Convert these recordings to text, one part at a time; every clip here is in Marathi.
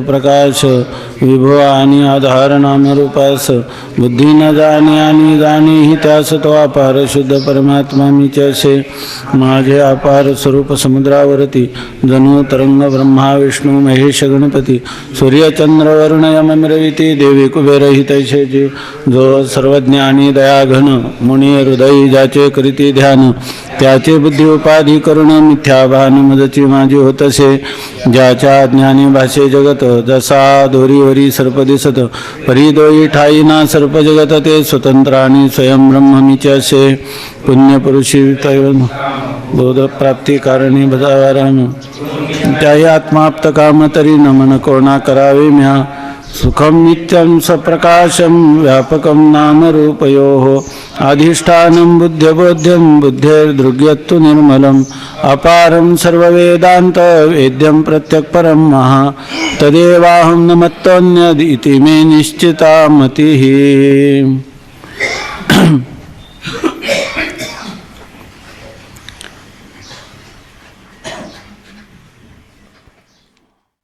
प्रकाश विभव आणि आधार नामरूपास बुद्धी न जाणे आणि जाणे ही त्यास तो अपार शुद्ध परमात्मा मीच असे. माझे अपार स्वरूप समुद्रावरती जणू तरंग ब्रह्मा विष्णू महेश गणपती सूर्य चंद्र वरुण यम मिरविती देवी कुबेर ही तैसे जे. जो सर्वज्ञानी दयाघन मुनी हृदयी ज्याचे करीती ध्यान त्याचे बुद्धी उपाधी करुण मिथ्या भान मजची माझी होतसे. ज्याच्या ज्ञानी भाषे जगत जसा दोरीवरी सर्प दिसत परी दोई ठाई ना सर्प जगत ते स्वतंत्र आणि स्वयं ब्रह्म मीच असे. पुण्य पुरुषी बोध प्राप्ती कारणी बजावाराम त्याही आत्माप्त काम तरी नमन कोणा करावे म्या. सुखम नित्यं सप्रकाशं व्यापकं नामरूपयोः अधिष्ठानं बुद्ध्यबोध्यं बुद्धेर्दृग्यत्तु निर्मलम् अपारं सर्ववेदान्त वेद्यं प्रत्यक्परं महा तदेवाहं न मत्तोऽन्यदिति मे निश्चिता मतिः.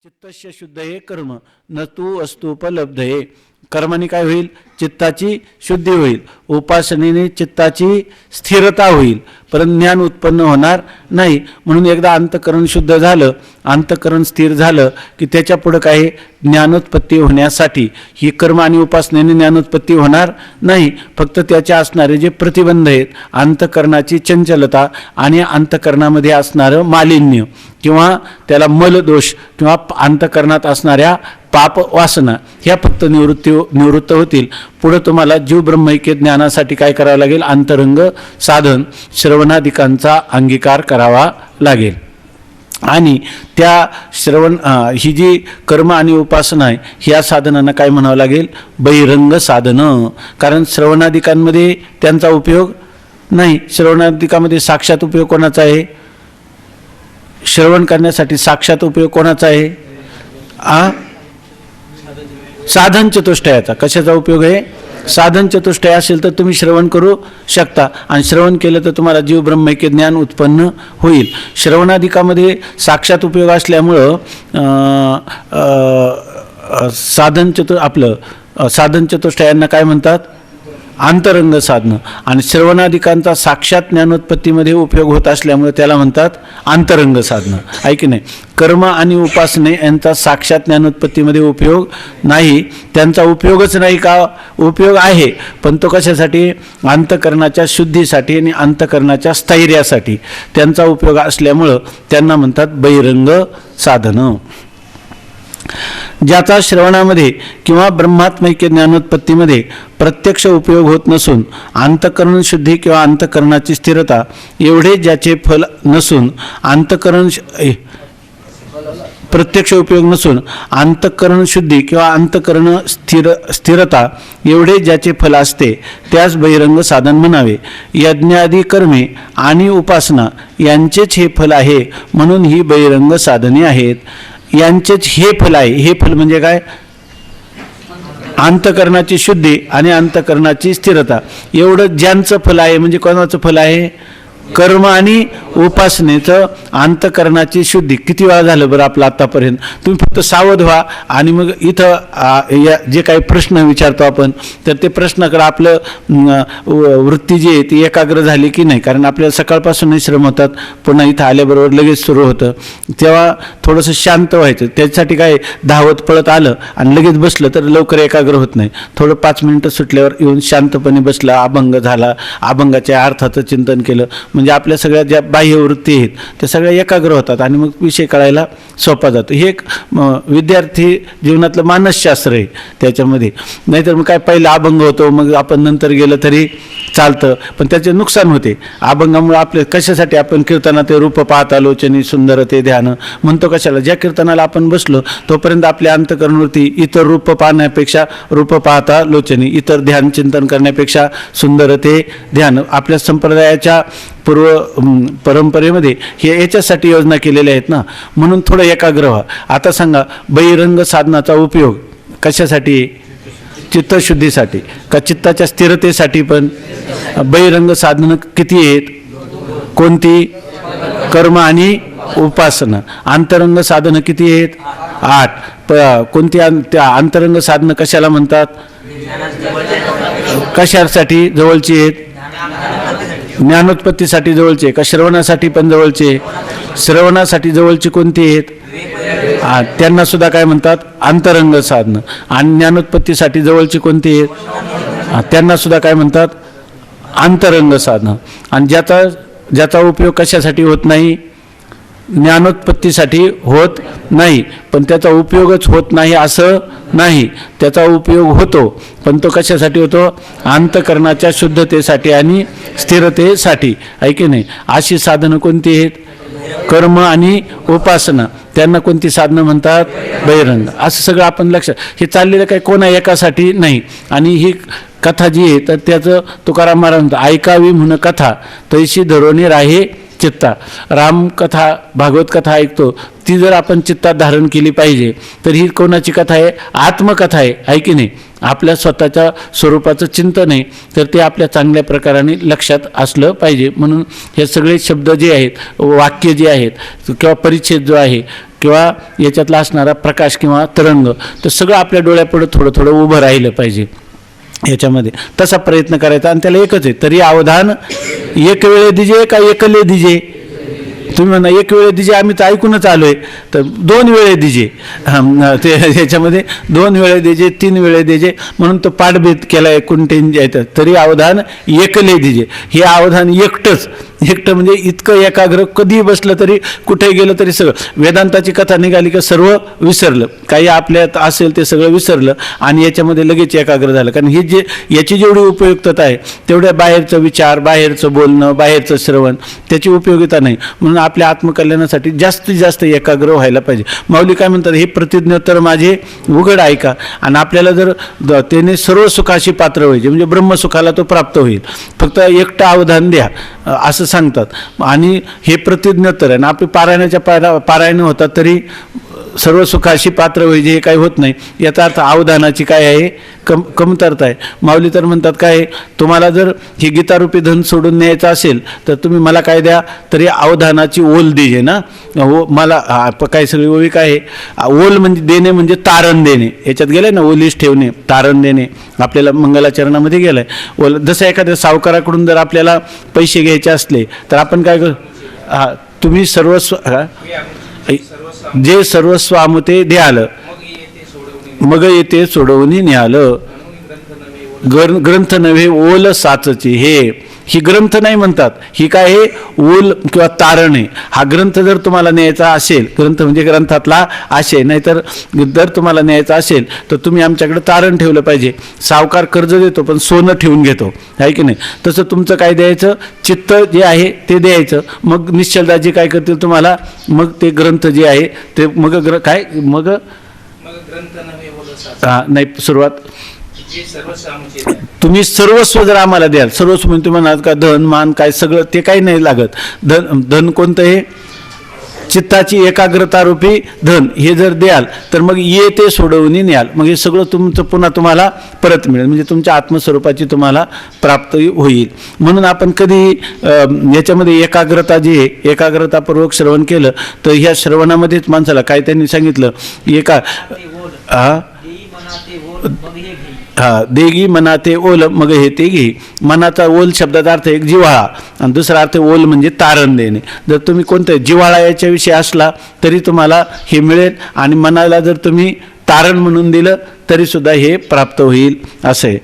चित्तस्य शुद्ध हे कर्म न तू अस्तुपलब्धये. कर्माने काय होईल? चित्ताची शुद्धी होईल. उपासनेने चित्ताची स्थिरता होईल, परंतु ज्ञान उत्पन्न होणार नाही. म्हणून एकदा अंतःकरण शुद्ध झालं, अंतःकरण स्थिर झालं की त्याच्या पुढं काय? ज्ञानोत्पत्ती होण्यासाठी ही कर्म आणि उपासनेने ज्ञानोत्पत्ती होणार नाही. फक्त त्याच्या असणारे जे प्रतिबंध आहेत, अंतःकरणाची चंचलता आणि अंतःकरणामध्ये असणारं मालिन्य किंवा त्याला मलदोष किंवा अंतःकरणात असणाऱ्या पाप वासना ह्या फक्त निवृत्त होतील. पुढे तुम्हाला जीव ब्रह्मैक्य ज्ञानासाठी काय करावं लागेल? अंतरंग साधन श्रवणादिकांचा अंगीकार करावा लागेल. आणि त्या ही जी कर्म आणि उपासना आहे ह्या साधनांना काय म्हणावं लागेल? बहिरंग साधनं. कारण श्रवणादिकांमध्ये त्यांचा उपयोग नाही. श्रवणादिकामध्ये साक्षात उपयोग कोणाचा आहे? श्रवण करण्यासाठी साक्षात उपयोग कोणाचा आहे? साधन चतुष्टयाचा. कशाचा उपयोग आहे? साधन चतुष्टय असेल तर तुम्ही श्रवण करू शकता, आणि श्रवण केलं तर तुम्हाला जीव ब्रह्मैक्य ज्ञान उत्पन्न होईल. श्रवणाधिकामध्ये साक्षात उपयोग असल्यामुळं साधन चतुष्टयांना काय म्हणतात? अंतरंग साधनं. आणि श्रवणादिकांचा साक्षात ज्ञानोत्पत्तीमध्ये उपयोग होत असल्यामुळे त्याला म्हणतात अंतरंग साधनं. आहे की नाही? कर्म आणि उपासने यांचा साक्षात ज्ञानोत्पत्तीमध्ये उपयोग नाही. त्यांचा उपयोगच नाही का? उपयोग आहे, पण तो कशासाठी? अंतःकरणाच्या शुद्धीसाठी आणि अंतःकरणाच्या स्थैर्यासाठी त्यांचा उपयोग असल्यामुळं त्यांना म्हणतात बहिरंग साधनं. ज्याचा श्रवणामध्ये किंवा ब्रह्मात्मैक्य ज्ञानोत्पत्तीमध्ये प्रत्यक्ष उपयोग होत नसून अंतःकरण शुद्धी किंवा अंतःकरणाची स्थिरता एवढे ज्याचे फल नसून प्रत्यक्ष उपयोग नसून अंतःकरण शुद्धी किंवा अंतःकरण स्थिरता एवढे ज्याचे फल असते त्यास बहिरंग साधन म्हणावे. यज्ञादी कर्मे आणि उपासना यांचेच हे फल आहे, म्हणून ही बहिरंग साधने आहेत. यांचेच हे फल आहे. हे फल म्हणजे काय? अंतःकरणाची शुद्धी आणि अंतःकरणाची स्थिरता. एवढं ज्यांचं फल आहे. म्हणजे कोणाचं फल आहे? कर्म आणि उपासनेचं अंतःकरणाची शुद्धी. किती वेळा झालं बरं आपलं आत्तापर्यंत? तुम्ही फक्त सावध व्हा. आणि मग इथं जे काही प्रश्न विचारतो आपण तर ते प्रश्नाकडे आपलं वृत्ती जी आहे ती एकाग्र झाली की नाही. कारण आपल्याला सकाळपासूनही श्रम होतात, पुन्हा इथं आल्याबरोबर लगेच सुरू होतं, तेव्हा थोडंसं शांत व्हायचं. त्याच्यासाठी काय धावत पळत आलं आणि लगेच बसलं तर लवकर एकाग्र होत नाही. थोडं 5 मिनिटं सुटल्यावर येऊन शांतपणे बसलं, अभंग झाला, अभंगाच्या अर्थाचं चिंतन केलं, म्हणजे आपल्या सगळ्या ज्या बाह्य वृत्ती आहेत त्या सगळ्या एकाग्र होतात आणि मग विषय कळायला सोपा जातो. हे एक विद्यार्थी जीवनातलं मानसशास्त्र आहे त्याच्यामध्ये. नाहीतर मग काय पहिला अभंग होतो, मग आपण नंतर गेलं तरी चालतं, पण त्याचे नुकसान होते. अभंगामुळे आपले कशासाठी आपण कीर्तनात ते रूप पाहता लोचनी सुंदर ते ध्यान म्हणतो कशाला? ज्या कीर्तनाला आपण बसलो तोपर्यंत आपल्या अंतःकरणवरती इतर रूप पाहण्यापेक्षा रूप पाहता लोचनी, इतर ध्यान चिंतन करण्यापेक्षा सुंदर ते ध्यान. आपल्या संप्रदायाच्या परंपरेमध्ये हे याच्यासाठी योजना केलेल्या आहेत ना, म्हणून थोडं एकाग्र व्हा. आता सांगा, बहिरंग साधनाचा उपयोग कशासाठी? चित्तशुद्धीसाठी का चित्ताच्या स्थिरतेसाठी? पण बहिरंग साधनं किती आहेत? कोणती? कर्म आणि उपासना. अंतरंग साधनं किती आहेत? 8. कोणती त्या अंतरंग साधनं कशाला म्हणतात? कशासाठी जवळची आहेत? ज्ञानोत्पत्तीसाठी जवळचे का श्रवणासाठी पण जवळचे? श्रवणासाठी जवळची कोणती आहेत? त्यांना सुद्धा काय म्हणतात? अंतरंग साधनं. आणि ज्ञानोत्पत्तीसाठी जवळची कोणती आहेत? त्यांना सुद्धा काय म्हणतात? अंतरंग साधनं. आणि ज्याचा उपयोग कशासाठी होत नाही? ज्ञानोत्पत्तीसाठी होत नाही, पण त्याचा उपयोगच होत नाही असं नाही. त्याचा उपयोग होतो, पण तो कशासाठी होतो? अंतःकरणाच्या शुद्धतेसाठी आणि स्थिरतेसाठी, आहे की नाही? अशी साधनं कोणती आहेत? कर्म आणि उपासना. त्यांना कोणती साधनं म्हणतात? बहिरंग. असं सगळं आपण लक्षात, हे चाललेलं काही कोणा एकासाठी नाही. आणि ही कथा जी आहे तर त्याचं तुकाराम महाराज म्हणतात, ऐकावी म्हणून कथा तैशी धरोनी राहे चित्ता. रामकथा भागवत कथा ऐकतो, ती जर आपण चित्तात धारण केली पाहिजे तर ही कोणाची कथा आहे? आत्मकथा आहे की नाही? आपल्या स्वतःच्या स्वरूपाचं चिंतन आहे, तर ते आपल्या चांगल्या प्रकाराने लक्षात असलं पाहिजे. म्हणून हे सगळे शब्द जे आहेत, वाक्य जे आहेत किंवा परिच्छेद जो आहे किंवा याच्यातला असणारा प्रकाश किंवा तरंग, तर सगळं आपल्या डोळ्यापुढे थोडं थोडं उभं राहिलं पाहिजे याच्यामध्ये. तसा प्रयत्न करायचा. आणि त्याला एकच आहे, तरी अवधान एक वेळे दिजे का एकले दिजे? तुम्ही म्हणा एक वेळे दिजे, आम्ही तर ऐकूनच आलोय, तर 2 वेळे दिजे. ते याच्यामध्ये 2 वेळे दिजे, 3 वेळे दिजे, म्हणून तो पाठभेद केला आहे कुंटेन. तरी अवधान एकले दिजे. हे अवधान एकटं म्हणजे इतकं एकाग्र, कधी बसलं तरी कुठे गेलं तरी सगळं. वेदांताची कथा निघाली का सर्व विसरलं, काही आपल्यात असेल ते सगळं विसरलं आणि याच्यामध्ये लगेच एकाग्र झालं. कारण हे याची जेवढी उपयुक्तता आहे तेवढ्या बाहेरचं विचार, बाहेरचं बोलणं, बाहेरचं श्रवण त्याची उपयोगिता नाही. म्हणून आपल्या आत्मकल्याणासाठी जास्तीत जास्त एकाग्र व्हायला पाहिजे. माऊली काय म्हणतात? हे प्रतिज्ञोत्तर माझे उघड ऐका. आणि आपल्याला जर त्याने सर्व सुखाशी पात्र व्हायचे म्हणजे ब्रह्मसुखाला तो प्राप्त होईल, फक्त एकटं अवधान द्या असं सांगतात. आणि हे प्रतिज्ञोत्तर आहे. आणि आपली पारायण होतात तरी सर्व सुखाशी पात्र व्हायचे हे काही होत नाही. याचा अर्थ अवधानाची काय आहे? कमतरता आहे. माऊली तर म्हणतात काय? तुम्हाला जर ही गीतारूपी धन सोडून न्यायचं असेल तर तुम्ही मला काय द्या? तरी अवधानाची ओल दिजे ना. मला काय सगळी ओळी काय आहे? ओल म्हणजे देणे, म्हणजे तारण देणे. याच्यात गेलंय ना, ओलीस ठेवणे, तारण देणे. आपल्याला मंगलाचरणामध्ये गेलंय ओल. जसं एखाद्या सावकाराकडून जर आपल्याला पैसे घ्यायचे असले तर आपण काय करू? तुम्ही सर्वस्व जे सर्वस्व आमुते द्याल मग येते सोडवणी न्यालं. ग्रंथ नव्हे ओल साचची. ही ग्रंथ नाही म्हणतात, ही काय आहे? ओल किंवा तारण आहे. हा ग्रंथ जर तुम्हाला न्यायचा असेल, ग्रंथ म्हणजे ग्रंथातला आशय, नाहीतर जर तुम्हाला न्यायचा असेल तर तुम्ही आमच्याकडे तारण ठेवलं पाहिजे. सावकार कर्ज देतो पण सोनं ठेवून घेतो, आहे की नाही? तसं तुमचं काय द्यायचं? चित्त जे आहे ते द्यायचं. मग निश्चलदाजी काय करतील तुम्हाला? मग ते ग्रंथ जे आहे ते मग नाही सुरुवात तुम्ही सर्वस्व जर आम्हाला द्याल, सर्वस्व म्हणजे तुम्ही म्हणाल का धन मान काय सगळं, ते काही नाही लागत. धन कोणतं? हे चित्ताची एकाग्रता रूपी धन. हे जर द्याल तर मग ते सोडवून न्याल. मग हे सगळं तुमचं पुन्हा तुम्हाला परत मिळेल, म्हणजे तुमच्या आत्मस्वरूपाची तुम्हाला प्राप्ती होईल. म्हणून आपण कधी याच्यामध्ये एकाग्रता जी आहे, एकाग्रतापूर्वक श्रवण केलं तर ह्या श्रवणामध्येच माणसाला काय त्यांनी सांगितलं? देगी मनाते ओल मग हे ते घे. मनाचा ओल शब्दाचा अर्थ एक जिव्हाळा आणि दुसरा अर्थ ओल म्हणजे तारण देणे. जर तुम्ही कोणतं जिव्हाळा याच्याविषयी असला तरी तुम्हाला हे मिळेल, आणि मनाला जर तुम्ही तारण म्हणून दिलं तरी सुद्धा हे प्राप्त होईल असं आहे.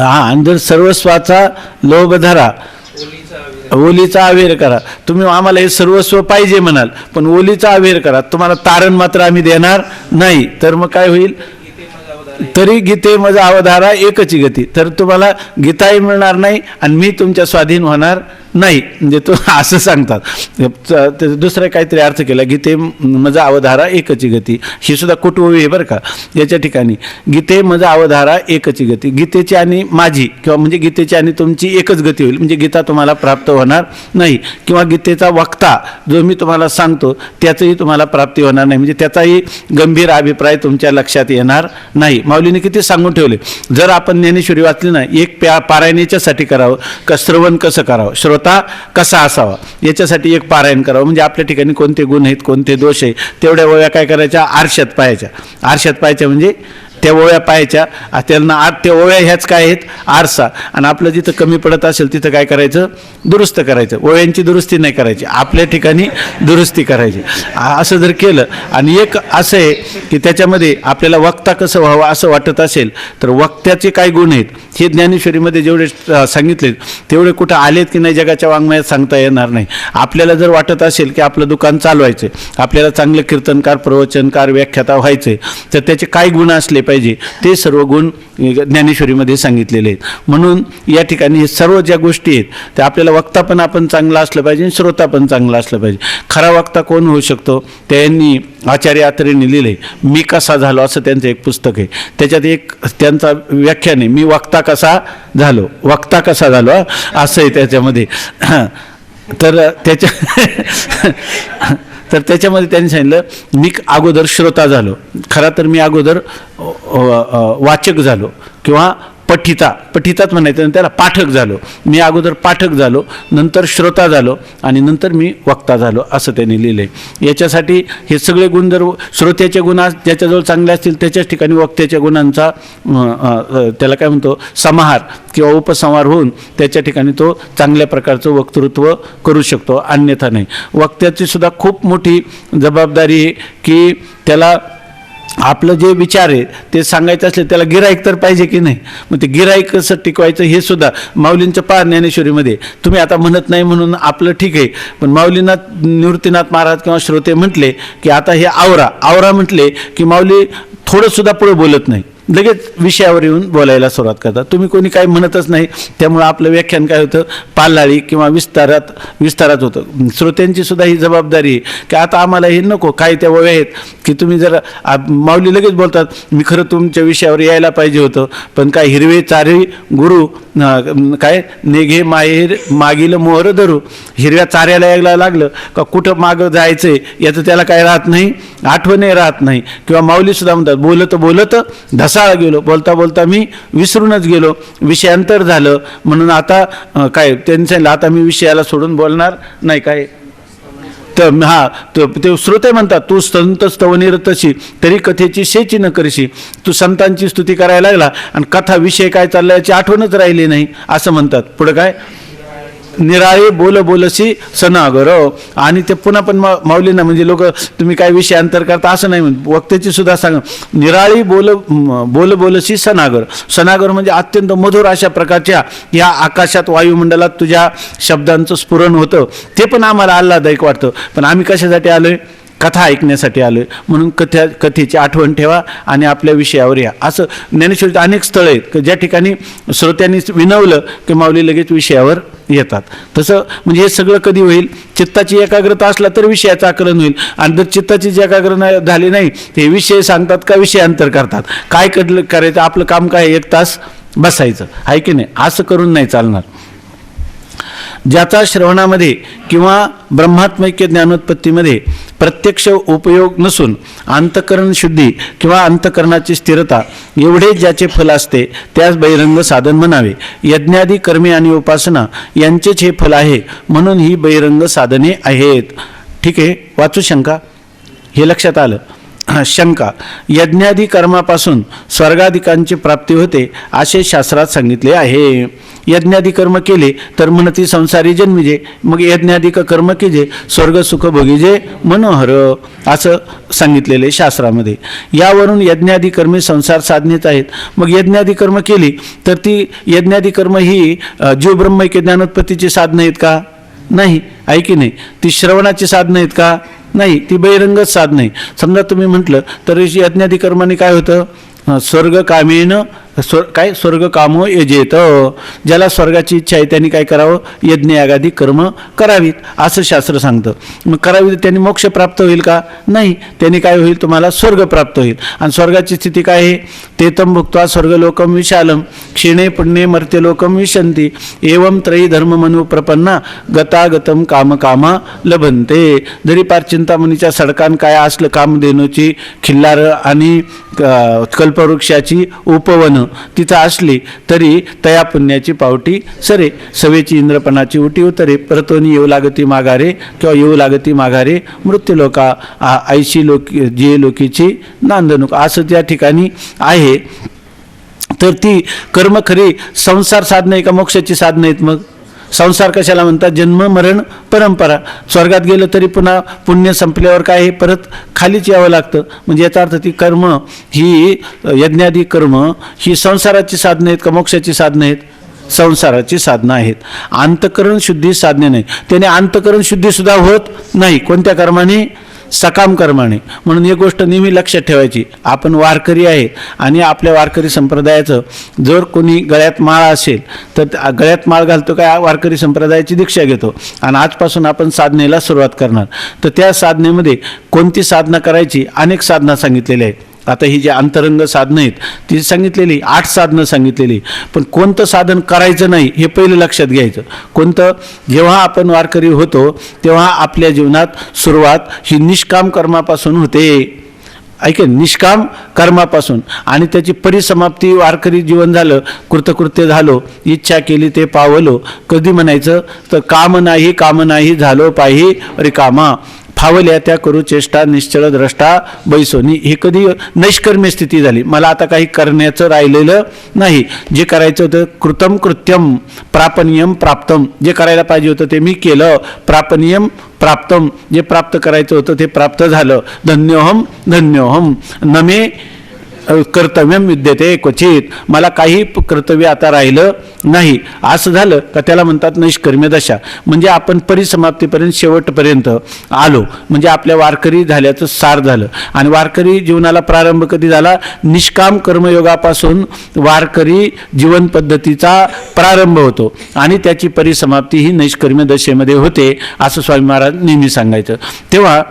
आणि जर सर्वस्वाचा लोभ धरा, ओलीचा अवेर करा. तुम्ही आम्हाला हे सर्वस्व पाहिजे म्हणाल पण ओलीचा अवेर करा, तुम्हाला तारण मात्र आम्ही देणार नाही, तर मग काय होईल? तरी गीते मज अवधारा एकची गती. तर तुम्हाला गीताही मिळणार नाही आणि मी तुमच्या स्वाधीन होणार नाही, म्हणजे तो असं सांगतात. दुसरा काहीतरी अर्थ केला, गीते मजा अवधारा एकची गती. ही सुद्धा कुटुंब आहे बरं का याच्या ठिकाणी. गीते मजा अवधारा एकची गती. गीतेची आणि माझी किंवा म्हणजे गीतेची आणि तुमची एकच गती होईल, म्हणजे गीता तुम्हाला प्राप्त होणार नाही. किंवा गीतेचा वक्ता जो मी तुम्हाला सांगतो त्याचंही तुम्हाला प्राप्ती होणार नाही, म्हणजे त्याचाही गंभीर अभिप्राय तुमच्या लक्षात येणार नाही. माऊलीने किती सांगून ठेवले. जर आपण ज्ञानेश्वरी वाचली ना, एक पारायणेच्यासाठी करावं का श्रवण कसं करावं, श्रोता कसा असावा याच्यासाठी एक पारायण करावं. म्हणजे आपल्या ठिकाणी कोणते गुण आहेत, कोणते दोष आहे, तेवढ्या ओव्या काय करायच्या, आरशात पाहायच्या. आरशात पाहायच्या म्हणजे त्या ओव्या पाहायच्या. त्यांना त्या ओव्या ह्याच काय आहेत, आरसा. आणि आपलं जिथं कमी पडत असेल तिथं काय करायचं, दुरुस्त करायचं. ओव्यांची दुरुस्ती नाही करायची, आपल्या ठिकाणी दुरुस्ती करायची. असं जर केलं, आणि एक असं आहे की त्याच्यामध्ये आपल्याला वक्ता कसं व्हावं असं वाटत असेल तर वक्त्याचे काय गुण आहेत हे ज्ञानेश्वरीमध्ये जेवढे सांगितले तेवढे कुठं आलेत की नाही जगाच्या वाङ्मयात सांगता येणार नाही. आपल्याला जर वाटत असेल की आपलं दुकान चालवायचं, आपल्याला चांगलं कीर्तनकार, प्रवचनकार, व्याख्याता व्हायचे, तर त्याचे काय गुण असले पाहिजे ते सर्व गुण ज्ञानेश्वरीमध्ये सांगितलेले आहेत. म्हणून या ठिकाणी हे सर्व ज्या गोष्टी आहेत त्या आपल्याला वक्ता पण आपण चांगला असलं पाहिजे आणि श्रोता पण चांगला असलं पाहिजे. खरा वक्ता कोण होऊ शकतो, त्यांनी आचार्य आत्रेंनी लिहिले मी कसा झालो असं त्यांचं एक पुस्तक आहे. त्याच्यात एक त्यांचा व्याख्यान आहे, मी वक्ता कसा झालो, वक्ता कसा झालो असं आहे त्याच्यामध्ये. तर त्याच्यामध्ये त्यांनी सांगितलं मी अगोदर श्रोता झालो, खरा तर मी अगोदर वाचक झालो किंवा पठितात म्हणायचं, त्याला पाठक झालो. मी अगोदर पाठक झालो, नंतर श्रोता झालो आणि नंतर मी वक्ता झालो असं त्यांनी लिहिलं आहे. याच्यासाठी हे सगळे गुण जर श्रोत्याचे गुण ज्याच्याजवळ चांगले असतील त्याच्याच ठिकाणी वक्त्याच्या गुणांचा त्याला काय म्हणतो समाहार किंवा उपसंहार होऊन त्याच्या ठिकाणी तो चांगल्या प्रकारचं वक्तृत्व करू शकतो, अन्यथा नाही. वक्त्याची सुद्धा खूप मोठी जबाबदारी आहे की त्याला आपलं जे विचार आहे ते सांगायचं असले त्याला गिराईक तर पाहिजे की नाही. मग ते गिराईक कसं टिकवायचं हे सुद्धा माऊलींचं पार ज्ञानेश्वरीमध्ये. तुम्ही आता म्हणत नाही म्हणून आपलं ठीक आहे, पण माऊलीनाथ निवृत्तीनाथ महाराज किंवा श्रोते म्हटले की आता हे आवरा म्हटले की माऊली थोडंसुद्धा पुढे बोलत नाही, लगेच विषयावर येऊन बोलायला सुरुवात करतात. तुम्ही कोणी काही म्हणतच नाही, त्यामुळं आपलं व्याख्यान काय होतं, पाल्हाळी किंवा विस्तारात होतं. श्रोत्यांची सुद्धा ही जबाबदारी आहे की आता आम्हाला हे नको, काय त्या ओव्या आहेत की तुम्ही जर माऊली लगेच बोलतात मी खरं तुमच्या विषयावर यायला पाहिजे होतं, पण काय हिरवे चारी गुरु काय नेघे माहेर मागील मोहर धरू. हिरव्या चाऱ्याला यायला लागलं का कुठं मागं जायचंय याचं त्याला काय राहत नाही, आठवणही राहत नाही. किंवा माऊली सुद्धा म्हणतात बोलत ढसाळ गेलो, बोलता बोलता मी विसरूनच गेलो, विषयांतर झालं. म्हणून आता काय त्यांनी सांगितलं आता मी विषयाला सोडून बोलणार नाही. काय तर ते श्रोते म्हणतात तू संत स्तवनीर तशी तरी कथेची शेची न करशी. तू संतांची स्तुती करायला लागला आणि कथा विषय काय चालला याची आठवणच राहिली नाही असं म्हणतात. पुढे काय निराळे बोलसी सनागर. आणि ते पुन्हा पण माऊलींना म्हणजे लोक तुम्ही काय विषयांतर करता असं नाही म्हणत, वक्त्याची सुद्धा सांग निराळी बोलसी सनागर. सनागर म्हणजे अत्यंत मधुर अशा प्रकारच्या या आकाशात वायुमंडलात तुझ्या शब्दांचं स्फुरण होतं, ते पण आम्हाला आल्हाददायक वाटतं. पण आम्ही कशासाठी आलोय, कथा ऐकण्यासाठी आलोय. म्हणून कथेची आठवण ठेवा आणि आपल्या विषयावर या. असं ज्ञानेश्वरीत अनेक स्थळं आहेत की ज्या ठिकाणी श्रोत्यांनी विनवलं की माऊली लगेच विषयावर येतात. तसं म्हणजे हे सगळं कधी होईल, चित्ताची एकाग्रता असला तर विषयाचं आकलन होईल. आणि जर चित्ताची एकाग्रता झाली नाही ते विषय सांगतात का विषयांतर करतात. काय करायचं, आपलं काम काय, 1 तास बसायचं आहे की नाही, असं करून नाही चालणार. ज्याचा श्रवणामध्ये किंवा ब्रह्मात्मैक्य ज्ञानोत्पत्तीमध्ये प्रत्यक्ष उपयोग नसून अंतःकरण शुद्धी किंवा अंतःकरणाची स्थिरता एवढे ज्याचे फल असते त्यास बहिरंग साधन म्हणावे. यज्ञादी कर्मे आणि उपासना यांचेच हे फल आहे, म्हणून ही बहिरंग साधने आहेत. ठीक आहे, वाचू शंका, हे लक्षात आलं. शंका, यज्ञादी कर्मापासून स्वर्गाधिकांची प्राप्ती होते असे शास्त्रात सांगितले आहे. यज्ञादी कर्म केले तर म्हणती संसारी जन्मिजे, मग यज्ञाधिक कर्म केजे स्वर्ग सुख भोगीजे मनोहर असं सांगितलेले शास्त्रामध्ये. यावरून यज्ञादी कर्मे संसार साधनेच आहेत. मग यज्ञादी कर्म केली तर ती यज्ञादी कर्म ही जीव ब्रह्मैक्य ज्ञानोत्पत्तीची साधनं आहेत का? नाही. आहे की नाही? ती श्रवणाची साधनं आहेत का? नाही. ती बहिरंगच साधन नाही. समजा तुम्ही म्हटलं तर यज्ञादी कर्माने काय होतं, स्वर्ग कामेन काय स्वर्ग कामो यजेत. ज्याला स्वर्गाची इच्छा आहे त्यांनी काय करावं, यज्ञ यागादी कर्म करावीत असं शास्त्र सांगतं. मग करावीत त्यांनी मोक्ष प्राप्त होईल का? नाही. त्यांनी काय होईल, तुम्हाला स्वर्ग प्राप्त होईल. आणि स्वर्गाची स्थिती काय आहे, तेतम भुक्त्वा स्वर्गलोकम विशालम क्षीणे पुण्ये मर्त्यलोकम विशंती एवं त्रयी धर्म मनु प्रपन्ना गतागतम कामकामा लभंते. जरी पार चिंतामणीच्या सडकान काय असलं कामधेनूची खिल्लार आणि कल्पवृक्षाची उपवन मन तिथं असली तरी तया पुण्याची पावटी सरे, सवेची इंद्रपणाची उटी उतरे, परतोनी येऊ लागती माघारे किंवा येऊ लागती माघारे मृत्यूलोका, ऐशी लोक जे लोकीची नांदणूक, असं त्या ठिकाणी आहे. तर ती कर्म खरी संसार साधनं आहे का मोक्षाची साधनं आहेत? मग संसार कशाला म्हणतात? जन्म मरण परंपरा. स्वर्गात गेलं तरी पुन्हा पुण्य संपल्यावर काय आहे, परत खालीच यावं लागतं. म्हणजे याचा अर्थ ती कर्म ही यज्ञादी कर्म ही संसाराची साधनं आहेत का मोक्षाची साधनं आहेत? संसाराची साधनं आहेत. अंतकरण शुद्धी साधने नाही. त्याने अंतकरण शुद्धी सुद्धा होत नाही. कोणत्या कर्माने? सकाम कर्माने. म्हणून एक गोष्ट नेहमी लक्षात ठेवायची, आपण वारकरी आहे आणि आपल्या वारकरी संप्रदायाचं जर कोणी गळ्यात माळ असेल तर गळ्यात माळ घालतो काय? वारकरी संप्रदायाची दीक्षा घेतो आणि आजपासून आपण साधनेला सुरुवात करणार. तर त्या साधनेमध्ये कोणती साधना करायची? अनेक साधना सांगितलेल्या आहेत. आता ही जी अंतरंग साधनं आहेत ती सांगितलेली 8 साधनं सांगितलेली. पण कोणतं साधन करायचं नाही हे पहिलं लक्षात घ्यायचं. कोणतं? जेव्हा आपण वारकरी होतो तेव्हा आपल्या जीवनात सुरुवात ही निष्काम कर्मापासून होते. ऐक, निष्काम कर्मापासून, आणि त्याची परिसमाप्ती वारकरी जीवन झालं, कृतकृत्य झालो, इच्छा केली ते पावलो. कधी म्हणायचं? तर काम नाही झालो पाही रिकामा, फावल्या त्या करू चेष्टा निश्चळ द्रष्टा बैसोनी. हे कधी नैष्कर्म्य स्थिती झाली, मला आता काही करण्याचं राहिलेलं नाही. जे करायचं होतं कृतम कृत्यम प्रापनियम प्राप्तम, जे करायला पाहिजे होतं ते मी केलं. प्रापनियम प्राप्तम, जे प्राप्त करायचं होतं ते प्राप्त झालं. धन्योहम धन्योहम नमे कर्तव्यम विद्यते क्वचित, मला काही कर्तव्य आता राहिलं नाही. असं झालं का त्याला म्हणतात नैष्कर्म्य दशा. म्हणजे आपण परिसमाप्तीपर्यंत शेवटपर्यंत आलो, म्हणजे आपल्या वारकरी झाल्याचं सार झालं. आणि वारकरी जीवनाला प्रारंभ कधी झाला? निष्काम कर्मयोगापासून वारकरी जीवन पद्धतीचा प्रारंभ होतो आणि त्याची परिसमाप्ती ही नैष्कर्म्य दशेमध्ये होते, असं स्वामी महाराज नेहमी सांगायचं. तेव्हा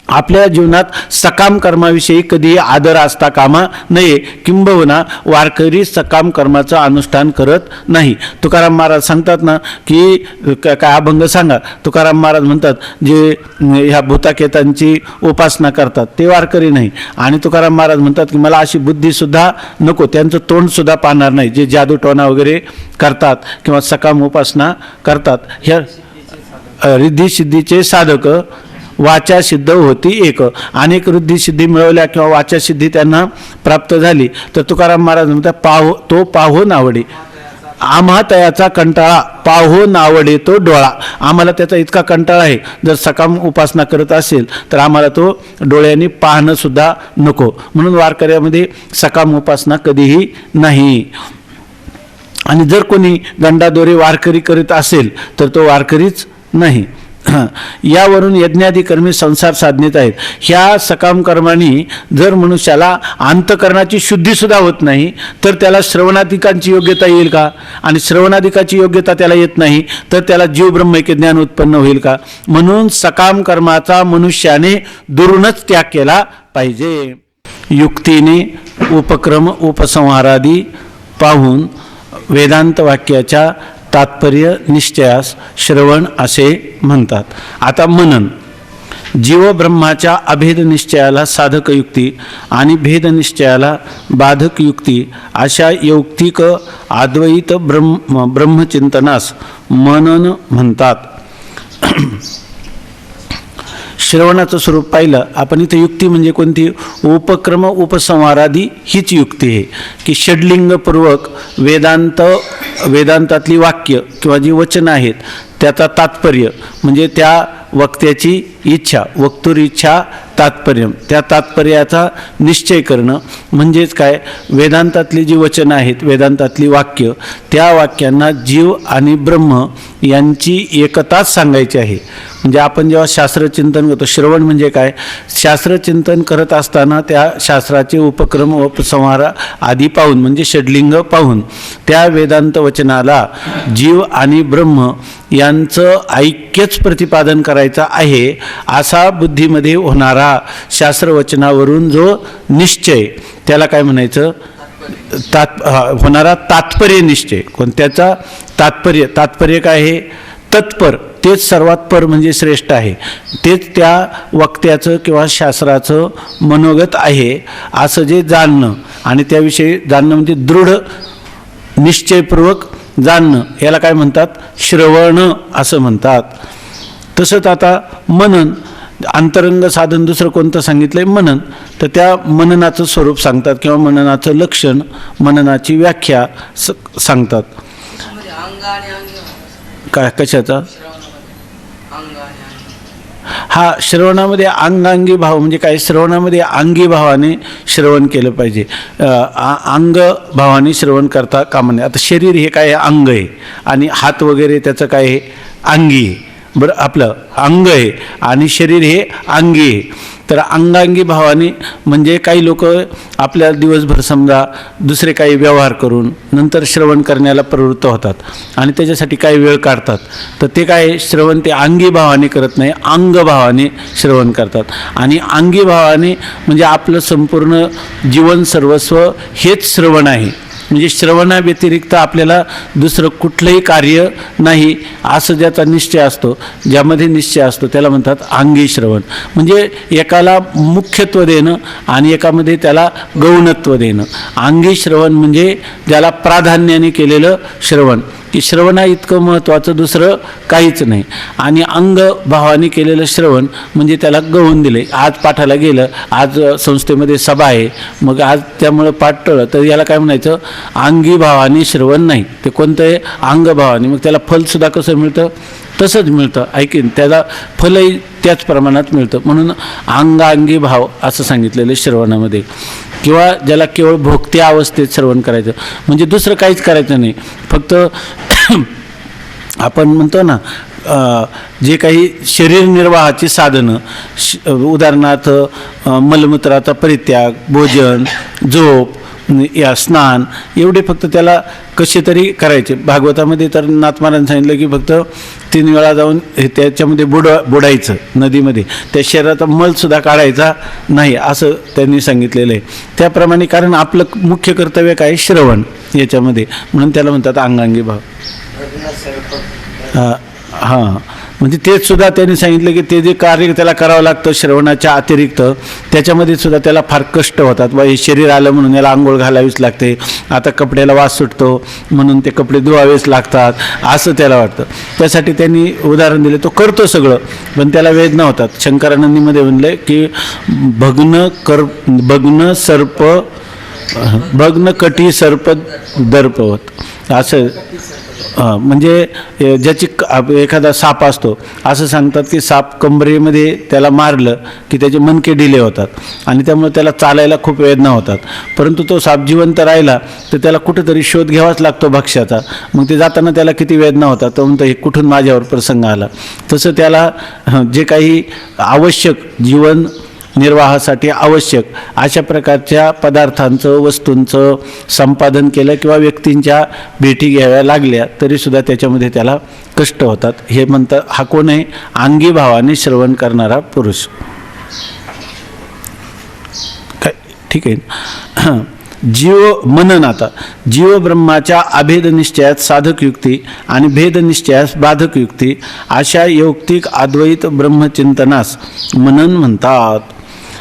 आपल्या जीवनात सकाम कर्माविषयी कधी आदर असता कामा नये. किंबहुना वारकरी सकाम कर्माचं अनुष्ठान करत नाही. तुकाराम महाराज सांगतात ना की काय अभंग सांगा. तुकाराम महाराज म्हणतात जे ह्या भूताकेतांची उपासना करतात ते वारकरी नाही. आणि तुकाराम महाराज म्हणतात की मला अशी बुद्धीसुद्धा नको, त्यांचं तोंडसुद्धा पाहणार नाही, जे जादूटोणा वगैरे करतात किंवा सकाम उपासना करतात. ह्या रिद्धी सिद्धीचे साधक वाचा सिद्ध होती एक. अनेक वृद्धी सिद्धी मिळवल्या किंवा वाचा सिद्धी त्यांना प्राप्त झाली तर तुकाराम महाराज म्हणतात तो पाहो नावडे. आम्हा तयाचा कंटाळा पाहो नावडे तो डोळा. आम्हाला त्याचा इतका कंटाळा आहे, जर सकाम उपासना करत असेल तर आम्हाला तो डोळ्यांनी पाहणं सुद्धा नको. म्हणून वारकऱ्यामध्ये सकाम उपासना कधीही नाही. आणि जर कोणी गंडादोरे वारकरी करीत असेल तर तो वारकरीच नाही. यावरून यज्ञादी कर्मे संसार साधनेत आहेत. ह्या सकाम कर्मांनी जर मनुष्याला अंतकरणाची शुद्धी सुद्धा होत नाही तर त्याला श्रवणाधिकांची योग्यता येईल का? आणि श्रवणाधिकाची योग्यता त्याला येत नाही तर त्याला जीव ब्रह्मैक्य ज्ञान उत्पन्न होईल का? म्हणून सकाम कर्माचा मनुष्याने दुरूनच त्याग केला पाहिजे. युक्तीने उपक्रम उपसंहारादी पाहून वेदांत वाक्याच्या तात्पर्य निश्चयास श्रवण असे म्हणतात. आता मनन. जीव ब्रह्माच्या अभेद निश्चयाला साधक युक्ती आणि भेद निश्चयाला बाधक युक्ती अशा यौक्तिक अद्वैत ब्रह्मचिंतनास मनन म्हणतात. श्रवणाचं स्वरूप पाहिलं आपण इथे. युक्ती म्हणजे कोणती? उपक्रम उपसंहारादी हीच युक्ती आहे की षड्लिंगपूर्वक वेदांतातली वाक्य किंवा जी वचनं आहेत त्याचा तात्पर्य म्हणजे त्या वक्त्याची इच्छा, वक्तुर इच्छा तात्पर्य, त्या तात्पर्याचा निश्चय करणं म्हणजेच काय? वेदांतातली जी वचनं आहेत, वेदांतातली वाक्य, त्या वाक्यांना जीव आणि ब्रह्म यांची एकताच सांगायची आहे. म्हणजे आपण जेव्हा शास्त्रचिंतन करतो, श्रवण म्हणजे काय? शास्त्रचिंतन करत असताना त्या शास्त्राचे उपक्रम उपसंहार आदी पाहून म्हणजे षड्लिंग पाहून त्या वेदांत वचनाला जीव आणि ब्रह्म यांचं ऐक्यच प्रतिपादन करायचं आहे असा बुद्धीमध्ये होणारा शास्त्रवचनावरून जो निश्चय त्याला काय म्हणायचं? होणारा तात्पर्य निश्चय. कोणत्याचा? तात्पर्य काय आहे? तत्पर. तेच सर्वात पर म्हणजे श्रेष्ठ आहे, तेच त्या वक्त्याचं किंवा शास्त्राचं मनोगत आहे असं जे जाणणं आणि त्याविषयी जाणणं म्हणजे दृढ निश्चयपूर्वक जाणणं, याला काय म्हणतात? श्रवण असं म्हणतात. तसंच आता मनन, अंतरंग साधन दुसरं कोणतं सांगितलंय? मनन. तर त्या मननाचं स्वरूप सांगतात किंवा मननाचं लक्षण, मननाची व्याख्या सांगतात. काय, कशाचा? हा, श्रवणामध्ये अंगांगी भाव म्हणजे काय? श्रवणामध्ये अंगी भावाने श्रवण केलं पाहिजे. अंग भावाने श्रवण करता कामा नये. आता शरीर हे काय अंग आहे आणि हात वगैरे त्याचं काय आहे? अंगी आहे. बरं, आपलं अंग आहे आणि शरीर हे अंगी आहे. तर अंगांगी भावाने म्हणजे काही लोक आपल्या दिवसभर समजा दुसरे काही व्यवहार करून नंतर श्रवण करण्याला प्रवृत्त होतात आणि त्याच्यासाठी काही वेळ काढतात. तर ते काय श्रवण ते अंगी भावाने करत नाही, अंग भावाने श्रवण करतात. आणि अंगी भावाने म्हणजे आपलं संपूर्ण जीवन सर्वस्व हेच श्रवण आहे. म्हणजे श्रवणाव्यतिरिक्त आपल्याला दुसरं कुठलंही कार्य नाही असं ज्याचा निश्चय असतो, ज्यामध्ये निश्चय असतो त्याला म्हणतात अंगी श्रवण. म्हणजे एकाला मुख्यत्व देणं आणि एकामध्ये त्याला गौणत्व देणं. अंगी श्रवण म्हणजे ज्याला प्राधान्याने केलेलं श्रवण, की श्रवणा इतकं महत्त्वाचं दुसरं काहीच नाही. आणि अंग भावाने केलेलं श्रवण म्हणजे त्याला गौण दिले. आज पाठाला गेलं, आज संस्थेमध्ये सभा आहे, मग आज त्यामुळं पाठ टळलं, तर याला काय म्हणायचं? अंगी भावाने श्रवण नाही. ते कोणतं आहे? अंग भावाने. मग त्याला फलसुद्धा कसं मिळतं? तसंच मिळतं. ऐकीन त्याला फलही त्याच प्रमाणात मिळतं. म्हणून अंगांगी भाव असं सांगितलेलं श्रवणामध्ये. किंवा ज्याला केवळ भोगत्या अवस्थेत श्रवण करायचं म्हणजे दुसरं काहीच करायचं नाही, फक्त आपण म्हणतो ना जे काही शरीर निर्वाहाची साधनं, उदाहरणार्थ मलमूत्राचा परित्याग, भोजन, झोप, या स्नान, एवढे फक्त त्याला कसे तरी करायचे. भागवतामध्ये तर नाथ महाराजांनी सांगितलं की फक्त 3 वेळा जाऊन त्याच्यामध्ये बुडायचं नदीमध्ये, त्या शरीराचा मलसुद्धा काढायचा नाही असं त्यांनी सांगितलेलं आहे. त्याप्रमाणे कारण आपलं मुख्य कर्तव्य काय? श्रवण याच्यामध्ये, म्हणून त्याला म्हणतात अंगांगी भाव. हां, म्हणजे तेच सुद्धा त्यांनी सांगितलं की ते जे कार्य त्याला करावं लागतं श्रवणाच्या अतिरिक्त, त्याच्यामध्ये सुद्धा त्याला फार कष्ट होतात. बा हे शरीर आलं म्हणून याला आंघोळ घालावीच लागते, आता कपड्याला वास सुटतो म्हणून ते कपडे धुवावेच लागतात असं त्याला वाटतं. त्यासाठी त्यांनी उदाहरण दिले. तो करतो सगळं पण त्याला वेदना होतात. शंकरानंदीमध्ये म्हणले की भग्न कटी सर्प दर्पवत असं. म्हणजे ज्याची एखादा साप असतो असं सांगतात की साप कंबरेमध्ये त्याला मारलं की त्याचे मणके ढिले होतात आणि त्यामुळे त्याला चालायला खूप वेदना होतात. परंतु तो साप जिवंत राहिला तर त्याला कुठेतरी शोध घ्यावाच लागतो भक्ष्याचा. मग ते जाताना त्याला किती वेदना होतात. तो म्हणतो हे कुठून माझ्यावर प्रसंग आला. तसं त्याला जे काही आवश्यक जीवन निर्वाहासाठी आवश्यक अशा प्रकारच्या पदार्थांचं, वस्तूंचं संपादन केलं किंवा व्यक्तींच्या भेटी घ्याव्या लागल्या तरीसुद्धा त्याच्यामध्ये त्याला कष्ट होतात. हे म्हणतात हा कोण आहे? अंगी भावाने श्रवण करणारा पुरुष. काय ठीक आहे. मनन. आता जीव ब्रह्माच्या अभेद निश्चयात साधक युक्ती आणि भेद निश्चयास बाधक युक्ती अशा यौक्तिक अद्वैत ब्रह्मचिंतनास मनन म्हणतात.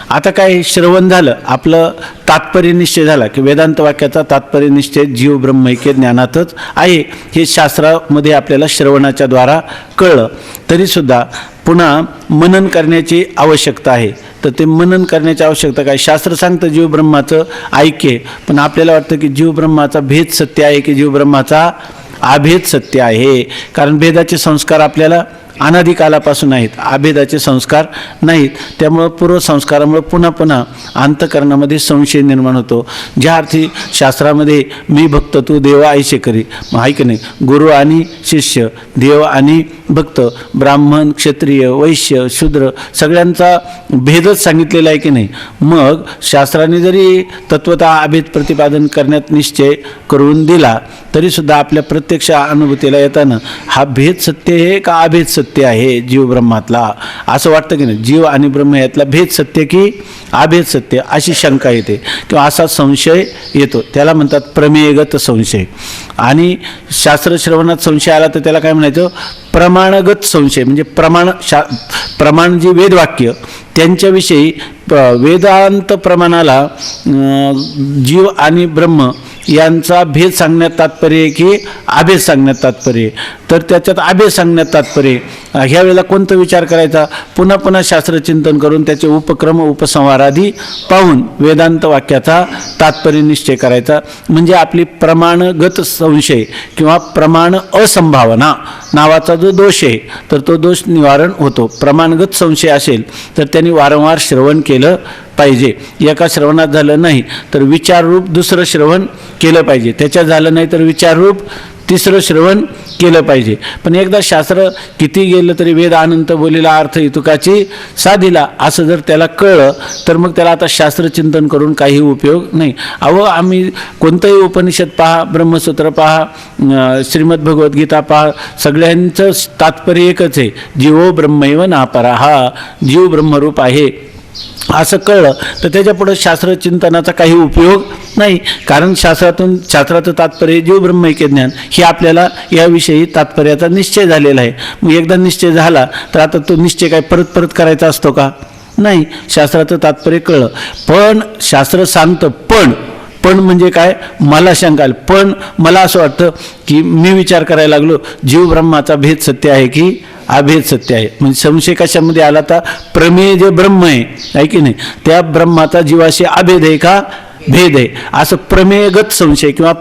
आता काय श्रवण झालं, आपलं तात्पर्य निश्चय झाला की वेदांत वाक्याचा तात्पर्य निश्चय जीव ब्रह्मैक्य ज्ञानातच आहे हे शास्त्रामध्ये आपल्याला श्रवणाच्या द्वारा कळलं. तरीसुद्धा पुन्हा मनन करण्याची आवश्यकता आहे. तर ते मनन करण्याची आवश्यकता काय? शास्त्र सांगतं जीव ब्रह्माचं ऐक्य, पण आपल्याला वाटतं की जीव ब्रह्माचा भेद सत्य आहे की जीव ब्रह्माचा अभेद सत्य आहे. कारण भेदाचे संस्कार आपल्याला अनादिकालापासून आहेत, अभेदाचे संस्कार नाहीत. त्यामुळं पूर्वसंस्कारामुळे पुन्हा पुन्हा अंतःकरणामध्ये संशय निर्माण होतो. ज्या अर्थी शास्त्रामध्ये मी भक्त तू देव ऐसे करी, मग आहे की नाही, गुरु आणि शिष्य, देव आणि भक्त, ब्राह्मण क्षत्रिय वैश्य शूद्र सगळ्यांचा भेदच सांगितलेला आहे की नाही. मग शास्त्राने जरी तत्वतः अभेद प्रतिपादन करण्यात निश्चय करून दिला तरीसुद्धा आपल्या प्रत्यक्ष अनुभूतीला येताना हा भेद सत्य आहे का अभेद सत्य आहे जीव ब्रह्मातला असं वाटतं की नाही. जीव आणि ब्रह्म यातला भेद सत्य की अभेद सत्य अशी शंका येते किंवा असा संशय येतो. त्याला म्हणतात प्रमेयगत संशय. आणि शास्त्र श्रवणात संशय आला तर त्याला काय म्हणायचं? प्रमाणगत संशय. म्हणजे प्रमाण जी वेदवाक्य त्यांच्याविषयी वेदांत प्रमाणाला जीव आणि ब्रह्म यांचा भेद सांगण्यात तात्पर्य आहे की आभेद सांगण्यात तात्पर्य आहे? तर त्याच्यात आभेद सांगण्यात तात्पर्य. ह्या वेळेला कोणता विचार करायचा? पुन्हा पुन्हा शास्त्रचिंतन करून त्याचे उपक्रम उपसंहार आदी पाहून वेदांत वाक्याचा तात्पर्य निश्चय करायचा. म्हणजे आपली प्रमाणगत संशय किंवा प्रमाण असंभावना नावाचा जो दोष आहे तर तो दोष निवारण होतो. प्रमाणगत संशय असेल तर त्यांनी वारंवार श्रवण केलं पाहिजे. एका श्रवणात झालं नाही तर विचाररूप दुसरं श्रवण केलं पाहिजे. त्याच्यात झालं नाही तर विचाररूप तिसरं श्रवण केलं पाहिजे. पण एकदा शास्त्र किती गेलं तरी वेद अनंत बोलीला अर्थ इतुकाची साधिला असं जर त्याला कळलं तर मग त्याला आता शास्त्रचिंतन करून काही उपयोग नाही. आम्ही कोणतंही उपनिषद पहा, ब्रह्मसूत्र पहा, श्रीमद भगवद्गीता पहा, सगळ्यांचं तात्पर्य एकच आहे, जीवो ब्रह्मैव नापरा. हा जीव ब्रह्मरूप आहे असं कळलं तर त्याच्यापुढं शास्त्रचिंतनाचा काही उपयोग नाही. कारण शास्त्राचं तात्पर्य जीव ब्रह्मैक्य ज्ञान हे आपल्याला याविषयी तात्पर्याचा निश्चय झालेला आहे. मग एकदा निश्चय झाला तर आता तो निश्चय काय परत परत करायचा असतो का? नाही. शास्त्राचं तात्पर्य कळलं पण शास्त्र सांगतं पण म्हणजे काय? मला शंका आली. पण मला असं वाटतं की मी विचार करायला लागलो जीव ब्रह्माचा भेद सत्य आहे की अभेद सत्य आहे. म्हणजे संशय कशामध्ये आला? तर प्रमेय जे ब्रह्म आहे की नाही त्या ब्रह्माचा जीवाशी अभेद आहे का भेद आहे असं प्रमेयगत संशय किंवा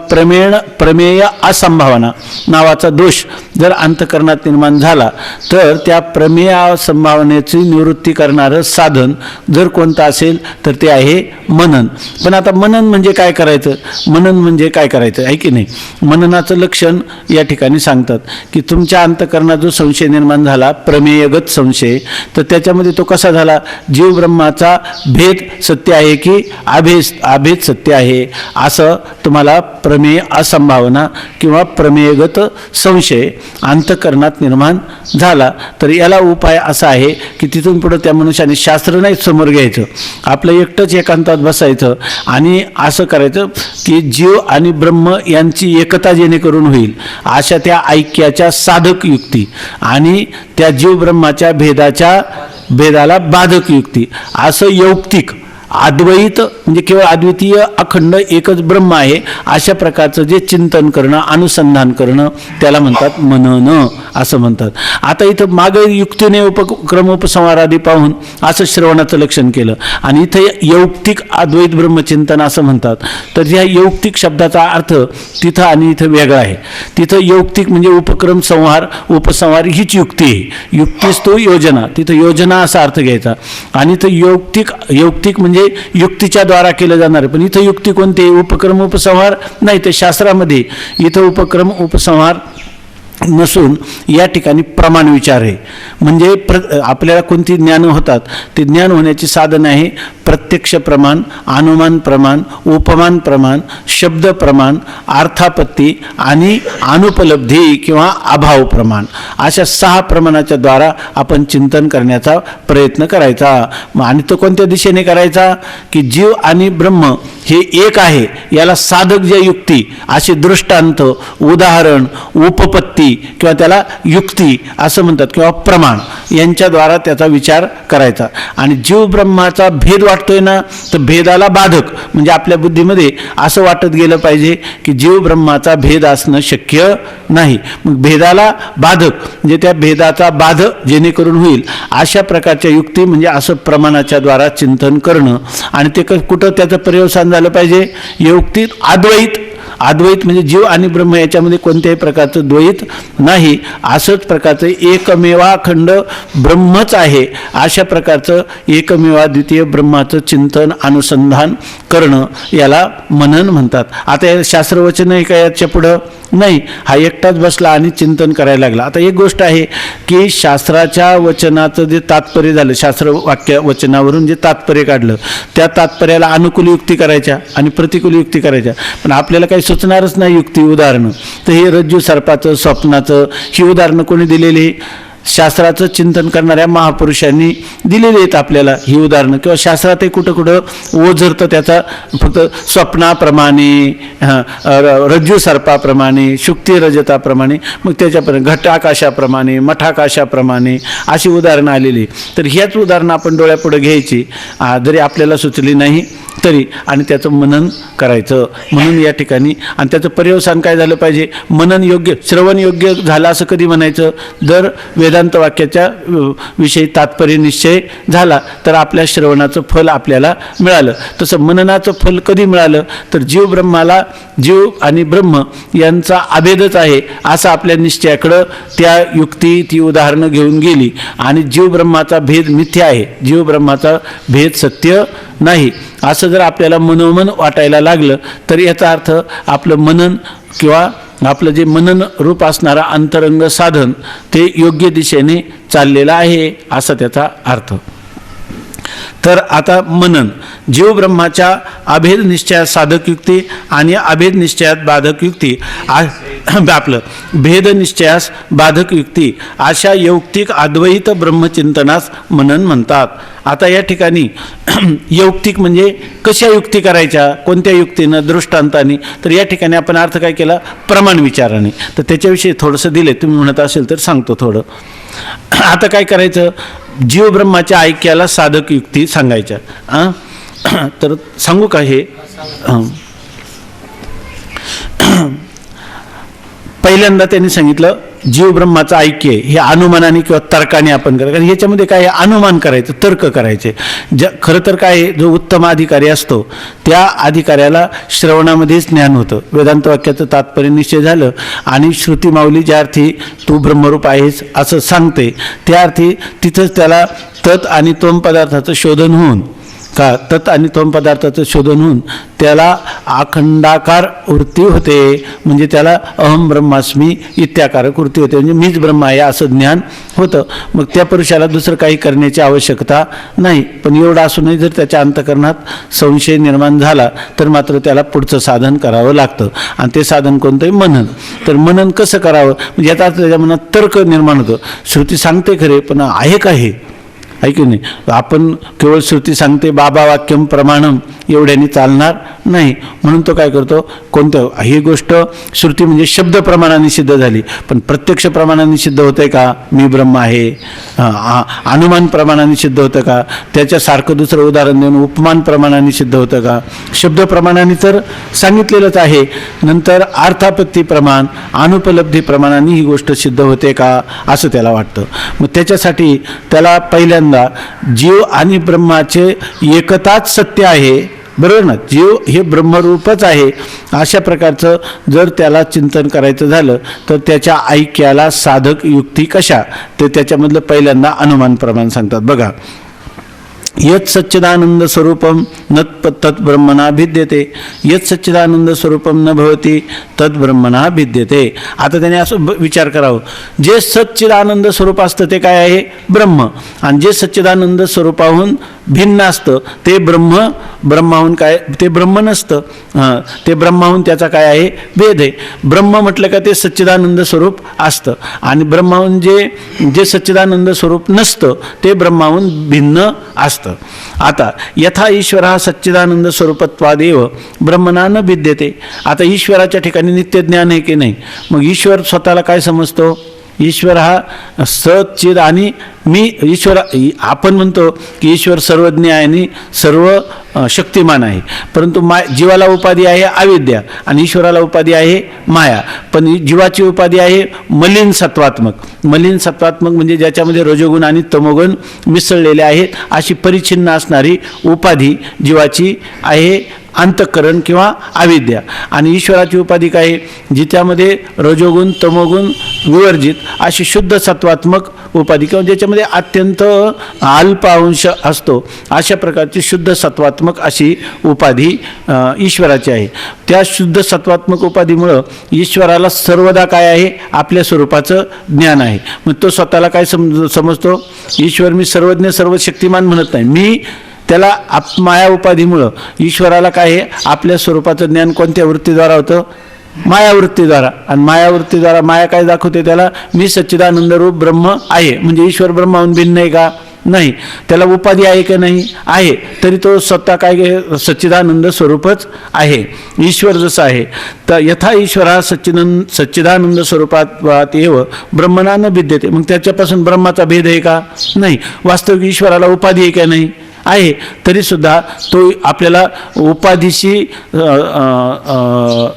प्रमेय असंभावना नावाचा दोष जर अंतःकरणात निर्माण झाला तर त्या प्रमेय असंभावनेची निवृत्ती करणारं साधन जर कोणतं असेल तर ते आहे मनन. पण आता मनन म्हणजे काय करायचं? मनन म्हणजे काय करायचं आहे की नाही? मननाचं लक्षण या ठिकाणी सांगतात की तुमच्या अंतःकरणात जो संशय निर्माण झाला प्रमेयगत संशय तर त्याच्यामध्ये तो कसा झाला? जीव ब्रह्माचा भेद सत्य आहे की अभेद सत्य आहे असं तुम्हाला प्रमेय असंभावना किंवा प्रमेयगत संशय अंतःकरणात निर्माण झाला तर याला उपाय असा आहे की तिथून पुढे त्या मनुष्याने शास्त्र नाही समोर घ्यायचं, आपलं एकटंच एकांतात बसायचं आणि असं करायचं की जीव आणि ब्रह्म यांची एकता जेणेकरून होईल अशा त्या ऐक्याच्या साधक युक्ती आणि त्या जीव ब्रह्माच्या भेदाला बाधक युक्ती असं यौक्तिक अद्वैत म्हणजे केवळ अद्वितीय अखंड एकच ब्रह्म आहे अशा प्रकारचं जे चिंतन करणं अनुसंधान करणं त्याला म्हणतात मनन असं म्हणतात. आता इथं मागे युक्तीने उपक्रम उपसंहार आदी पाहून असं श्रवणाचं लक्षण केलं आणि इथं यौक्तिक अद्वैत ब्रह्मचिंतन असं म्हणतात. तर या यौक्तिक शब्दाचा अर्थ तिथं आणि इथं वेगळा आहे. तिथं यौक्तिक म्हणजे उपक्रम संहार उपसंहार हीच युक्ती आहे. युक्तीच तो योजना, तिथं योजना असा अर्थ घ्यायचा आणि इथं यौक्तिक म्हणजे युक्तीच्या द्वारा केलं जाणार. पण इथं युक्ती कोणती? उपक्रम उपसंहार नाही. ते शास्त्रामध्ये इथं उपक्रम उपसंहार नसून या ठिकाणी प्रमाण विचार आहे. म्हणजे आपल्याला कोणती ज्ञान होतात ते ज्ञान होण्याची साधन आहे प्रत्यक्ष प्रमाण, अनुमान प्रमाण, उपमान प्रमाण, शब्द प्रमाण, अर्थापत्ती आणि अनुपलब्धी किंवा अभाव प्रमाण अशा 6 प्रमाणाच्या द्वारा आपण चिंतन करण्याचा प्रयत्न करायचा. आणि तो कोणत्या दिशेने करायचा? की जीव आणि ब्रह्म हे एक आहे याला साधक ज्या युक्ती असे दृष्टांत उदाहरण उपपत्ती किंवा त्याला युक्ती असं म्हणतात किंवा प्रमाण यांच्याद्वारा त्याचा विचार करायचा. आणि जीव ब्रह्माचा भेद वाटतोय ना तर भेदाला बाधक म्हणजे आपल्या बुद्धीमध्ये असं वाटत गेलं पाहिजे की जीव ब्रह्माचा भेद असणं शक्य नाही. मग भेदाला बाधक म्हणजे त्या भेदाचा बाध जेणेकरून होईल अशा प्रकारच्या युक्ती म्हणजे असं प्रमाणाच्या द्वारा चिंतन करणं. आणि ते कुठं त्याचं पर्यवसान झालं पाहिजे? युक्तीत अद्वैत म्हणजे जीव आणि ब्रह्म याच्यामध्ये कोणत्याही प्रकारचं द्वैत नाही असंच प्रकारचं एकमेवाखंड ब्रह्मच आहे अशा प्रकारचं एकमेवाद्वितीय ब्रह्माचं चिंतन अनुसंधान करणं याला मनन म्हणतात. आता हे शास्त्रवचन आहे का याच्या पुढं? नाही. हा एकटाच बसला आणि चिंतन करायला लागला. आता एक गोष्ट आहे की शास्त्राच्या वचनाचं जे तात्पर्य झालं शास्त्र वाक्य वचनावरून जे तात्पर्य काढलं त्या तात्पर्याला अनुकूल युक्ती करायच्या आणि प्रतिकूल युक्ती करायच्या. पण आपल्याला काही सुचणारच नाही युक्ती उदाहरणं. तर हे रज्जू सर्पाचं स्वप्नाचं ही उदाहरणं कोणी दिलेली? शास्त्राचं चिंतन करणाऱ्या महापुरुषांनी दिलेली आहेत आपल्याला ही उदाहरणं, किंवा शास्त्रातही कुठं कुठं ओझरतं त्याचा फक्त स्वप्नाप्रमाणे, रज्जू सर्पाप्रमाणे, शुक्ती रजताप्रमाणे, मग त्याच्यापर्यंत घटाकाशाप्रमाणे, मठाकाशाप्रमाणे अशी उदाहरणं आलेली. तर ह्याच उदाहरणं आपण डोळ्यापुढं घ्यायची, जरी आपल्याला सुचली नाही तरी, आणि त्याचं मनन करायचं. म्हणून या ठिकाणी आणि त्याचं पर्यवसान काय झालं पाहिजे, मनन योग्य, श्रवण योग्य झालं असं कधी म्हणायचं, जर वेदांत वाक्याच्या विषयी तात्पर्य निश्चय झाला तर आपल्या श्रवणाचं फल आपल्याला मिळालं. तसं मननाचं फल कधी मिळालं, तर जीव आणि ब्रह्म यांचा अभेदच आहे असं आपल्या निश्चयाकडं त्या युक्ती, ती उदाहरणं घेऊन गेली. आणि जीव ब्रह्माचा भेद मिथ्या आहे, जीव ब्रह्माचा भेद सत्य नाही असं जर आपल्याला मनोमन वाटायला लागलं तर याचा अर्थ आपलं मनन किंवा आपलं जे मनन रूप असणारा अंतरंग साधन ते योग्य दिशेने चाललेलं आहे असा त्याचा अर्थ. तर आता मनन, जीव ब्रह्माच्या अभेद निश्चयात साधक युक्ती आणि अभेद निश्चयात बाधक युक्ती, आपलं भेद निश्चयास बाधक युक्ती अशा यौक्तिक अद्वैत ब्रह्मचिंतनास मनन म्हणतात. आता या ठिकाणी यौक्तिक म्हणजे कशा युक्ती करायच्या, कोणत्या युक्तीनं, दृष्टांतानी. तर या ठिकाणी आपण अर्थ काय केला, प्रमाण विचाराने. तर त्याच्याविषयी थोडंसं दिले, तुम्ही म्हणत असेल तर सांगतो थोडं. आता काय करायचं, जीव ब्रह्माच्या ऐक्याला साधक युक्ती सांगायच्या. तर सांगू का हे, पहिल्यांदा त्यांनी सांगितलं जीव ब्रह्माचं ऐक्य हे अनुमानाने किंवा तर्काने आपण करायचं. कारण ह्याच्यामध्ये काय अनुमान करायचं, तर्क करायचे. खरं तर काय, जो उत्तम अधिकारी असतो त्या अधिकाऱ्याला श्रवणामध्येच ज्ञान होतं, वेदांत वाक्याचं तात्पर्य निश्चय झालं आणि श्रुती माऊली ज्या अर्थी तू ब्रह्मरूप आहेस असं सांगते त्या अर्थी तिथंच त्याला तत् आणि त्वम पदार्थाचं शोधन होऊन तत् आणि त्वम पदार्थाचं शोधन होऊन त्याला अखंडाकार वृत्ती होते. म्हणजे त्याला अहम ब्रह्मास्मी इत्याकारक वृत्ती होते, म्हणजे मीच ब्रह्म आहे असं ज्ञान होतं. मग त्या पुरुषाला दुसरं काही करण्याची आवश्यकता नाही. पण एवढं असूनही जर त्याच्या अंतःकरणात संशय निर्माण झाला तर मात्र त्याला पुढचं साधन करावं लागतं. आणि ते साधन कोणतंही मनन. तर मनन कसं करावं, म्हणजे याचा अर्थ त्याच्या मनात तर्क निर्माण होतं. श्रुती सांगते खरे, पण आहे का हे, आहे की नाही. आपण केवळ श्रुती सांगते बाबा वाक्यम प्रमाणम एवढ्याने चालणार नाही. म्हणून तो काय करतो, कोणतं, ही गोष्ट श्रुती म्हणजे शब्द प्रमाणाने सिद्ध झाली, पण प्रत्यक्ष प्रमाणाने सिद्ध होते का मी ब्रह्म आहे, अनुमान प्रमाणाने सिद्ध होतं का, त्याच्यासारखं दुसरं उदाहरण देऊन उपमान प्रमाणाने सिद्ध होतं का, शब्द प्रमाणाने तर सांगितलेलंच आहे, नंतर अर्थापत्ती प्रमाण, अनुपलब्धी प्रमाणाने ही गोष्ट सिद्ध होते का असं त्याला वाटतं. मग त्याच्यासाठी त्याला पहिल्यांदा जीव आणि ब्रह्माचे एकताच सत्य आहे, बरोबर ना, जीव हे ब्रह्मरूपच आहे अशा प्रकारचं जर त्याला चिंतन करायचं झालं तर त्याच्या ऐक्याला साधक युक्ती कशा, तर त्याच्यामधलं पहिल्यांदा अनुमान प्रमाण सांगतात. बघा, यत् सच्चिदानंद स्वरूपम न तत् ब्रह्मणा भिद्यते, यत् सच्चिदानंद स्वरूपम न भवती तत् ब्रह्मणा भिद्यते. आता त्याने असं विचार करावं, जे सच्चिदानंद स्वरूप असतं ते काय आहे, ब्रह्म, आणि जे सच्चिदानंद स्वरूपाहून भिन्न असतं ते ब्रह्माहून काय, ते ब्रह्म नसतं. ते ब्रह्माहून त्याचा काय आहे, भेद आहे. ब्रह्म म्हटलं का ते सच्चिदानंद स्वरूप असतं, आणि ब्रह्माहून जे सच्चिदानंद स्वरूप नसतं ते ब्रह्माहून भिन्न असतं. आता यथा ईश्वर हा सच्चिदानंद स्वरूपत्वादेव ब्रह्मणा न भिद्यते. आता ईश्वराच्या ठिकाणी नित्य ज्ञान आहे की नाही, मग ईश्वर स्वतःला काय समजतो, ईश्वर हा सच्चिद आणि मी ईश्वर, आपण म्हणतो की ईश्वर सर्वज्ञ आहे आणि सर्व शक्तिमान आहे, परंतु जीवाला उपाधी आहे अविद्या आणि ईश्वराला उपाधी आहे माया. पण जीवाची उपाधी आहे मलिन सत्वात्मक. मलिन सत्वात्मक म्हणजे ज्याच्यामध्ये रजोगुण आणि तमोगुण मिसळलेले आहेत अशी परिच्छिन्न असणारी उपाधी जीवाची आहे अंतःकरण किंवा अविद्या. आणि ईश्वराची उपाधी काय, जिच्यामध्ये रजोगुण तमोगुण विवर्जित अशी शुद्ध सत्वात्मक उपाधी, किंवा ज्याच्यामध्ये अत्यंत अल्प अंश असतो अशा प्रकारची शुद्ध सत्वात्मक अशी उपाधी ईश्वराची आहे. त्या शुद्ध सत्वात्मक उपाधीमुळं ईश्वराला सर्वदा काय आहे, आपल्या स्वरूपाचं ज्ञान आहे. मग तो स्वतःला काय समजतो, ईश्वर मी सर्वज्ञ सर्वशक्तिमान म्हणत नाही, मी त्याला माया उपाधीमुळं ईश्वराला काय आहे, आपल्या स्वरूपाचं ज्ञान कोणत्या वृत्तीद्वारा होतं, मायावृत्तीद्वारा. आणि मायावृत्तीद्वारा माया काय दाखवते त्याला, मी सच्चिदानंद रूप ब्रह्म आहे. म्हणजे ईश्वर ब्रह्माहून भिन्न आहे का? नाही. त्याला उपाधी आहे का? नाही आहे. तरी तो स्वतः काय सच्चिदानंद स्वरूपच आहे. ईश्वर जसा आहे तर यथा ईश्वर हा सच्चिदानंद स्वरूपात एव ब्रह्मणा न भिद्यते. मग त्याच्यापासून ब्रह्माचा भेद आहे का? नाही. वास्तविक ईश्वराला उपाधी आहे का? नाही आहे. तरीसुद्धा तो आपल्याला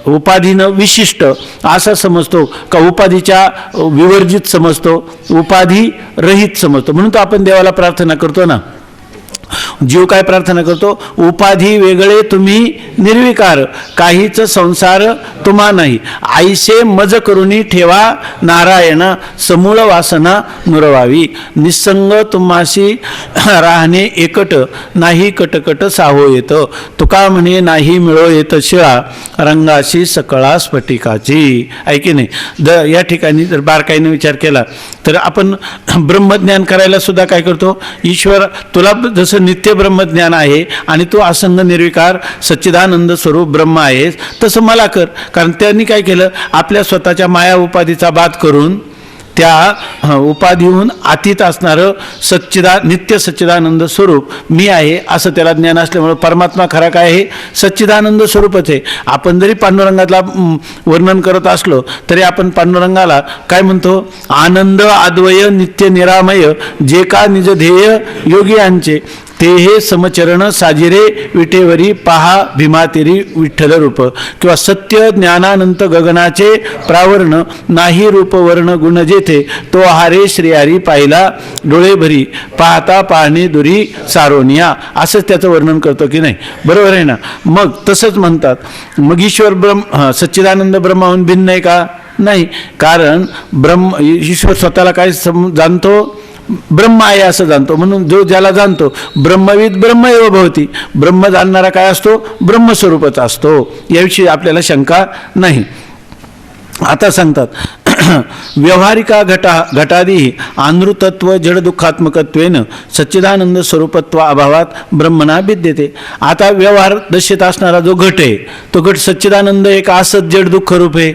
उपाधीनं विशिष्ट असा समजतो का, उपाधीच्या विवर्जित समजतो, उपाधी रहित समजतो. म्हणून तर आपण देवाला प्रार्थना करतो ना. जीव काय प्रार्थना करतो? उपाधी वेगळे तुम्ही निर्विकार, काहीच संसार तुम्हा नाही. आईसे मज करुणी ठेवा नारायण, समूळ वासना नुरवावी. निसंग तुम्हाशी राहणे एकट, नाही कटकट साहो येत. तुका म्हणे नाही मिळो येत शिळा, रंगाशी सकळा स्फटिकाची. ऐकी नाही. या ठिकाणी जर बारकाईने विचार केला तर आपण ब्रह्मज्ञान करायला सुद्धा काय करतो? ईश्वर तुला जसं नित्य ब्रह्मज्ञान आहे आणि तू असंग निर्विकार सच्चिदानंद स्वरूप ब्रह्म आहेस, तसं मला कर. कारण त्यांनी काय केलं? आपल्या स्वतःच्या माया उपाधीचा बाद करून त्या उपाधीहून अतीत असणारं नित्य सच्चिदानंद स्वरूप मी आहे असं त्याला ज्ञान असल्यामुळे परमात्मा खरा काय आहे? सच्चिदानंद स्वरूपच आहे. आपण जरी पांडुरंगातला वर्णन करत असलो तरी आपण पांडुरंगाला काय म्हणतो? आनंद अद्वय नित्य निरामय, जे का निज ध्येय योगियांचे, ते हे समचरण साजिरे विटेवरी, पहा भीमातिरी विठ्ठल रूप. किंवा सत्य ज्ञानानंत गगनाचे प्रावरण, नाही रूप वर्ण गुण जेथे, तो हारे श्रीहरी पाहिला डोळे भरी, पाहता पाहणे दुरी सारोनिया. असंच त्याचं वर्णन करतो की नाही? बरोबर आहे ना? मग तसंच म्हणतात. मग ईश्वर सच्चिदानंद ब्रह्माहून भिन्न आहे का? नाही. कारण ईश्वर स्वतःला काय जाणतो? ब्रह्म आहे असं जाणतो. म्हणून जो ज्याला जाणतो ब्रह्मविद ब्रह्म एव भवती. ब्रह्म जाणणारा काय असतो? ब्रह्मस्वरूपच असतो. याविषयी आपल्याला शंका नाही. आता सांगतात व्यवहारिका घटादी आनृतत्व जड दुःखात्मकत्वेन सच्चिदानंद स्वरूपत्व अभावात ब्रह्मणा भिद्यते. आता व्यवहार दशेत असणारा जो घट आहे तो घट सच्चिदानंद एक असत जड दुःख रूप आहे.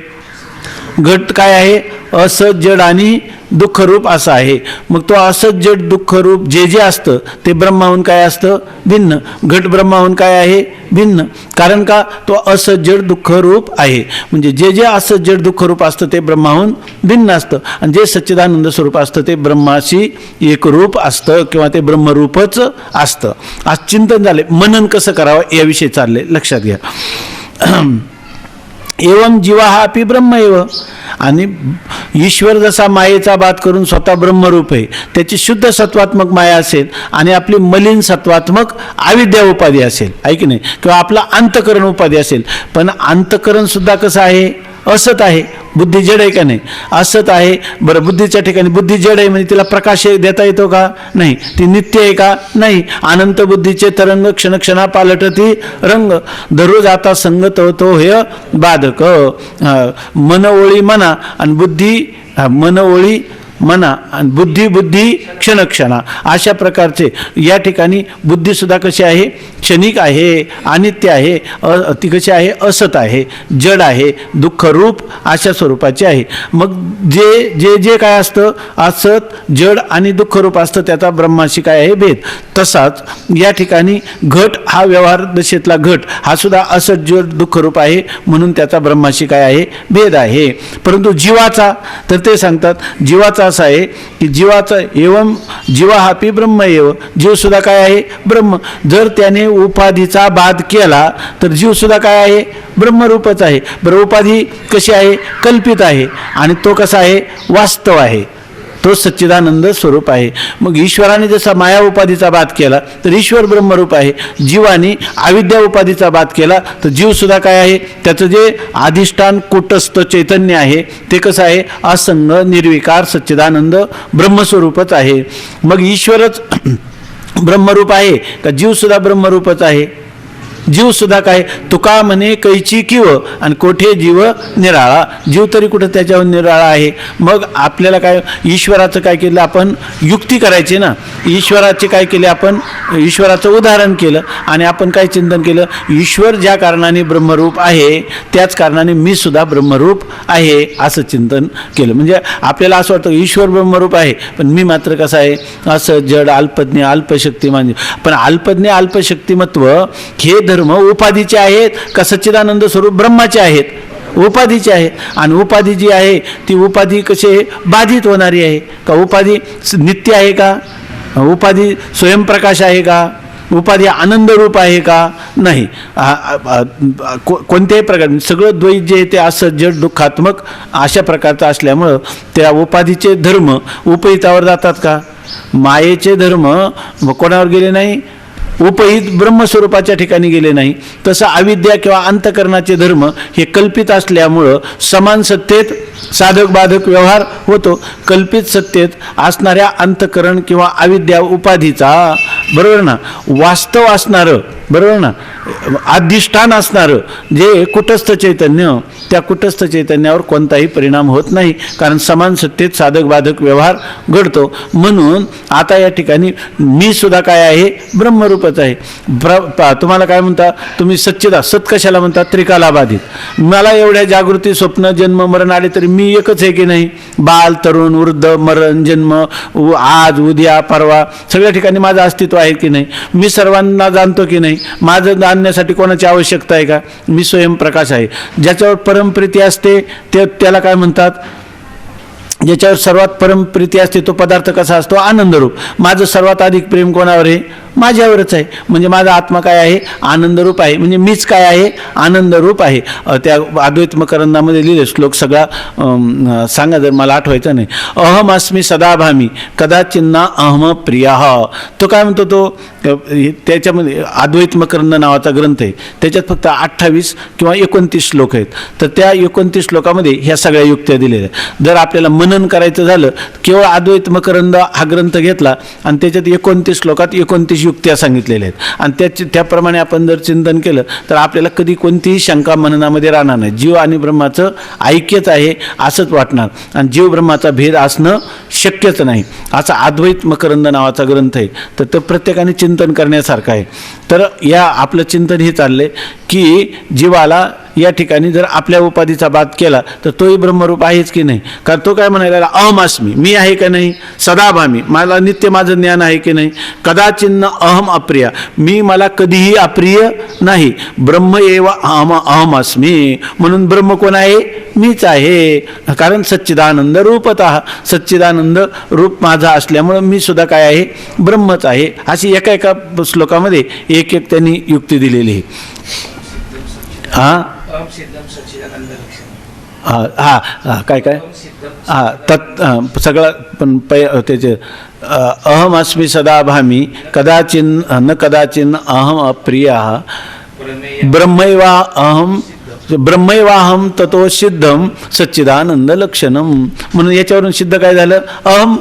घट काय आहे? असत जड आणि दुःखरूप असा आहे. मग तो असत जड दुःखरूप जे जे असतं ते ब्रह्माहून काय असतं? भिन्न. घट ब्रह्माहून काय आहे? भिन्न. कारण का? तो असत जड दुःखरूप आहे. म्हणजे जे जे असत जड दुःखरूप असतं ते ब्रह्माहून भिन्न असतं. आणि जे सच्चिदानंद स्वरूप असतं ते ब्रह्माशी एकरूप असतं किंवा ते ब्रह्मरूपच असतं. आज चिंतन झाले. मनन कसं करावं याविषयी चालले, लक्षात घ्या. एवं जीवा हा अपि ब्रह्म एव. आणि ईश्वर जसा मायेचा बात करून स्वतः ब्रह्मरूप आहे, त्याची शुद्ध सत्वात्मक माया असेल आणि आपली मलिन सत्वात्मक अविद्या उपाधी असेल, आहे की नाही? किंवा आपला अंतकरण उपाधी असेल. पण अंतकरण सुद्धा कसं आहे? असत आहे. बुद्धी जड आहे का? नाही. असत आहे. बरं, बुद्धीच्या ठिकाणी बुद्धी जड आहे म्हणजे तिला प्रकाश देता येतो का? नाही. ती नित्य आहे का? नाही. अनंत बुद्धीचे तरंग क्षणक्षणा पालटती रंग, दररोज आता संगत होतो हे बाधक. मन ओळी मना आणि बुद्धी, मन ओळी मना आणि बुद्धी क्षणक्षणा, अशा प्रकारचे या ठिकाणी बुद्धीसुद्धा कशी आहे? क्षणिक आहे, अनित्य आहे, ती कशी आहे? असत आहे, जड आहे, दुःखरूप अशा स्वरूपाची आहे. मग जे जे जे काय असतं असत जड आणि दुःखरूप असतं त्याचा ब्रह्माशी काय आहे? भेद. तसाच या ठिकाणी घट हा व्यवहार दशेतला घट हा सुद्धा असत जड दुःखरूप आहे म्हणून त्याचा ब्रह्माशी काय आहे? भेद आहे. परंतु जीवाचा तर ते सांगतात जीवाचा असा आहे की जीवाचा एवं जीवा हापी ब्रह्म एव. जीव सुद्धा काय आहे? ब्रह्म. जर त्याने उपाधीचा बाध केला तर जीव सुद्धा काय आहे? ब्रह्मरूपच आहे. बरं, उपाधी कशी आहे? कल्पित आहे. आणि तो कसा आहे? वास्तव आहे. तो सच्चिदानंद स्वरूप आहे. मग ईश्वराने जसा माया उपाधीचा बाध केला तर ईश्वर ब्रह्मरूप आहे. जीवाने अविद्या उपाधीचा बाध केला तर जीव सुद्धा काय आहे? त्याचं जे अधिष्ठान कूटस्थ चैतन्य आहे ते कसं आहे? असंग निर्विकार सच्चिदानंद ब्रह्मस्वरूपच आहे. मग ईश्वरच ब्रह्मरूप आहे का जीव सुद्धा ब्रह्मरूपच आहे? जीव सुद्धा काय, तुका म्हणे कैची किव आणि कोठे जीव निराळा, जीव तरी कुठं त्याच्यावर निराळा आहे. मग आपल्याला काय, ईश्वराचं काय केलं आपण, युक्ती करायची ना. ईश्वराचे काय केले आपण, ईश्वराचं उदाहरण केलं आणि आपण काय चिंतन केलं, ईश्वर ज्या कारणाने ब्रह्मरूप आहे त्याच कारणाने मी सुद्धा ब्रह्मरूप आहे असं चिंतन केलं. म्हणजे आपल्याला असं वाटतं ईश्वर ब्रह्मरूप आहे पण मी मात्र कसं आहे, असं जड, अल्पज्ञ, अल्पशक्तिमान. पण अल्पज्ञ अल्पशक्तिमत्व हे धर्म उपाधीचे आहेत का सच्चिदानंद स्वरूप ब्रह्माचे आहेत? उपाधीचे आहे. आणि उपाधी जी आहे ती उपाधी कशी बाधित होणारी आहे का? उपाधी नित्य आहे का? उपाधी स्वयंप्रकाश आहे का? उपाधी आनंद रूप आहे का? नाही. कोणत्याही प्रकार सगळं द्वैत जे आहे ते असं जड दुःखात्मक अशा प्रकारचं असल्यामुळं त्या उपाधीचे धर्म उपहितावर जातात का? मायेचे धर्म कोणावर गेले नाही, उपहित ब्रह्मस्वरूपाच्या ठिकाणी गेले नाही. तसं अविद्या किंवा अंतकरणाचे धर्म हे कल्पित असल्यामुळं समान सत्तेत साधक बाधक व्यवहार होतो. कल्पित सत्तेत असणाऱ्या अंतकरण किंवा अविद्या उपाधीचा, बरोबर ना, वास्तव असणारं, बरोबर ना, अधिष्ठान असणारं जे कुटस्थ चैतन्य, त्या कुटस्थ चैतन्यावर कोणताही परिणाम होत नाही, कारण समान सत्तेत साधक बाधक व्यवहार घडतो. म्हणून आता या ठिकाणी मी सुद्धा काय आहे, ब्रह्मरूपच आहे. तुम्हाला काय म्हणता तुम्ही, सच्चिदा, सत कशाला म्हणतात, त्रिकालाबाधित. मला एवढ्या जागृती, स्वप्न, जन्म, मरण आले तरी मी एकच आहे की नाही? बाल, तरुण, वृद्ध, मरण, जन्म, आज, उद्या, परवा सगळ्या ठिकाणी माझं अस्तित्व आहे की नाही? मी सर्वांना जाणतो की नाही? माझं जाणण्यासाठी कोणाची आवश्यकता आहे का? मी स्वयंप्रकाश आहे. ज्याच्यावर परमप्रीती असते त्याला काय म्हणतात? ज्याच्यावर सर्वात परमप्रीती असते तो पदार्थ कसा असतो? आनंदरूप. माझं सर्वात अधिक प्रेम कोणावर आहे? माझ्यावरच आहे. म्हणजे माझा आत्मा काय आहे? आनंदरूप आहे. म्हणजे मीच काय आहे? आनंदरूप आहे. त्या अद्वैत मकरंदामध्ये लिहिले श्लोक सगळा सांगा जर मला आठवायचं नाही. अहम अस्मी सदाभामी कदाचिन्ना अहम प्रिया. तो काय म्हणतो, तो त्याच्यामध्ये अद्वैत मकरंद नावाचा ग्रंथ आहे, त्याच्यात फक्त 28 किंवा 29 श्लोक आहेत. तर त्या 29 श्लोकामध्ये ह्या सगळ्या युक्त्या दिलेल्या आहेत. जर आपल्याला मनन करायचं झालं, केवळ अद्वैत मकरंद हा ग्रंथ घेतला आणि त्याच्यात 29 श्लोकात 29 युक्त्या सांगितलेल्या आहेत आणि त्याप्रमाणे आपण जर चिंतन केलं तर आपल्याला कधी कोणतीही शंका मननामध्ये राहणार नाही. जीव आणि ब्रह्माचं ऐक्यच आहे असंच वाटणार आणि जीव ब्रह्माचा भेद असणं शक्यच नाही. असा अद्वैत मकरंद नावाचा ग्रंथ आहे. तर तो प्रत्येकाने चिंतन करण्यासारखं आहे. तर या आपलं चिंतन हे चाललंय की जीवाला या ठिकाणी जर आपल्या उपाधीचा बाद केला तर तोही ब्रह्मरूप आहेच की नाही? कारण तो काय म्हणायला, अहम अस्मी, मी आहे का नाही? सदाभामी, मला नित्य माझं ज्ञान आहे की नाही? कदाचिन्न अहम अप्रिया, मी मला कधीही अप्रिय नाही. ब्रह्म एव अहम अस्मी, म्हणून ब्रह्म कोण आहे? मीच आहे. कारण सच्चिदानंद रूपतः, सच्चिदानंद रूप माझा असल्यामुळं मी सुद्धा काय आहे? ब्रह्मच आहे. अशी एका एका श्लोकामध्ये एक एक त्यांनी युक्ती दिलेली आहे. हां काय काय तत् सगळं पण त्याचे अहम अस्मी सदाभामी कदाचिन्न अहम अप्रिया ब्रह्मैवाहम ततो सिद्धम सच्चिदानंद लक्षणम. म्हणून याच्यावरून सिद्ध काय झालं? अहम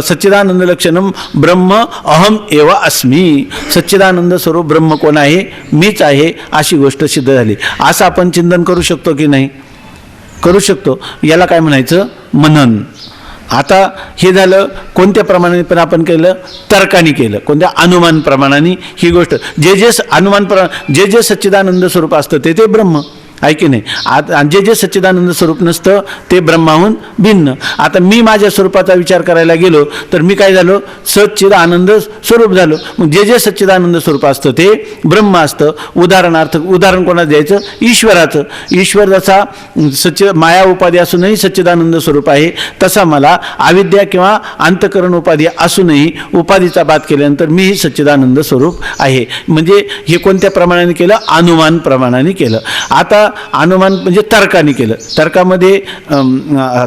सच्चिदानंद लक्षणम ब्रह्म अहम एव अस्मी. सच्चिदानंद स्वरूप ब्रह्म कोण आहे? मीच आहे अशी गोष्ट सिद्ध झाली. असं आपण चिंतन करू शकतो की नाही? करू शकतो. याला काय म्हणायचं? मनन. आता हे झालं कोणत्या प्रमाणाने पण आपण केलं? तर्काने केलं. कोणत्या? अनुमान प्रमाणाने ही गोष्ट. जे अनुमान प्रमाण जे सच्चिदानंद स्वरूप असतं ते ब्रह्म आहे की नाही? जे जे सच्चिदानंद स्वरूप नसतं ते ब्रह्माहून भिन्न. आता मी माझ्या स्वरूपाचा विचार करायला गेलो तर मी काय झालो? सच्चिद आनंद स्वरूप झालो. मग जे सच्चिदानंद स्वरूप असतं ते ब्रह्म असतं. उदाहरणार्थ उदाहरण कोणाचं द्यायचं? ईश्वराचं. ईश्वर जसा माया उपाधी असूनही सच्चिदानंद स्वरूप आहे तसा मला अविद्या किंवा अंतकरण उपाधी असूनही उपाधीचा बाद केल्यानंतर मीही सच्चिदानंद स्वरूप आहे. म्हणजे हे कोणत्या प्रमाणाने केलं? अनुमान प्रमाणाने केलं. आता अनुमान म्हणजे तर्काने केलं. तर्कामध्ये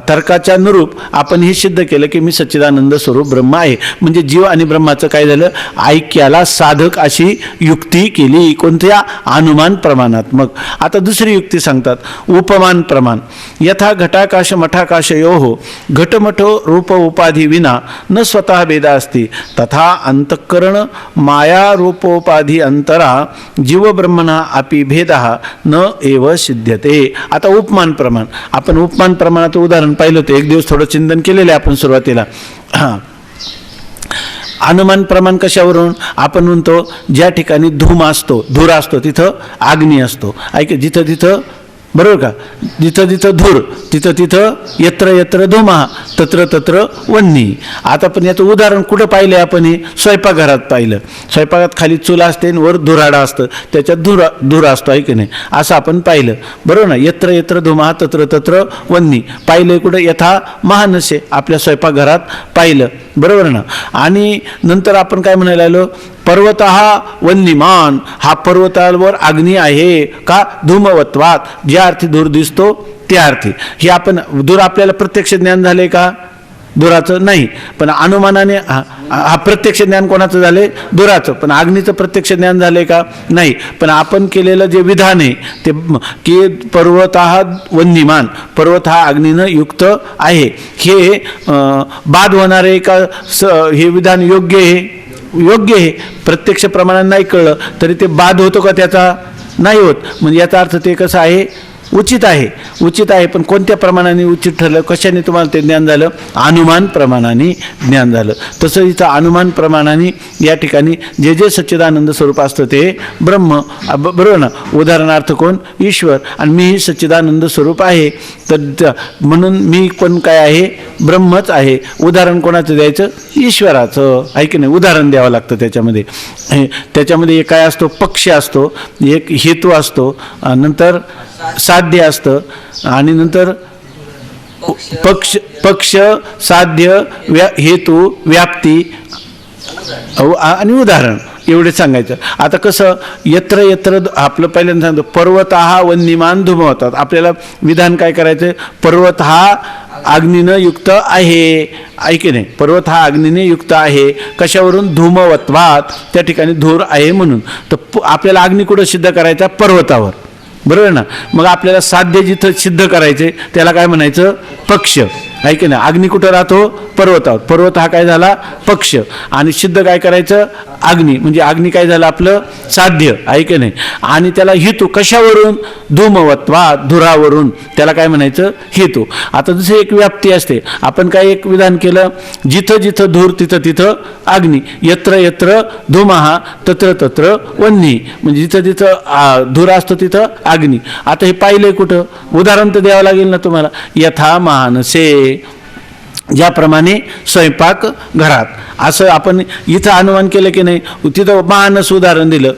तर्काच्या अनुरूप आपण हे सिद्ध केलं की मी सच्चिदानंद स्वरूप ब्रह्म आहे. म्हणजे जीव आणि ब्रह्माचं काय झालं, ऐक्याला साधक अशी युक्ती केली. कोणत्या? अनुमान प्रमाणात. मग आता दुसरी युक्ती सांगतात, उपमान प्रमाण. यथा घटाकाश मठाकाशयोः घटमठो रूप उपाधी विना न स्वतः भेदा अस्ति तथा अंतःकरण माया रूपोपाधी अंतरा जीव ब्रह्मणा अपि भेदः न एव सिद्ध्यते. आता उपमान प्रमाण. आपण उपमान प्रमाणाचं उदाहरण पाहिलं होतं, एक दिवस थोडं चिंतन केलेलं आहे आपण सुरुवातीला. अनुमान प्रमाण कशावरून? आपण म्हणतो ज्या ठिकाणी धूम असतो, धूर असतो तिथं अग्नी असतो. ऐक, जिथं तिथं, बरोबर का, जिथं तिथं धूर तिथं तिथं यत्र यत्र धुमा तत्र तत्र वन्नी. आता पण याचं उदाहरण कुठं पाहिलं आपण? हे स्वयंपाकघरात पाहिलं. स्वयंपाकात खाली चूल असते आणि वर धुराडा असतं, त्याच्यात धूर असतो, आहे की नाही? असं आपण पाहिलं, बरोबर ना. यत्र यत्र धुमा तत्र तत्र वन्नी पाहिलं कुठं? यथा महानसे, आपल्या स्वयंपाकघरात पाहिलं, बरोबर ना. आणि नंतर आपण काय म्हणायला आलो? पर्वत हा वन्यमान, हा पर्वतावर अग्नी आहे का? धूमवत्वात, ज्या अर्थी धूर दिसतो त्या अर्थी. हे आपण धूर आपल्याला प्रत्यक्ष ज्ञान झाले का? धुराचं नाही, पण अनुमानाने हा प्रत्यक्ष ज्ञान कोणाचं झाले? धुराचं. पण अग्नीचं प्रत्यक्ष ज्ञान झाले का? नाही. पण आपण केलेलं जे विधान आहे ते की पर्वत हा वन्यमान, पर्वत हा अग्नीनं युक्त आहे, हे बाद होणार आहे का? हे विधान योग्य आहे? योग्य आहे. प्रत्यक्ष प्रमाणात नाही कळलं तरी ते बाद होतो का? त्याचा नाही होत. म्हणजे याचा अर्थ ते कसं आहे? उचित आहे. उचित आहे, पण कोणत्या प्रमाणाने उचित ठरलं? कशाने तुम्हाला ते ज्ञान झालं? अनुमान प्रमाणाने ज्ञान झालं. तसं इथं अनुमान प्रमाणाने या ठिकाणी जे जे सच्चिदानंद स्वरूप असतं ते ब्रह्म, बरोबर ना. उदाहरणार्थ कोण? ईश्वर. आणि मी ही सच्चिदानंद स्वरूप आहे, तर म्हणून मी पण काय आहे? ब्रह्मच आहे. उदाहरण कोणाचं द्यायचं? ईश्वराचं, आहे की नाही? उदाहरण द्यावं लागतं त्याच्यामध्ये. त्याच्यामध्ये एक काय असतो? पक्ष असतो, एक हेतू असतो, नंतर साध्य असतं, आणि नंतर पक्ष साध्य हेतू व्याप्ती आणि उदाहरण, एवढे सांगायचं. आता कसं? यत्र यत्र, आपलं पहिल्यांदा सांगतो पर्वत हा वन्यमान धुमवतात. आपल्याला विधान काय करायचं? पर्वत हा अग्नीनं युक्त आहे, ऐके नाही? पर्वत हा अग्नीने युक्त आहे. कशावरून? धूमवत्वात, त्या ठिकाणी धूर आहे म्हणून. तर आपल्याला अग्नी कुठं सिद्ध करायचा? पर्वतावर, बरोबर ना. मग आपल्याला साध्य जिथं सिद्ध करायचे त्याला काय म्हणायचं? पक्ष, आहे की नाही? अग्नी कुठं राहतो? पर्वतावर. पर्वत हा काय झाला? पक्ष. आणि सिद्ध काय करायचं? अग्नी. म्हणजे अग्नी काय झालं? आपलं साध्य, आहे की नाही? आणि त्याला हेतू कशावरून? धूमवत्वात, धुरावरून, त्याला काय म्हणायचं? हेतू. आता जसं एक व्याप्ती असते, आपण काय एक विधान केलं? जिथं जिथं धूर तिथं तिथं अग्नी, यत्र यत्र धूमः तत्र तत्र वन्नी. म्हणजे जिथं जिथं धूर असतो तिथं अग्नी. आता हे पाहिलंय कुठं? उदाहरण तर द्यावं लागेल ना तुम्हाला. यथा महानसे, ज्याप्रमाणे स्वयंपाक घरात, असं आपण इथं अनुमान केलं की नाही? तिथं महानस उदाहरण दिलं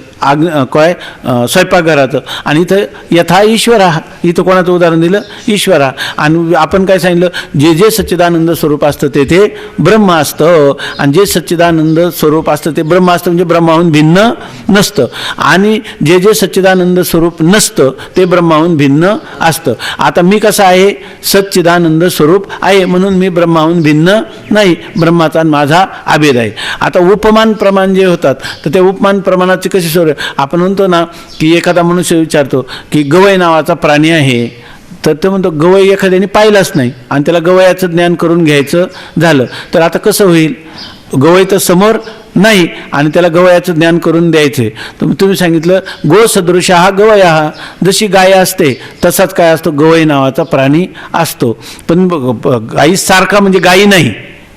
काय? स्वयंपाकघराचं. आणि इथं यथा ईश्वरा, इथं कोणाचं उदाहरण दिलं? ईश्वरा. आणि आपण काय सांगितलं? जे जे सच्चिदानंद स्वरूप असतं ते ब्रह्म असतं, आणि जे सच्चिदानंद स्वरूप असतं ते ब्रह्म असतं, म्हणजे ब्रह्माहून भिन्न नसतं. आणि जे जे सच्चिदानंद स्वरूप नसतं ते ब्रह्माहून भिन्न असतं. आता मी कसं आहे? सच्चिदानंद स्वरूप आहे, म्हणून मी ब्रह्माहून भिन्न नाही, ब्रह्माचा माझा अभेद आहे. आता उपमान प्रमाण जे होतात, तर त्या उपमान प्रमाणाची कशी सोय? आपण म्हणतो ना की एखादा मनुष्य विचारतो की गवई नावाचा प्राणी आहे, तर तो म्हणतो गवई एखाद्याने पाहिलाच नाही आणि त्याला गवयाचं ज्ञान करून घ्यायचं झालं, तर आता कसं होईल? गवई तर समोर नाही आणि त्याला गवयाचं ज्ञान करून द्यायचंय. तर तुम्ही सांगितलं गो सदृश हा गवया, जशी गाय असते तसाच काय असतो? गवई नावाचा प्राणी असतो. पण गाई सारखा म्हणजे गायी नाही,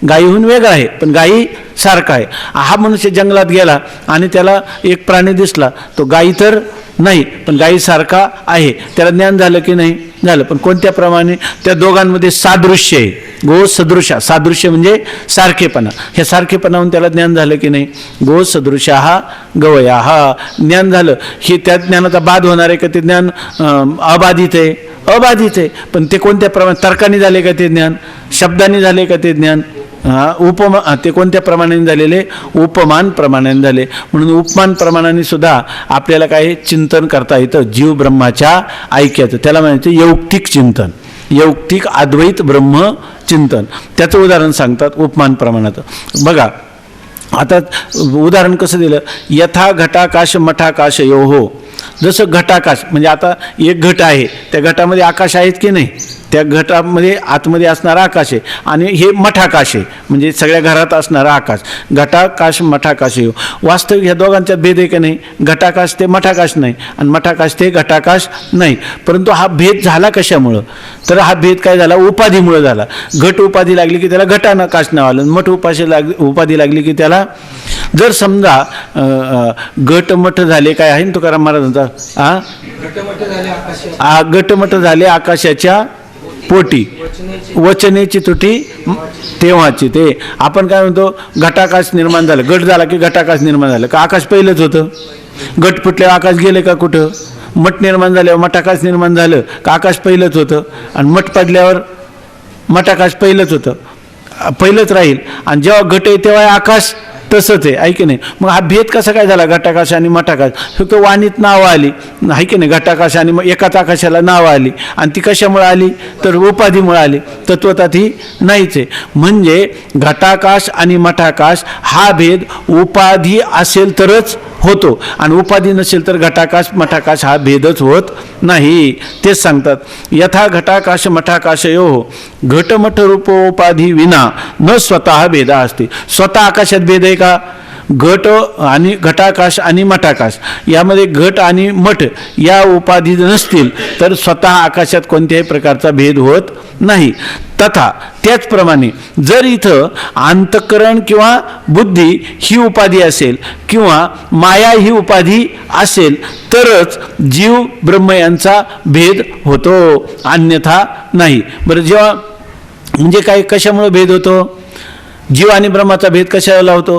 गायीहून वेगळा आहे, पण गायी सारखा आहे. हा मनुष्य जंगलात गेला आणि त्याला एक प्राणी दिसला, तो गायी तर नाही पण गायीसारखा आहे. त्याला ज्ञान झालं की नाही? झालं. पण कोणत्या प्रमाणे? त्या दोघांमध्ये सादृश्य आहे. गो सदृश, सादृश्य म्हणजे सारखेपणा. ह्या सारखेपणाहून त्याला ज्ञान झालं की नाही? गो सदृश हा गवया हा ज्ञान झालं. हे त्या ज्ञानाचा बाद होणार आहे का? ते ज्ञान अबाधित आहे? अबाधित आहे. पण ते कोणत्या प्रमाणात? तर्काने झाले का ते ज्ञान? शब्दाने झाले का ते ज्ञान? ते कोणत्या प्रमाणाने झालेले? उपमान प्रमाणाने झाले. म्हणून उपमान प्रमाणाने सुद्धा आपल्याला काय चिंतन करता येतं जीव ब्रह्माच्या ऐक्याचं. त्याला म्हणायचं यौक्तिक चिंतन, यौक्तिक अद्वैत ब्रह्म चिंतन. त्याचं उदाहरण सांगतात उपमान प्रमाणाचं. बघा आता उदाहरण कसं दिलं? यथा घटाकाश मठाकाश यो हो. जसं घटाकाश म्हणजे आता एक घट आहे, त्या घटामध्ये आकाश आहेत की नाही? त्या घटामध्ये आतमध्ये असणारा आकाश आहे आणि हे मठाकाश आहे म्हणजे सगळ्या घरात असणारा आकाश. घटाकाश मठाकाश यो. वास्तविक ह्या दोघांच्यात भेद आहे की नाही? घटाकाश ते मठाकाश नाही आणि मठाकाश ते घटाकाश नाही. परंतु हा भेद झाला कशामुळं? तर हा भेद काय झाला? उपाधीमुळे झाला. घट उपाधी लागली की त्याला घटाकाश नाव आलं. मठ उपाधी लागली की त्याला, जर समजा गटमठ झाले काय आहे ना तुकाराम महाराजांचा, गटमठ झाले आकाशाच्या पोटी, वचनेची तुटी तेव्हाची. ते आपण काय म्हणतो? घटाकाश निर्माण झालं. गट झाला की घटाकाश निर्माण झालं का? आकाश पहिलंच होतं. गट फुटल्यावर आकाश गेले का कुठं? मठ निर्माण झाल्यावर मठाकाश निर्माण झालं का? आकाश पहिलंच होतं. आणि मठ पडल्यावर मठाकाश पहिलंच होतं, पहिलंच राहील. आणि जेव्हा घट आहे तेव्हा आकाश तसंच आहे, आहे की नाही? मग हा भेद कसा काय झाला घटाकाश आणि मठाकाश? फक्त वाणीत नावं आली, आहे की नाही? घटाकाश आणि एकाच आकाशाला नावं आली आणि ती कशामुळे आली? तर उपाधीमुळे आली. तत्वता ती नाहीच आहे. म्हणजे घटाकाश आणि मठाकाश हा भेद उपाधी असेल तरच होतो आणि उपाधी नसेल तर घटाकाश मठाकाश हा भेदच होत नाही. तेच सांगतात यथा घटाकाश मठाकाशयो घटमठ रूपोपाधी विना न स्वतः भेदा असते. स्वतः आकाशात भेद आहे का? घट आणि घटाकाश आणि मठाकाश यामध्ये घट आणि मठ या उपाधी नसतील तर स्वतः आकाशात कोणत्याही प्रकारचा भेद होत नाही. तथा त्याचप्रमाणे जर इथं अंतःकरण किंवा बुद्धी ही उपाधी असेल किंवा माया ही उपाधी असेल तरच जीव ब्रह्म यांचा भेद होतो, अन्यथा नाही. बरं, जेव्हा म्हणजे काय, कशामुळे भेद होतो? जीव आणि ब्रह्माचा भेद कशाला होतो?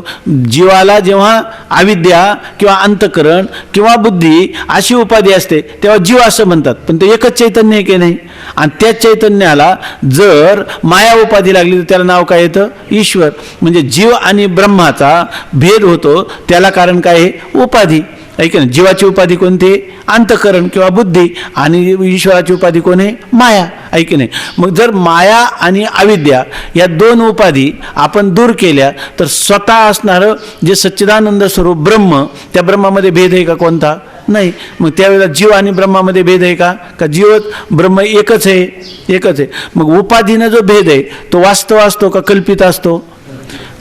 जीवाला जेव्हा अविद्या किंवा अंतःकरण किंवा बुद्धी अशी उपाधी असते तेव्हा जीव असं म्हणतात, पण ते एकच चैतन्य आहे की नाही? आणि त्या चैतन्याला जर माया उपाधी लागली तर त्याला नाव काय येतं? ईश्वर. म्हणजे जीव आणि ब्रह्माचा भेद होतो त्याला कारण काय आहे? उपाधी, ऐक ना. जीवाची उपाधी कोणती? अंतःकरण किंवा बुद्धी. आणि ईश्वराची उपाधी कोण आहे? माया, ऐक नाही. मग जर माया आणि अविद्या या दोन उपाधी आपण दूर केल्या तर स्वतः असणारं जे सच्चिदानंद स्वरूप ब्रह्म, त्या ब्रह्मामध्ये भेद आहे का? कोणता नाही. मग त्यावेळेला जीव आणि ब्रह्मामध्ये भेद आहे का? का जीव ब्रह्म एकच आहे? एकच आहे. मग उपाधीनं जो भेद आहे तो वास्तव असतो का कल्पित असतो?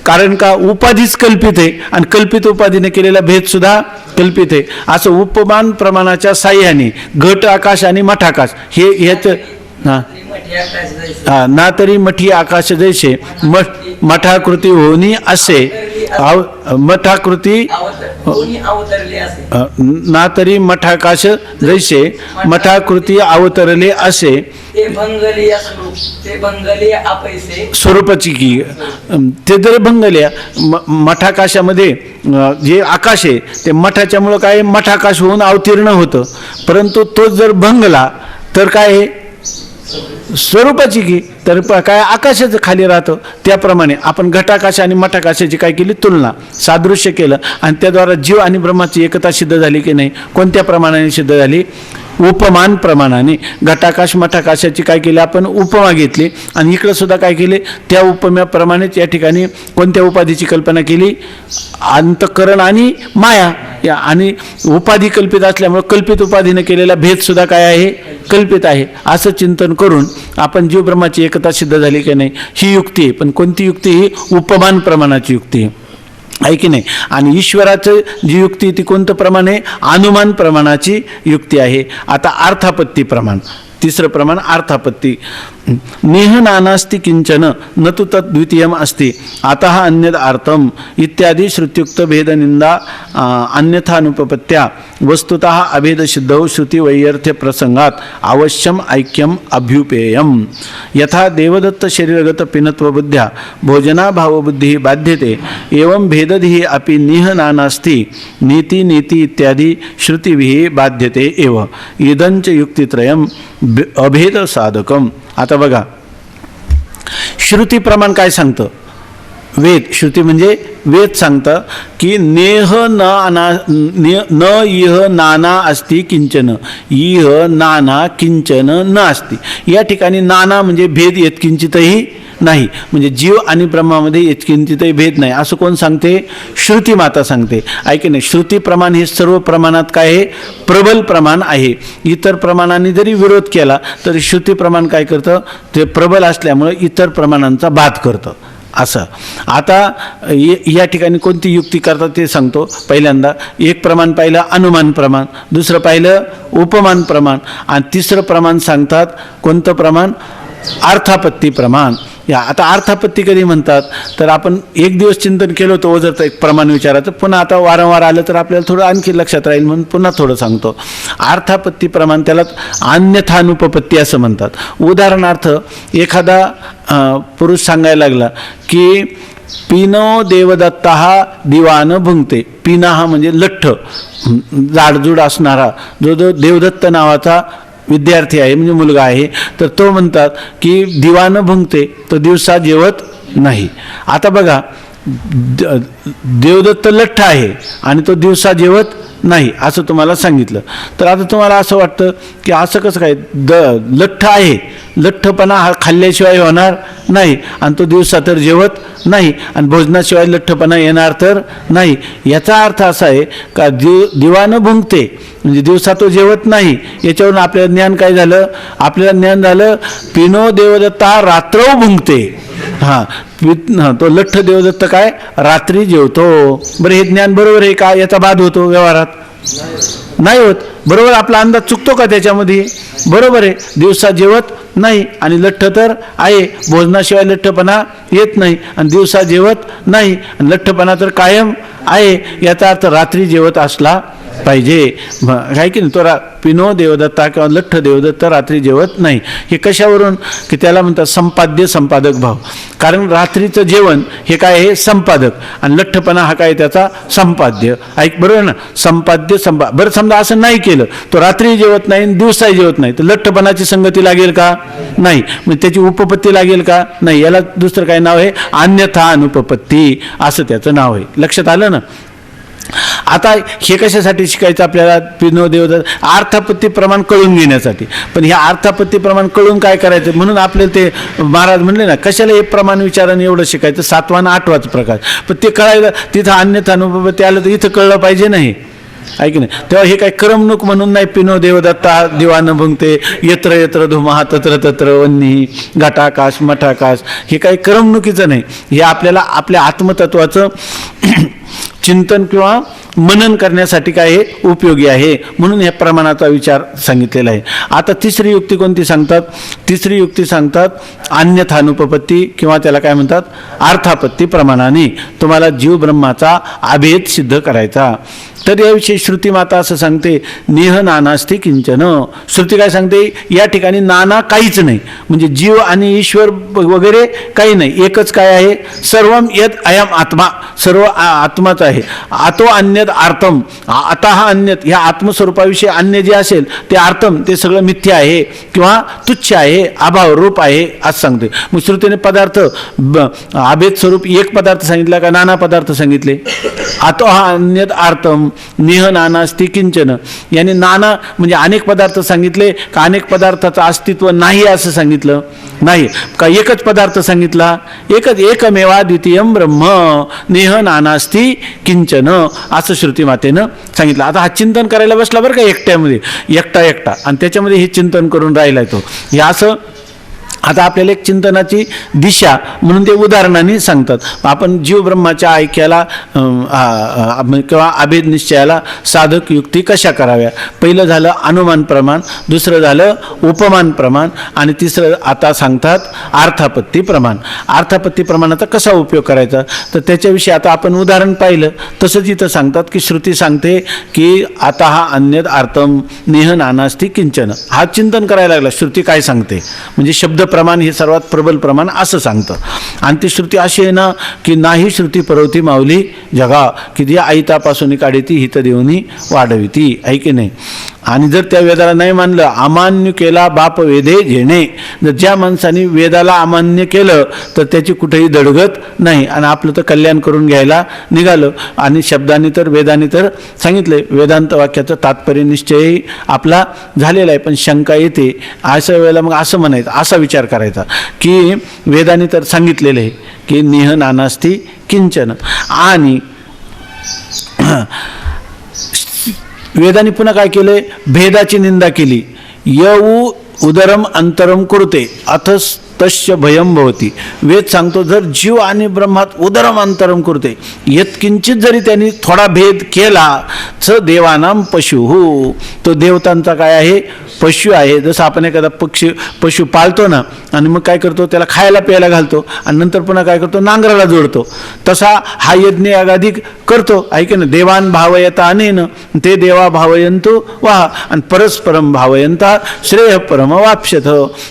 कारण का उपाधीच कल्पित आहे आणि कल्पित उपाधीने केलेला भेद सुद्धा कल्पित आहे. असं उपमान प्रमाणाच्या साह्याने घट आकाश आणि मठाकाश हे ह्याचं ना तरी मठी आकाश जैसे मठाकृती होनी असे मठाकृती ना तरी मठाकाश जैसे मठाकृती अवतरले असे स्वरूपाची की ते जर भंगल्या मठाकाशामध्ये जे आकाश आहे ते मठाच्यामुळं काय मठाकाश होऊन अवतीर्ण होतं, परंतु तो जर भंगला तर काय आहे स्वरूपाची की तर काय आकाशाचं खाली राहतं. त्याप्रमाणे आपण घटाकाश आणि मठाकाशाची काय केली तुलना, सादृश्य केलं आणि त्याद्वारा जीव आणि ब्रह्माची एकता सिद्ध झाली की नाही? कोणत्या प्रमाणाने सिद्ध झाली? उपमान प्रमाणाने. घटाकाश मठाकाशाची काय केली आपण? उपमा घेतली आणि इकडं सुद्धा काय केले? त्या उपम्याप्रमाणेच या ठिकाणी कोणत्या उपाधीची कल्पना केली? अंतःकरण आणि माया या. आणि उपाधी कल्पित असल्यामुळे कल्पित उपाधीने केलेला भेद सुद्धा काय आहे? कल्पित आहे. असं चिंतन करून आपण जीव ब्रह्माची एकता सिद्ध झाली की नाही ही युक्ती आहे. पण कोणती युक्ती? ही उपमान प्रमाणाची युक्ती आहे की नाही? आणि ईश्वराचं जी युक्ती ती कोणतं प्रमाण आहे? अनुमान प्रमाणाची युक्ती आहे. आता अर्थापत्ती प्रमाण, तिसरं प्रमाण अर्थापत्ती. नेह नानास्ति किंचन न तु तद्वितीयम अस्ति अतः अन्यद अर्थम इत्यादी श्रुत्युक्त भेद निंदा अन्यथा अनुपपत्त्या वस्तुतः अभेद सिद्धौ श्रुति वैयर्थ्य प्रसंगात अवश्यम ऐक्यम अभ्युपेयम. यथा देवदत्त शरीरगत पिनत्व बुद्ध्या भोजना भावबुद्धि बाध्यते एवं भेदधि अपि निह नानास्ति नीति नीति इत्यादि श्रुतिभिः बाध्यते एव इदंच युक्तित्रयम अभेद साधकम. आता बघा श्रुती प्रमाण काय सांगतं? वेद, श्रुती म्हणजे वेद सांगतं की नेह न इह नाना अस्ति किंचन, इह नाना किंचन न अस्ति. या ठिकाणी नाना म्हणजे भेद यत्किंचितही नाही, म्हणजे जीव आणि ब्रह्मामध्ये यत्किंचितही भेद नाही असं कोण सांगते? श्रुती माता सांगते. ऐक नाही, श्रुती प्रमाण हे सर्व प्रमाणात काय आहे? प्रबल प्रमाण आहे. इतर प्रमाणांनी जरी विरोध केला तरी श्रुती प्रमाण काय करतं? ते प्रबल असल्यामुळे इतर प्रमाणांचा बाध करतं. असं आता या ठिकाणी कोणती युक्ती करतात ते सांगतो. पहिल्यांदा एक प्रमाण पाहिलं अनुमान प्रमाण, दुसरं पाहिलं उपमान प्रमाण, आणि तिसरं प्रमाण सांगतात कोणतं प्रमाण? अर्थापत्ती प्रमाण. या आता अर्थापत्ती कधी म्हणतात तर आपण एक दिवस चिंतन केलं होतं ओझरचं एक प्रमाण विचारायचं, पुन्हा आता वारंवार आलं तर आपल्याला थोडं आणखी लक्षात राहील म्हणून पुन्हा थोडं सांगतो. अर्थापत्ती प्रमाण त्याला अन्यथानुपपत्ती असं म्हणतात. उदाहरणार्थ एखादा पुरुष सांगायला लागला की पिनो देवदत्ता दिवान भुंगते. पिना हा म्हणजे लठ्ठ जाडजूड असणारा जो देवदत्त नावाचा विद्यार्थी आहे म्हणजे मुलगा आहे, तर तो म्हणतात की दिवान भुंगते, तो दिवसा जेवत नाही. आता बघा देवदत्त लठ्ठ आहे आणि तो दिवसा जेवत नाही असं तुम्हाला सांगितलं, तर आता तुम्हाला असं वाटतं की असं कसं काय? लठ्ठ आहे, लठ्ठपणा हा खाल्ल्याशिवाय होणार नाही आणि तो दिवसा तर जेवत नाही आणि भोजनाशिवाय लठ्ठपणा येणार तर नाही. याचा अर्थ असा आहे का दिवानं भुंगते म्हणजे दिवसा तो जेवत नाही. याच्यावरून आपल्याला ज्ञान काय झालं? आपल्याला ज्ञान झालं पिनो देवदत्ता रात्रौ भुंगते. हां, तो लठ्ठ देवदत्त काय रात्री जेवतो. बरं, हे ज्ञान बरोबर आहे का? याचा बाध होतो व्यवहारात? नाही होत. बरोबर, आपला अंदाज चुकतो का त्याच्यामध्ये? बरोबर आहे, दिवसा जेवत नाही आणि लठ्ठ तर आहे, भोजनाशिवाय लठ्ठपणा येत नाही आणि दिवसा जेवत नाही आणि लठ्ठपणा तर कायम आहे. याचा अर्थ रात्री जेवत असला पाहिजे. काय की नाही, तो पिनो देवदत्ता किंवा लठ्ठ देवदत्त रात्री जेवत नाही. हे कशावरून? की त्याला म्हणतात संपाद्य संपादक भाव. कारण रात्रीचं जेवण हे काय आहे? संपादक, आणि लठ्ठपणा हा काय त्याचा संपाद्य. ऐक बरोबर ना, संपाद्य बरं समजा असं नाही केलं, तो रात्री जेवत नाही दिवसाही जेवत नाही, तर लठ्ठपणाची संगती लागेल का? नाही. मग त्याची उपपत्ती लागेल का? नाही. याला दुसरं काय नाव आहे? अन्यथा अनुपपत्ती असं त्याचं नाव आहे. लक्षात आलं ना? आता हे कशासाठी शिकायचं आपल्याला? पिनो देवदत्त अर्थापत्ती प्रमाण कळून घेण्यासाठी. पण ह्या अर्थापत्ती प्रमाण कळून काय करायचं म्हणून आपल्याला ते महाराज म्हणले ना, कशाला हे प्रमाण विचाराने एवढं शिकायचं? 7वा आणि 8वाच प्रकार. पण ते कळायला तिथं अन्यथा अनुपपत्ती आलं तर इथं कळलं पाहिजे नाही. ऐक नाही, तेव्हा हे काय करमणूक म्हणून नाही. पिनो देवदत्ता दिवान भुंगते, यत्र यत्र धुमः तत्र तत्र वन्नी घटाकाश मठाकाश, हे काही करमणुकीचं नाही. हे आपल्याला आपल्या आत्मतत्वाचं चिंतन किंवा मनन करण्यासाठी काय हे उपयोगी आहे, म्हणून या प्रमाणाचा विचार सांगितलेला आहे. आता तिसरी युक्ती कोणती सांगतात? तिसरी युक्ती सांगतात अन्यथानुपपत्ती किंवा त्याला काय म्हणतात? अर्थापत्ती प्रमाणाने तुम्हाला जीव ब्रह्माचा अभेद सिद्ध करायचा. तर याविषयी श्रुती माता असं सांगते, नेह नानास्ति किंचन. श्रुती काय सांगते? या ठिकाणी नाना काहीच नाही, म्हणजे जीव आणि ईश्वर वगैरे काही नाही, एकच काय आहे? सर्वम यद अयम आत्मा, सर्व आत्माच आहे. आतो अन्यद आर्तम, आता हा अन्यत ह्या आत्मस्वरूपाविषयी अन्य जे असेल ते आर्तम, ते सगळं मिथ्या आहे किंवा तुच्छ आहे, अभाव रूप आहे असं सांगते. मग श्रुतीने पदार्थ अभेद स्वरूप एक पदार्थ सांगितला का नाना पदार्थ सांगितले? आतो हा अन्यद आर्तम नेह नानास्ति किंचन, याने नाना म्हणजे अनेक पदार्थ सांगितले का अनेक पदार्थाचं अस्तित्व नाही असं सांगितलं? नाही. का एकच पदार्थ सांगितला? एकच, एकमेवा द्वितीयम ब्रह्म नेह नानास्ति किंचन असं श्रुती मातेनं सांगितलं. आता हा चिंतन करायला बसला बरं का, एकट्यामध्ये, एकटा आणि त्याच्यामध्ये हे चिंतन करून राहिलाय तो. हे असं आता आपल्याला एक चिंतनाची दिशा म्हणून ते उदाहरणाने सांगतात. आपण जीव ब्रह्माच्या ऐक्याला किंवा अभेद निश्चयाला साधक युक्ती कशा कराव्या? पहिलं झालं अनुमान प्रमाण, दुसरं झालं उपमान प्रमाण आणि तिसरं आता सांगतात अर्थापत्ती प्रमाण. अर्थापत्ती प्रमाणाचा कसा उपयोग करायचा तर त्याच्याविषयी आता आपण उदाहरण पाहिलं. तसंच इथं सांगतात की श्रुती सांगते की आता हा अन्यद अर्थम नेह नानास्ति किंचन. हा चिंतन करायला लागला श्रुती काय सांगते, म्हणजे शब्द प्रमाण हे सर्वात प्रबल प्रमाण असं सांगतं. आणि ती श्रुती अशी आहे ना की नाही श्रुती परवती माऊली जगा, की ती आईतापासून काढी ती हित देऊनी वाढविती. आहे की नाही? आणि जर त्या वेदाला नाही मानलं, अमान्य केला बाप वेदे झेणे, जर ज्या माणसाने वेदाला अमान्य केलं तर त्याची कुठेही दडगत नाही आणि आपलं तर कल्याण करून घ्यायला निघालं. आणि शब्दांनी तर वेदांनी तर सांगितलंय, वेदांत वाक्याचं तात्पर्य निश्चयही आपला झालेला आहे. पण शंका येते अशा वेळेला मग असं म्हणायचं, असा विचार करायचा की वेदांनी तर सांगितलेलं आहे की निह नानास्ती किंचन, आणि वेदांनी पुन्हा काय केलंय, भेदाची निंदा केली. यऊ उदरम अंतरम कुरुते अथस तस्य भयम भवती. वेद सांगतो जर जीव आणि ब्रह्मात उदरम अंतरम कुरुते, यत्किंचित जरी त्यांनी थोडा भेद केला, स देवानाम पशु, तो देवतांचा काय आहे, पशु आहे. जसं आपण एखादा पशु पाळतो ना, आणि मग काय करतो, त्याला खायला प्यायला घालतो आणि नंतर पुन्हा काय करतो, नांगराला जोडतो. तसा हा यज्ञ यागाधिक करतो, ऐके ना. देवान भावयता अनेन ते देवा भावयंतो वाह, आणि परस्परम भावयंता श्रेय परम वाप्स्यथ.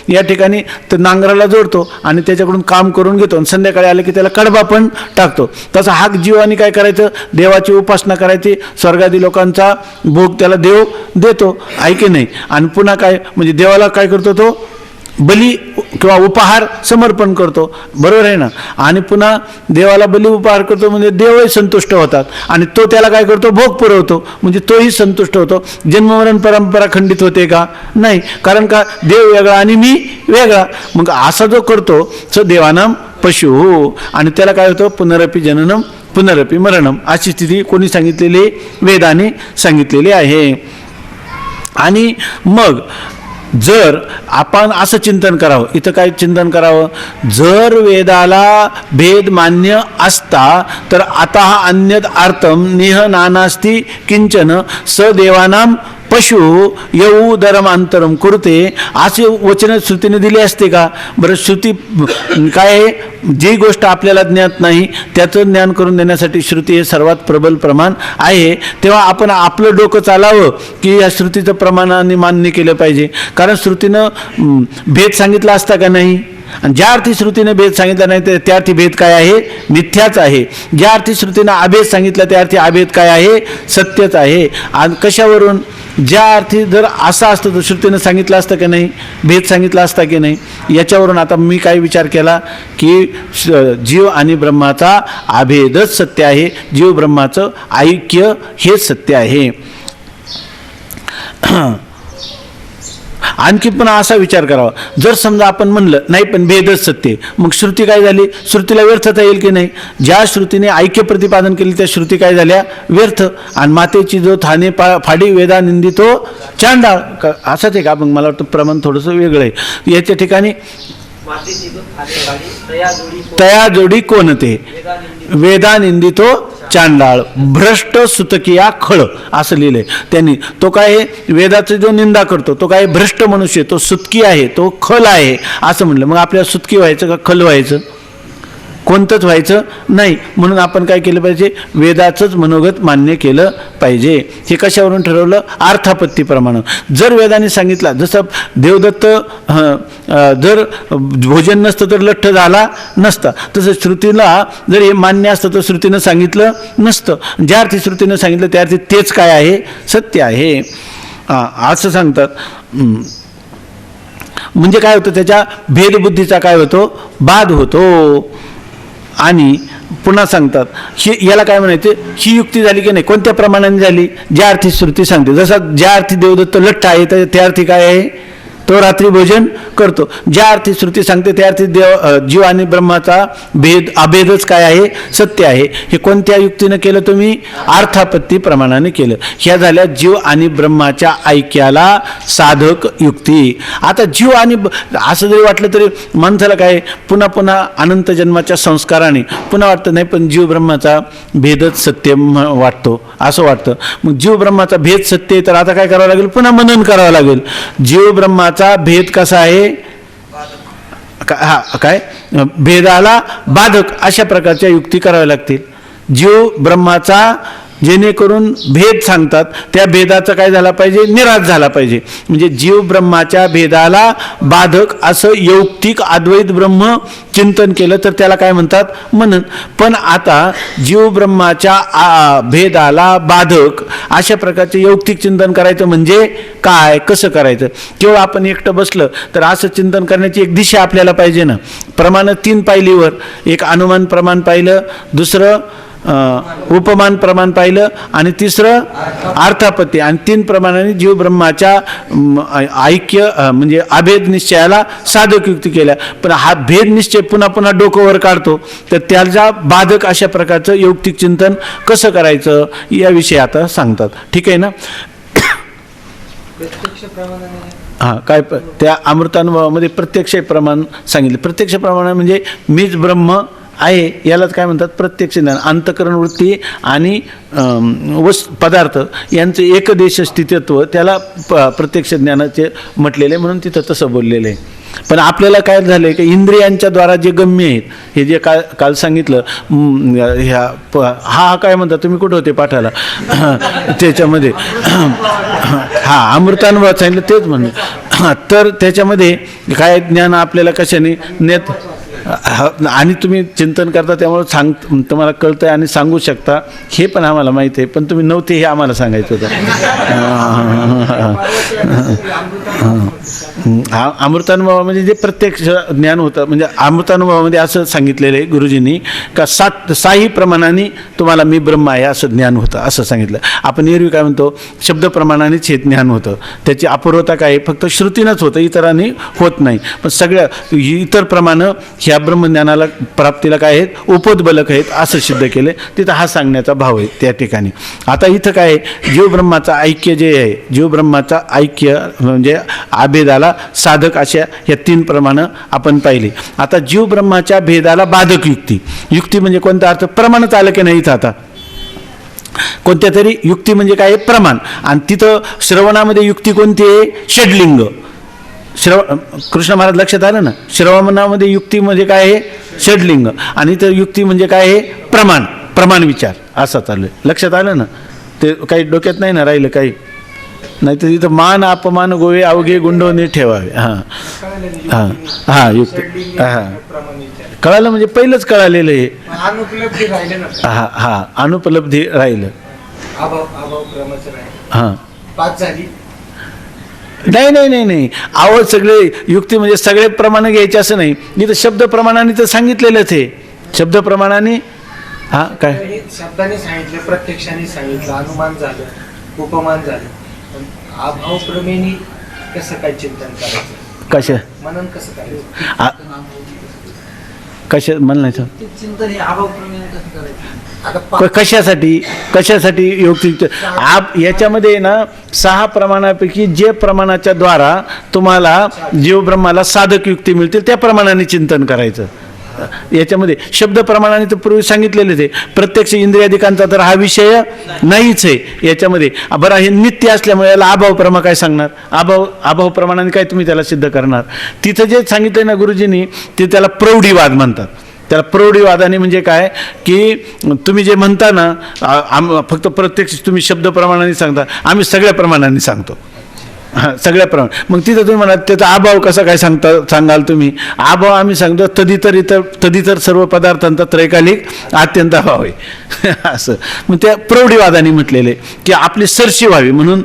या ठिकाणी तर नांगराला जोडतो आणि त्याच्याकडून काम करून घेतो आणि संध्याकाळी आलं की त्याला कडबा पण टाकतो. तसा हाक जीवानी काय करायचं, देवाची उपासना करायची, स्वर्गादी लोकांचा भोग त्याला देव देतो, ऐके नाही. आणि पुन्हा काय म्हणजे देवाला काय करतो, तो बली किंवा उपहार समर्पण करतो, बरोबर आहे ना. आणि पुन्हा देवाला बली उपहार करतो म्हणजे देवही संतुष्ट होतात आणि तो त्याला काय करतो, भोग पुरवतो म्हणजे तोही संतुष्ट होतो. जन्ममरण परंपरा खंडित होते का, नाही. कारण का, देव वेगळा आणि मी वेगळा. मग असा जो करतो तो देवानाम पशु, आणि त्याला काय होतं, पुनरपी जननम पुनरपी मरणम, अशी स्थिती कोणी सांगितलेली, वेदाने सांगितलेली आहे. आणि मग जर आपण असं चिंतन करावं, इथं काय चिंतन करावं, जर वेदाला भेद मान्य असता तर आता हा अन्यद अर्थम निह नानास्ती किंचन स देवानाम पशु यऊ दरमांतरम कुरुते, असे वचन श्रुतीने दिले असते का. बरं, श्रुती काय आहे, जी गोष्ट आपल्याला ज्ञात नाही त्याचं ज्ञान करून देण्यासाठी श्रुती हे सर्वात प्रबल प्रमाण आहे. तेव्हा आपण आपलं डोकं चालावं की या श्रुतीचं प्रमाणाने मान्य केलं पाहिजे. कारण श्रुतीनं भेद सांगितला असता का नाही, आणि ज्या अर्थी श्रुतीने भेद सांगितला नाही तर त्या अर्थी भेद काय आहे, मिथ्याच आहे. ज्या अर्थी श्रुतीनं अभेद सांगितला त्या अर्थी अभेद काय आहे, सत्यच आहे. आणि कशावरून, ज्या अर्थी जर असा असतं तर श्रुतीनं सांगितलं असतं की नाही, भेद सांगितला असता की नाही. याच्यावरून आता मी काय विचार केला की जीव आणि ब्रह्माचा अभेदच सत्य आहे, जीव ब्रह्माचं ऐक्य हे सत्य आहे. आणखी पण असा विचार करावा, जर समजा आपण म्हणलं नाही पण भेदच सत्य, मग श्रुती काय झाली, श्रुतीला व्यर्थता येईल की नाही. ज्या श्रुतीने ऐक्य प्रतिपादन केले त्या श्रुती काय झाल्या, व्यर्थ. आणि मातेची जो थाने फाडी वेदा निंदितो चांडाळ, असंच आहे का. मग मला वाटतं प्रमाण थोडंसं वेगळं आहे याच्या ठिकाणी. तया जोडी कोणते वेदा निंदितो चांडाळ भ्रष्ट सुतकिया खळ, असं लिहिलंय त्यांनी. तो काय, वेदाची जो निंदा करतो तो काय, भ्रष्ट मनुष्य, तो सुतकी आहे, तो खल आहे असं म्हणलं. मग आपल्याला सुतकी व्हायचं का खल व्हायचं, कोणतंच व्हायचं नाही. म्हणून आपण काय केलं पाहिजे, वेदाचंच मनोगत मान्य केलं पाहिजे. हे कशावरून ठरवलं, अर्थापत्तीप्रमाणे. जर वेदाने सांगितलं, जसं देवदत्त जर भोजन नसतं तर लठ्ठ झाला नसता, तसं श्रुतीला जर हे मान्य असतं तर श्रुतीनं सांगितलं नसतं. ज्या अर्थी श्रुतीनं सांगितलं त्या अर्थी तेच काय आहे, सत्य आहे असं सांगतात. म्हणजे काय होतं, त्याच्या भेदबुद्धीचा काय होतो, बाध होतो. आणि पुन्हा सांगतात ही, याला काय म्हणायचं, ही युक्ती झाली की नाही, कोणत्या प्रमाणाने झाली, ज्या अर्थी श्रुती सांगते. जसं ज्या अर्थी देवदत्त लठ्ठ आहे तर त्या अर्थी काय आहे, तो रात्री भोजन करतो. ज्या अर्थी श्रुती सांगते त्या अर्थी जीव आणि ब्रह्माचा अभेदच काय आहे, सत्य आहे. हे कोणत्या युक्तीनं केलं तुम्ही, अर्थापत्ती प्रमाणाने केलं. ह्या झाल्या जीव आणि ब्रह्माच्या ऐक्याला साधक युक्ती. आता जीव आणि असं जरी वाटलं तरी माणसाला काय, पुन्हा पुन्हा अनंत जन्माच्या संस्काराने पुन्हा वाटतं नाही पण जीव ब्रह्माचा भेदच सत्य वाटतो, असं वाटतं. मग जीव ब्रह्माचा भेद सत्य तर आता काय करावं लागेल, पुन्हा मनन करावं लागेल. जीव ब्रह्माचा भेद कसा आहे, काय भेदाला बाधक अशा प्रकारच्या युक्ती कराव्या लागतील. जीव ब्रह्माचा जेणेकरून भेद सांगतात त्या भेदाचा काय झाला पाहिजे, निराश झाला पाहिजे. म्हणजे जीव ब्रह्माच्या भेदाला बाधक असं यौक्तिक अद्वैत ब्रह्म चिंतन केलं तर त्याला काय म्हणतात, मनन. पण आता जीव ब्रह्माच्या भेदाला बाधक अशा प्रकारचे यौक्तिक चिंतन करायचं म्हणजे काय, कसं करायचं. केवळ आपण एकटं बसलं तर असं चिंतन करण्याची एक दिशा आपल्याला पाहिजे ना. प्रमाण 3 पायलीवर, एक अनुमान प्रमाण पाहिलं, दुसरं उपमान प्रमाण पाहिलं आणि तिसरं अर्थापत्ती, आणि 3 प्रमाणाने जीव ब्रह्माच्या ऐक्य म्हणजे अभेद निश्चयाला साधक युक्ती केल्या. पण हा भेद निश्चय पुन्हा पुन्हा डोकं वर काढतो, तर त्याला बाधक अशा प्रकारचं यौक्तिक चिंतन कसं करायचं याविषयी आता सांगतात. ठीक आहे ना. हां, काय त्या अमृतानुभवामध्ये प्रत्यक्ष प्रमाण सांगितले. प्रत्यक्ष प्रमाण म्हणजे मीच ब्रह्म आहे यालाच काय म्हणतात, प्रत्यक्ष ज्ञान. अंतःकरण वृत्ती आणि पदार्थ यांचं एकदेश स्थितित्व त्याला प्रत्यक्ष ज्ञानाचे म्हटलेले, म्हणून तिथं तसं बोललेलं आहे. पण आपल्याला काय झालं आहे की इंद्रियांच्या द्वारा जे गम्य आहेत, हे जे काल सांगितलं, हा काय म्हणतात, तुम्ही कुठं होते पाठाला त्याच्यामध्ये, हा अमृतानुभव सांगितलं तेच म्हणून. तर त्याच्यामध्ये काय ज्ञान आपल्याला कशाने नेत, आणि तुम्ही चिंतन करता त्यामुळे तुम्हाला कळतंय आणि सांगू शकता, हे पण आम्हाला माहिती आहे. पण तुम्ही नव्हते हे आम्हाला सांगायचं होतं. अमृतानुभव म्हणजे जे प्रत्यक्ष ज्ञान होतं, म्हणजे अमृतानुभवामध्ये असं सांगितलेलं आहे गुरुजींनी का 6 प्रमाणाने तुम्हाला मी ब्रह्म आहे असं ज्ञान होतं, असं सांगितलं. आपण एरवी काय म्हणतो, शब्द प्रमाणानेच हे ज्ञान होतं. त्याची अपूर्वता काय, फक्त श्रुतीनंच होतं, इतरांनी होत नाही. पण सगळ्या इतर प्रमाणं ह्या ब्रह्मज्ञानाला प्राप्तीला काय आहेत, उपोद्बलक आहेत असं सिद्ध केले. तिथं हा सांगण्याचा भाव आहे त्या ठिकाणी. आता इथं काय आहे, जीव ब्रह्माचा ऐक्य जे आहे, जीव ब्रह्माचा ऐक्य म्हणजे अभेदाला साधक अशा ह्या 3 प्रमाणं आपण पाहिली. आता जीव ब्रह्माच्या भेदाला बाधक युक्ती, युक्ती म्हणजे कोणता अर्थ, प्रमाणच आलं की नाही इथं. आता कोणत्या तरी युक्ती म्हणजे काय, प्रमाण. आणि तिथं श्रवणामध्ये युक्ती कोणती आहे, षड्लिंग. कृष्ण महाराज लक्षात आलं ना, श्रवणामध्ये युक्ती म्हणजे काय आहे, षड्लिंग. आणि तर युक्ती म्हणजे काय आहे, प्रमाण, प्रमाण विचार असा चालू आहे. लक्षात आलं ना, ते काही डोक्यात नाही ना राहिलं काही, नाही तर तिथं मान अपमान गोवे अवघे गुंडवणे ठेवावे. हां हां हां युक्ती, हां कळालं म्हणजे पहिलंच कळालेलं आहे. हां हां अनुपलब्धी राहिलं. हां नाही नाही नाही नाही आवड सगळे युक्ती म्हणजे सगळे प्रमाण घ्यायचे असं नाही. इथं शब्द प्रमाणाने तर सांगितलेलंच आहे, शब्द प्रमाणाने. हां काय शब्दाने सांगितलं, प्रत्यक्षाने सांगितलं, अनुमान झालं, उपमान झालं. अभाव प्रमेनी कसं काय चिंतन करायचं, कशा मनन कसं करायचं, कशा म्हणायचं चिंतन हे अभाव प्रमेनी कसं करायचं, कशासाठी, कशासाठी युक्ती. याच्यामध्ये ना 6 प्रमाणापैकी जे प्रमाणाच्या द्वारा तुम्हाला जीव ब्रह्माला साधक युक्ती मिळतील त्या प्रमाणाने चिंतन करायचं. याच्यामध्ये शब्द प्रमाणाने तर पूर्वी सांगितलेले ते प्रत्यक्ष इंद्रियाधिकांचा तर हा विषय नाहीच आहे याच्यामध्ये. बरं हे नित्य असल्यामुळे याला अभाव प्रमा काय सांगणार, अभाव प्रमाणाने काय तुम्ही त्याला सिद्ध करणार. तिथं जे सांगितलंय ना गुरुजींनी ते त्याला प्रौढीवाद म्हणतात. त्याला प्रौढीवादाने म्हणजे काय की तुम्ही जे म्हणता ना फक्त प्रत्यक्ष तुम्ही शब्द प्रमाणाने सांगता, आम्ही सगळ्या प्रमाणाने सांगतो. हां सगळ्या प्रमाण. मग तिथं तुम्ही म्हणा त्याचा अभाव कसा काय सांगाल तुम्ही. अभाव आम्ही सांगतो तदितर सर्व पदार्थांचा त्रैकालिक अत्यंत अभाव आहे असं. मग त्या प्रौढीवादाने म्हटलेले की आपली सरशी व्हावी म्हणून,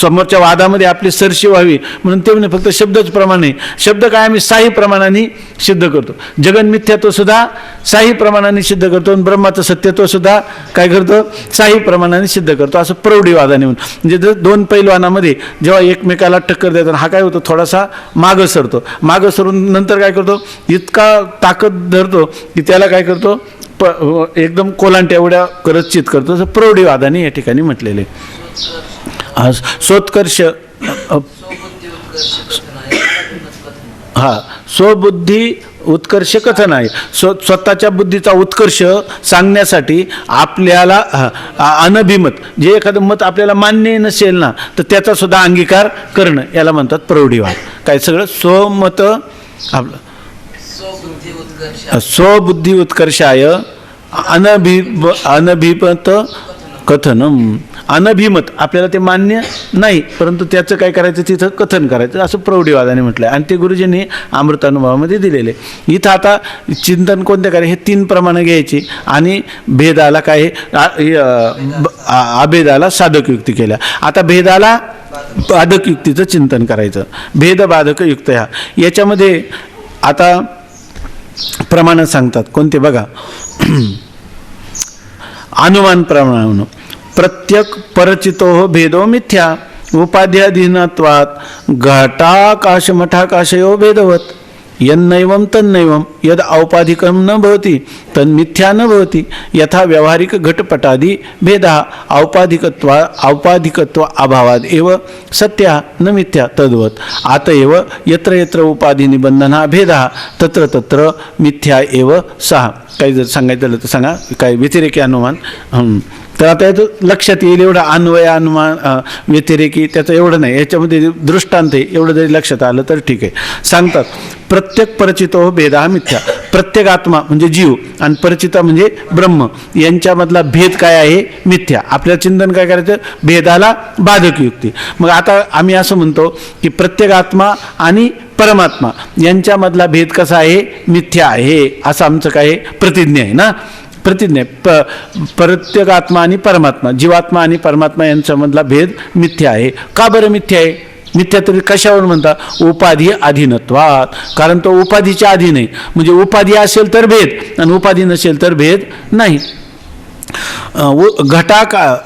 समोरच्या वादामध्ये आपली सरशी व्हावी म्हणून ते म्हणजे फक्त शब्दच प्रमाण आहे. शब्द काय आम्ही 6 प्रमाणाने सिद्ध करतो. जगन्मिथ्यात्व सुद्धा 6 प्रमाणाने सिद्ध करतो आणि ब्रह्माचं सत्यत्व सुद्धा काय करतो 6 प्रमाणाने सिद्ध करतो. असं प्रौढीवादाने म्हणजे 2 पैलवानामध्ये जेव्हा एकमेकाला टक्कर देतात, हा काय होतो थोडासा मागं सरतो, मागं सरून नंतर काय करतो इतका ताकद धरतो की त्याला काय करतो एकदम कोलांट एवढ्या करत करतो. असं प्रौढीवादाने या ठिकाणी म्हटलेले. सोत्कर्ष हा स्वबुद्धी उत्कर्ष कथन आहे. स्वतःच्या बुद्धीचा उत्कर्ष सांगण्यासाठी आपल्याला अनभिमत जे एखादं मत आपल्याला मान्य नसेल ना तर त्याचा सुद्धा अंगीकार करणं याला म्हणतात प्रौढीवाद. काय सगळं स्वमत आपलं स्वबुद्धी उत्कर्षाय अनभिमत कथनम अनभिमत, आपल्याला ते मान्य नाही, परंतु त्याचं काय करायचं, तिथं कथन करायचं, असं प्रौढीवादाने म्हटलं आहे. आणि ते गुरुजींनी अमृतानुभवामध्ये दिलेले. इथं आता चिंतन कोणत्या करायचे, हे 3 प्रमाणं घ्यायची आणि भेदाला काय अभेदाला साधक युक्ती केल्या. आता भेदाला बाधक युक्तीचं चिंतन करायचं. भेद बाधक युक्त याच्यामध्ये आता प्रमाण सांगतात कोणते बघा. अनुमान प्रमाण प्रत्यक परचितो भेदो मिथ्या उपाध्याधीनत्वात् घटाकाश मठाकाशयो भेदवत यन्नैवं तन्नैवं यद औपाधिकं न भवति तन्मिथ्या न भवति यथा व्यावहारिक घटपटादि भेदः औपाधिकत्व अभावाद एव सत्या न मिथ्या तद्वत अतएव यत्र यत्र उपाधि निबंधना भेदः तत्र तत्र मिथ्या एव सहा. काही जर सांगायचं झालं तर सांगा, काय व्यतिरेकी अनुमान. तर आता याचं लक्षात येईल एवढं अन्वय अनुमान व्यतिरेकी त्याचं एवढं नाही, याच्यामध्ये दृष्टांत आहे एवढं जरी लक्षात आलं तर ठीक आहे. सांगतात प्रत्येक परिचितो भेदा मिथ्या. प्रत्येक आत्मा म्हणजे जीव आणि परिचिता म्हणजे ब्रह्म यांच्यामधला भेद काय आहे, मिथ्या. आपल्याला चिंतन काय करायचं, भेदाला बाधक युक्ती. मग आता आम्ही असं म्हणतो की प्रत्येक आत्मा आणि परमात्मा यांच्यामधला भेद कसा आहे, मिथ्या आहे, असं आमचं काय प्रतिज्ञा आहे ना. प्रतिज्ञा प्रत्येक आत्मा आणि परमात्मा, जीवात्मा आणि परमात्मा यांच्यामधला भेद मिथ्या आहे. का बरं मिथ्या आहे? मिथ्या तरी कशावर म्हणता, उपाधी अधीनत्वात. कारण तो उपाधीच्या अधीन आहे. म्हणजे उपाधी असेल तर भेद आणि उपाधी नसेल तर भेद नाही.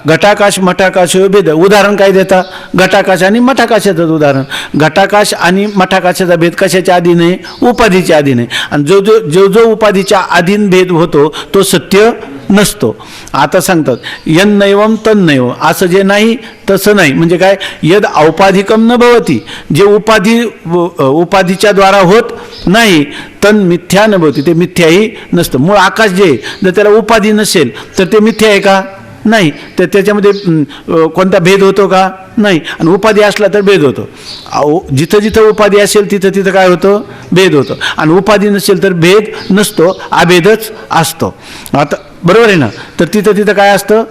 घटाकाश मठाकाश भेद. उदाहरण काय देता, घटाकाश आणि मठाकाशाचं उदाहरण. घटाकाश आणि मठाकाशाचा भेद कशाच्या अधीन आहे, उपाधीच्या अधीन आहे. आणि जो उपाधीच्या अधीन भेद होतो तो सत्य नसतो. आता सांगतात यन्नैवं तन्नैवं, असं जे नाही तसं नाही. म्हणजे काय, यद औपाधिकम न भवती, जे उपाधीच्या द्वारा होत नाही, तन मिथ्या न भवती, ते मिथ्याही नसतं. मूळ आकाश जे जर त्याला उपाधी नसेल तर ते मिथ्या आहे का, नाही. तर त्याच्यामध्ये कोणता भेद होतो का, नाही. आणि उपाधी असला तर भेद होतो. जिथं जिथं उपाधी असेल तिथं तिथं काय होतं, भेद होतं. आणि उपाधी नसेल तर भेद नसतो, अभेदच असतो. आता बरोबर आहे ना. तर तिथं काय असतं,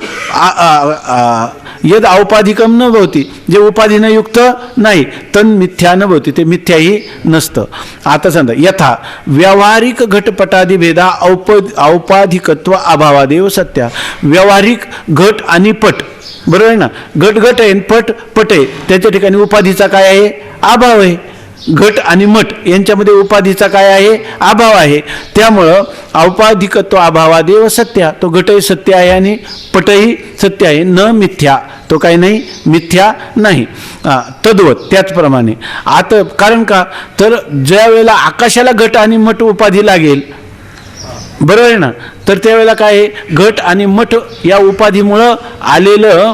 यद औपाधिकम न भवती, जे उपाधीनं युक्त नाही, तन मिथ्या न भवती, ते मिथ्याही नसतं. आता सांगा यथा व्यावहारिक घटपटादी भेदा औपाधिकत्व अभावादेव सत्या. व्यावहारिक घट आणि पट, बरोबर आहे ना. घट आहे, पट आहे, त्याच्या ठिकाणी उपाधीचा काय आहे, अभाव आहे. घट आणि मठ यांच्यामध्ये उपाधीचा काय आहे, अभाव आहे. त्यामुळं औपाधिकत्व अभावादेव सत्या, तो घटही सत्य आहे आणि पटही सत्य आहे. न मिथ्या, तो काही नाही, मिथ्या नाही. तद्वत त्याचप्रमाणे. आता कारण का, तर ज्या वेळेला आकाशाला घट आणि मठ उपाधी लागेल, बरोबर आहे ना, तर त्यावेळेला काय आहे, घट आणि मठ या उपाधीमुळं आलेलं,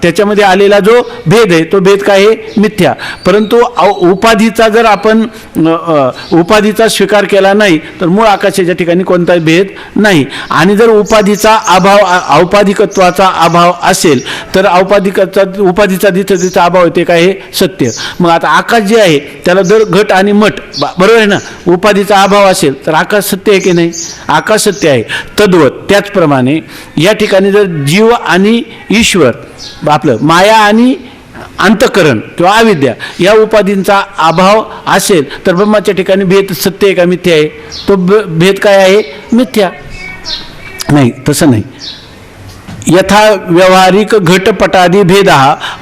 त्याच्यामध्ये आलेला जो भेद आहे तो भेद काय आहे, मिथ्या. परंतु उपाधीचा जर आपण उपाधीचा स्वीकार केला नाही तर मूळ आकाशाच्या ठिकाणी कोणताही भेद नाही. आणि जर उपाधीचा अभाव, औपाधिकत्वाचा अभाव असेल तर उपाधीचा जिथं जिथं अभाव आहे ते काय आहे, सत्य. मग आता आकाश जे आहे त्याला जर घट आणि मठ, बरोबर आहे ना, उपाधीचा अभाव असेल तर आकाश सत्य आहे की नाही, आकाश सत्य आहे. तद्वत त्याचप्रमाणे या ठिकाणी जर जीव आणि ईश्वर, आपलं माया आणि अंतःकरण किंवा अविद्या या उपाधींचा अभाव असेल तर ब्रह्माच्या ठिकाणी भेद सत्य आहे का मिथ्या आहे, तो भेद काय आहे, मिथ्या नाही. तसं नाही. यथा व्यावहारिक घटपटादी भेदा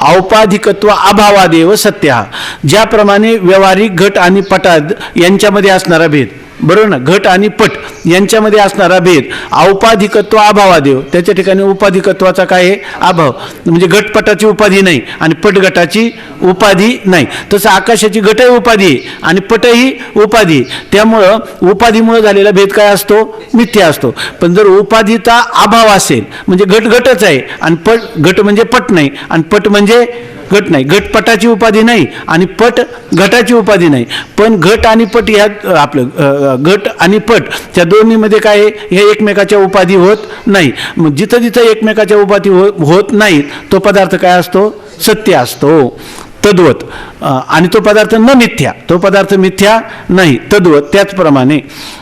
औपाधिकत्व अभावादेव सत्य. ज्याप्रमाणे व्यावहारिक घट आणि पटाद यांच्यामध्ये असणारा भेद, बरोबर ना, घट आणि पट यांच्यामध्ये असणारा भेद औपाधिकत्व अभावादेव, त्याच्या ठिकाणी उपाधिकत्वाचा काय आहे, अभाव. म्हणजे घटपटाची उपाधी नाही आणि पटगटाची उपाधी नाही. तसं आकाशाची घटही उपाधी आहे आणि पटही उपाधी आहे. त्यामुळं उपाधीमुळे झालेला भेद काय असतो, मिथ्या असतो. पण जर उपाधीचा अभाव असेल म्हणजे घटच आहे आणि घट म्हणजे पट नाही आणि पट म्हणजे घट नाही. घटपटाची उपाधी नाही आणि पट घटाची उपाधी नाही. पण घट आणि पट ह्यात आपलं घट आणि पट त्या दोन्हीमध्ये काय आहे, हे एकमेकाच्या उपाधी होत नाही. मग जिथं जिथं एकमेकाच्या उपाधी होत नाहीत तो पदार्थ काय असतो, सत्य असतो. तद्वत आणि तो पदार्थ न मिथ्या, तो पदार्थ मिथ्या नाही तद्वत. त्याचप्रमाणे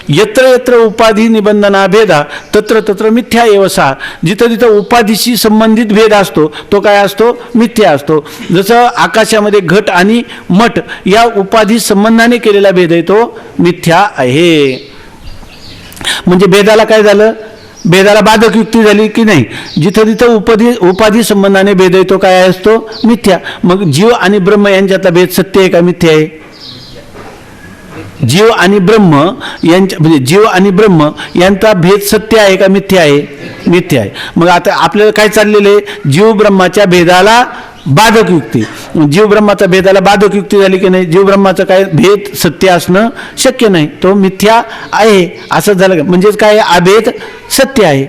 यत्र यत्र उपाधी निबंधना भेदा तत्र तत्र मिथ्या एव सा. जिथं जिथं उपाधीशी संबंधित भेद असतो तो काय असतो? मिथ्या असतो. जसं आकाशामध्ये घट आणि मठ या उपाधी संबंधाने केलेला भेद आहे तो मिथ्या आहे. म्हणजे भेदाला काय झालं? भेदाला बाधक युक्ती झाली की नाही? जिथं जिथं उपाधी संबंधाने भेद आहे तो काय असतो? मिथ्या. मग जीव आणि ब्रह्म यांच्यातला भेद सत्य आहे का मिथ्या आहे? जीव आणि ब्रह्म यांच्या म्हणजे जीव आणि ब्रह्म यांचा भेद सत्य आहे का मिथ्या आहे? मिथ्या आहे. मग आता आपल्याला काय चाललेलं आहे? जीव ब्रह्माच्या भेदाला बाधक युक्ती. जीव ब्रह्माचा भेदाला बाधक युक्ती झाली की नाही? जीव ब्रह्माचा काय भेद सत्य असणं शक्य नाही, तो मिथ्या आहे असं झालं का? म्हणजेच काय? अभेद सत्य आहे.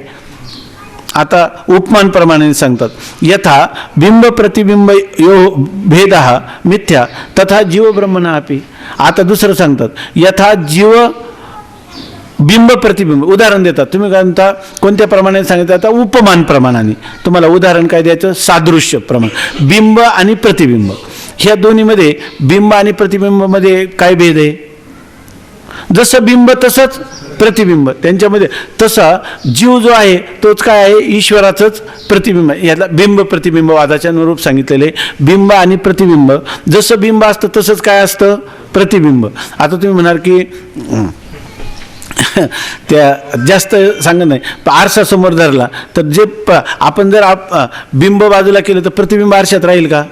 आता उपमान प्रमाणे सांगतात यथा बिंब प्रतिबिंब यो भेद मिथ्या तथा जीव ब्रह्मणा अपि. आता दुसरं सांगतात यथा जीव बिंब प्रतिबिंब. उदाहरण देतात. तुम्ही काय म्हणता? कोणत्या प्रमाणे सांगितलं? आता उपमान प्रमाणाने. तुम्हाला उदाहरण काय द्यायचं? सादृश्य प्रमाण. बिंब आणि प्रतिबिंब ह्या दोन्हीमध्ये बिंब आणि प्रतिबिंबमध्ये काय भेद आहे? जसं बिंब तसंच प्रतिबिंब त्यांच्यामध्ये. तसा जीव जो आहे तोच काय आहे? ईश्वराचंच प्रतिबिंब. याला बिंब प्रतिबिंब वादाच्या अनुरूप सांगितलेले. बिंब आणि प्रतिबिंब जसं बिंब असतं तसंच काय असतं? प्रतिबिंब. आता तुम्ही म्हणाल की त्या जास्त सांगत नाही. आरसा समोर धरला तर जे आपण जर बिंब बाजूला केलं तर प्रतिबिंब आरशात राहील का?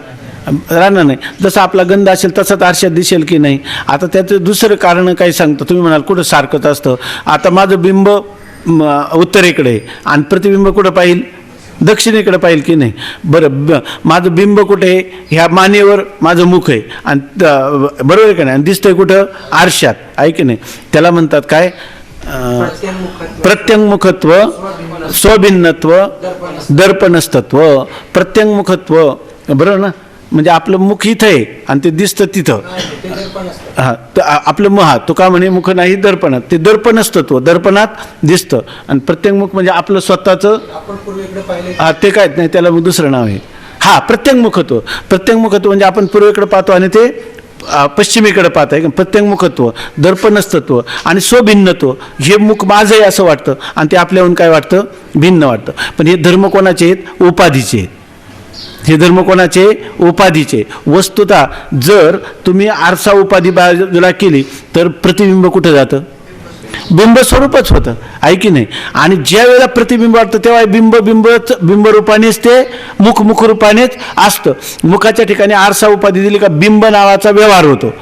राहणार नाही. जसा आपला गंध असेल तसाच आरशात दिसेल की नाही? आता त्याचं दुसरं कारण काय सांगतं? तुम्ही म्हणाल कुठं सारखंच असतं. आता माझं बिंब उत्तरेकडे आहे आणि प्रतिबिंब कुठं पाहिल? दक्षिणेकडे पाहिल की नाही? बरं, माझं बिंब कुठे आहे? ह्या मानेवर माझं मुख आहे आणि बरोबर आहे का नाही? आणि दिसतंय कुठं? आरशात आहे की नाही? त्याला म्हणतात काय? प्रत्यंगमुखत्व, स्वभिन्नत्व, दर्पणस्तत्व. प्रत्यंगमुखत्व बरोबर ना? म्हणजे आपलं मुख इथं आहे आणि ते दिसतं तिथं. हां, तर आपलं महा तो का म्हणे मुख नाही दर्पणात. ते दर्पणस्तत्व दर्पणात दिसतं. आणि प्रत्यंगमुख म्हणजे आपलं स्वतःचं. हां, ते काय नाही, त्याला मग दुसरं नाव आहे. हां, प्रत्यंगमुखत्व. प्रत्यंगमुखत्व म्हणजे आपण पूर्वेकडे पाहतो आणि ते पश्चिमेकडे पाहत आहे. प्रत्यंगमुखत्व, दर्पणस्तत्व आणि स्वभिन्नत्व. हे मुख माझं आहे असं वाटतं आणि ते आपल्याहून काय वाटतं? भिन्न वाटतं. पण हे धर्म कोणाचे आहेत? उपाधीचे आहेत. हे धर्म कोणाचे? उपाधीचे. वस्तुतः जर तुम्ही आरसा उपाधी बाजूला केली तर प्रतिबिंब कुठं जातं? बिंब स्वरूपच होतं आहे की नाही? आणि ज्या वेळेला प्रतिबिंब वाटतं तेव्हा बिंबरूपानेच ते मुख रूपानेच असतं. मुखाच्या ठिकाणी आरसा उपाधी दिली का बिंब नावाचा व्यवहार होतो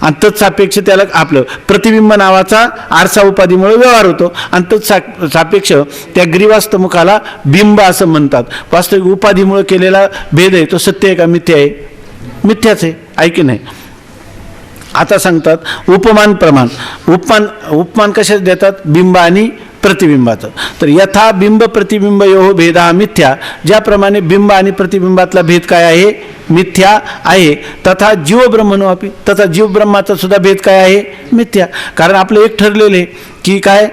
आणि तत्सापेक्ष त्याला आपलं प्रतिबिंब नावाचा आरसा उपाधीमुळे व्यवहार होतो आणि तत्सापेक्ष त्या ग्रीवास्त मुखाला बिंब असं म्हणतात. वास्तविक उपाधीमुळे केलेला भेद आहे तो सत्य आहे का मिथ्या आहे? मिथ्याच आहे की नाही? आता सांगतात उपमान प्रमाण. उपमान कशात देतात? बिंब आणि प्रतिबिंबाचं. तर यथा बिंब प्रतिबिंब यो भेदा मिथ्या. ज्याप्रमाणे बिंब आणि प्रतिबिंबातला भेद काय आहे? मिथ्या आहे. तथा जीव ब्रह्मणो अपि. तथा जीव ब्रह्माचा सुद्धा भेद काय आहे? मिथ्या. कारण आपलं एक ठरलेलं आहे की काय?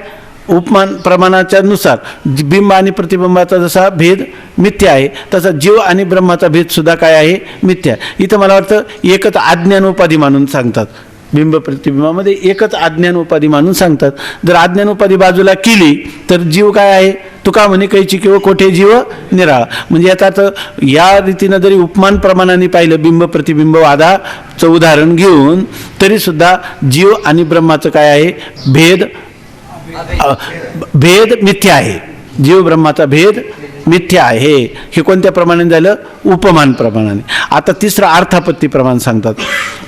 उपमान प्रमाणाच्या नुसार बिंब आणि प्रतिबिंबाचा जसा भेद मिथ्या आहे तसा जीव आणि ब्रह्माचा भेद सुद्धा काय आहे? मिथ्या. इथं मला वाटतं एकच अज्ञान उपाधी मानून सांगतात. बिंब प्रतिबिंबामध्ये एकच अज्ञान उपाधी मानून सांगतात. जर अज्ञान उपाधी बाजूला केली तर जीव काय आहे? तुका म्हणे कैची किंवा कोठे जीव निराळा. म्हणजे आता या रीतीनं जरी उपमान प्रमाणाने पाहिलं बिंब प्रतिबिंब वादाचं उदाहरण घेऊन तरी सुद्धा जीव आणि ब्रह्माचं काय आहे? भेद मिथ्या आहे. जीव ब्रह्माचा भेद मिथ्या आहे. हे कोणत्या प्रमाणे झालं? उपमान प्रमाणाने. आता तिसरं अर्थापत्ती प्रमाण सांगतात.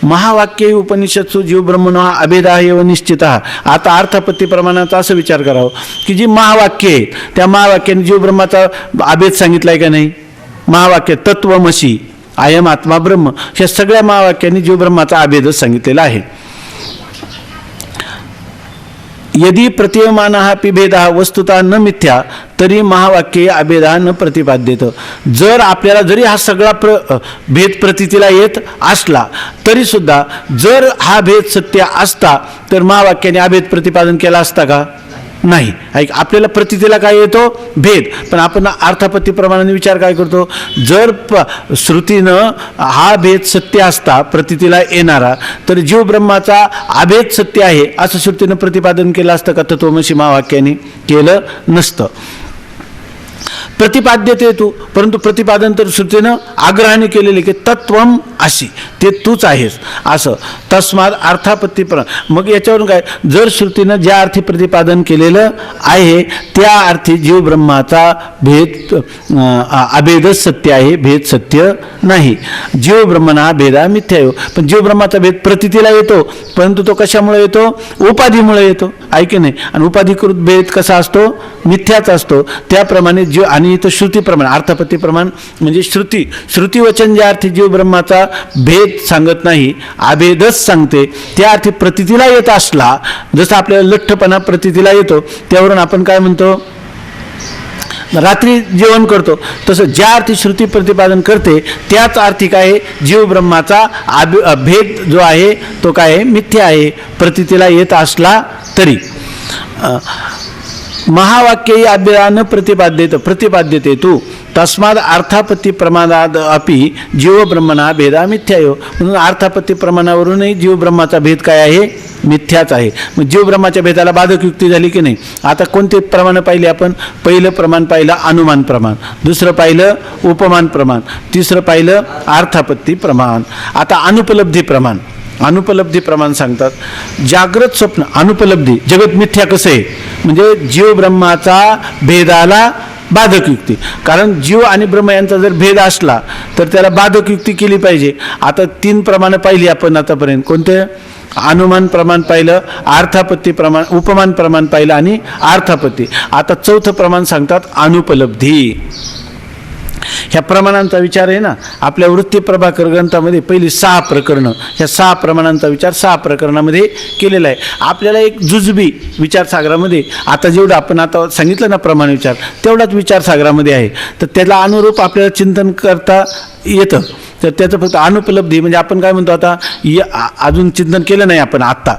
महावाक्य उपनिषत्सु जीव ब्रह्मणो हा अभेदा एव निश्चित. आता अर्थापत्ती प्रमाणाचा असं विचार करावं की जी महावाक्य आहेत त्या महावाक्याने जीव ब्रह्माचा अभेद सांगितलाय का नाही? महावाक्य तत्वमसी, अयम आत्मा ब्रह्म, ह्या सगळ्या महावाक्यांनी जीव ब्रह्माचा अभेदच सांगितलेला आहे. यदि प्रतीयमानः अपि भेदः वस्तुतः न मिथ्या तरी महावाक्ये अभेदः न प्रतिपाद्येत. जर आपल्याला जरी हा सगळा भेद प्रतीतीला येत असला तरी सुद्धा जर हा भेद सत्य असता तर महावाक्याने अभेद प्रतिपादन केला असता का? नाही. ऐक, आपल्याला प्रतीतीला काय येतो? भेद. पण आपण अर्थापत्ती प्रमाणाने विचार काय करतो? जर श्रुतीनं हा भेद सत्य असता प्रतीतीला येणारा, तर जीव ब्रह्माचा अभेद सत्य आहे असं श्रुतीनं प्रतिपादन केलं असतं का? तत्वमसी महावाक्याने केलं नसतं. प्रतिपाद्यते तू, परंतु प्रतिपादन तर श्रुतीनं आग्रहाने केलेले की तत्वम अशी, ते तूच आहेस असं. तस्मात अर्थापत्ती मग याच्यावरून काय? जर श्रुतीनं ज्या अर्थी प्रतिपादन केलेलं आहे त्या अर्थी जीव ब्रह्माचा भेद अभेदच सत्य आहे, भेद सत्य नाही. जीव ब्रह्मणा भेदा मिथ्यायो. पण जीव ब्रह्माचा भेद प्रतीतीला येतो, परंतु तो कशामुळे येतो? उपाधीमुळे येतो, आहे की नाही? आणि उपाधीकृत भेद कसा असतो? मिथ्याच असतो. त्याप्रमाणे जीव, आणि इथं श्रुती प्रमाण, अर्थापत्ती प्रमाण म्हणजे श्रुती वचन ज्या अर्थी जीव ब्रह्माचा भेद सांगत नाही, अभेदच सांगते, त्या अर्थी प्रतीतीला येत असला, जसं आपल्याला लठ्ठपणा प्रतीतीला येतो, त्यावरून आपण काय म्हणतो? रात्री जेवण करतो. तसं ज्या अर्थी श्रुती प्रतिपादन करते त्याच अर्थी काय आहे? जीव ब्रह्माचा भेद जो आहे तो काय आहे? मिथ्या आहे, प्रतीतीला येत असला तरी. महावाक्यही अभ्यान प्रतिपाद्यते तू, तस्माद अर्थापत्ती प्रमाणात अपि जीव ब्रह्मणा भेदा मिथ्यायो. म्हणून अर्थापत्ती प्रमाणावरूनही जीव ब्रह्माचा भेद काय आहे? मिथ्याच आहे. मग जीव ब्रह्माच्या भेदाला बाधक युक्ती झाली की नाही? आता कोणते प्रमाण पाहिले आपण? पहिलं प्रमाण पाहिलं अनुमान प्रमाण, दुसरं पाहिलं उपमान प्रमाण, तिसरं पाहिलं अर्थापत्ती प्रमाण. आता अनुपलब्धी प्रमाण. अनुपलब्धी प्रमाण सांगतात जागृत स्वप्न अनुपलब्धी, जगत मिथ्या कसं आहे? म्हणजे जीव ब्रह्माचा भेदाला बाधक युक्ती. कारण जीव आणि ब्रह्म यांचा जर भेद असला तर त्याला बाधक युक्ती केली पाहिजे. आता 3 प्रमाणं पाहिली आपण आतापर्यंत. कोणते? अनुमान प्रमाण पाहिलं, अर्थापत्ती प्रमाण, उपमान प्रमाण पाहिलं आणि अर्थापत्ती. आता 4थं प्रमाण सांगतात अनुपलब्धी. ह्या प्रमाणांचा विचार आहे ना आपल्या वृत्ती प्रभाकर ग्रंथामध्ये पहिली 6 प्रकरणं, ह्या 6 प्रमाणांचा विचार 6 प्रकरणामध्ये केलेला आहे. आपल्याला एक जुजबी विचारसागरामध्ये आता जेवढं आपण आता सांगितलं ना प्रमाण विचार, तेवढाच विचारसागरामध्ये आहे. तर त्याला अनुरूप आपल्याला चिंतन करता येतं. तर त्याचं फक्त अनुपलब्धी म्हणजे आपण काय म्हणतो, आता अजून चिंतन केलं नाही आपण, आत्ता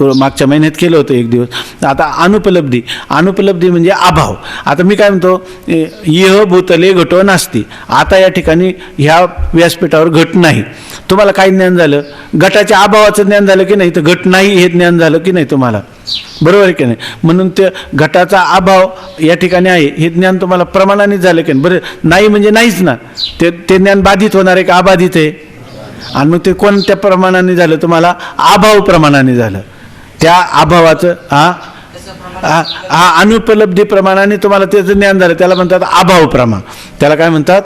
मागच्या महिन्यात केलं होतं एक दिवस. आता अनुपलब्धी म्हणजे अभाव. आता मी काय म्हणतो, इह भूतले घटो नास्ती. आता या ठिकाणी ह्या व्यासपीठावर घट नाही. तुम्हाला काय ज्ञान झालं? घटाच्या अभावाचं ज्ञान झालं की नाही? तर घट नाही हे ज्ञान झालं की नाही तुम्हाला? बरोबर आहे की नाही? म्हणून ते घटाचा अभाव या ठिकाणी आहे हे ज्ञान तुम्हाला प्रमाणाने झालं की नाही? बरं, नाही म्हणजे नाहीच ना, ते ज्ञान बाधित होणार आहे का अबाधित आहे? आणि मग ते कोणत्या प्रमाणाने झालं तुम्हाला? अभाव प्रमाणाने झालं. त्या अभावाचं अनुपलब्धी प्रमाणाने तुम्हाला त्याचं ज्ञान झालं, त्याला म्हणतात अभाव प्रमा. त्याला काय म्हणतात?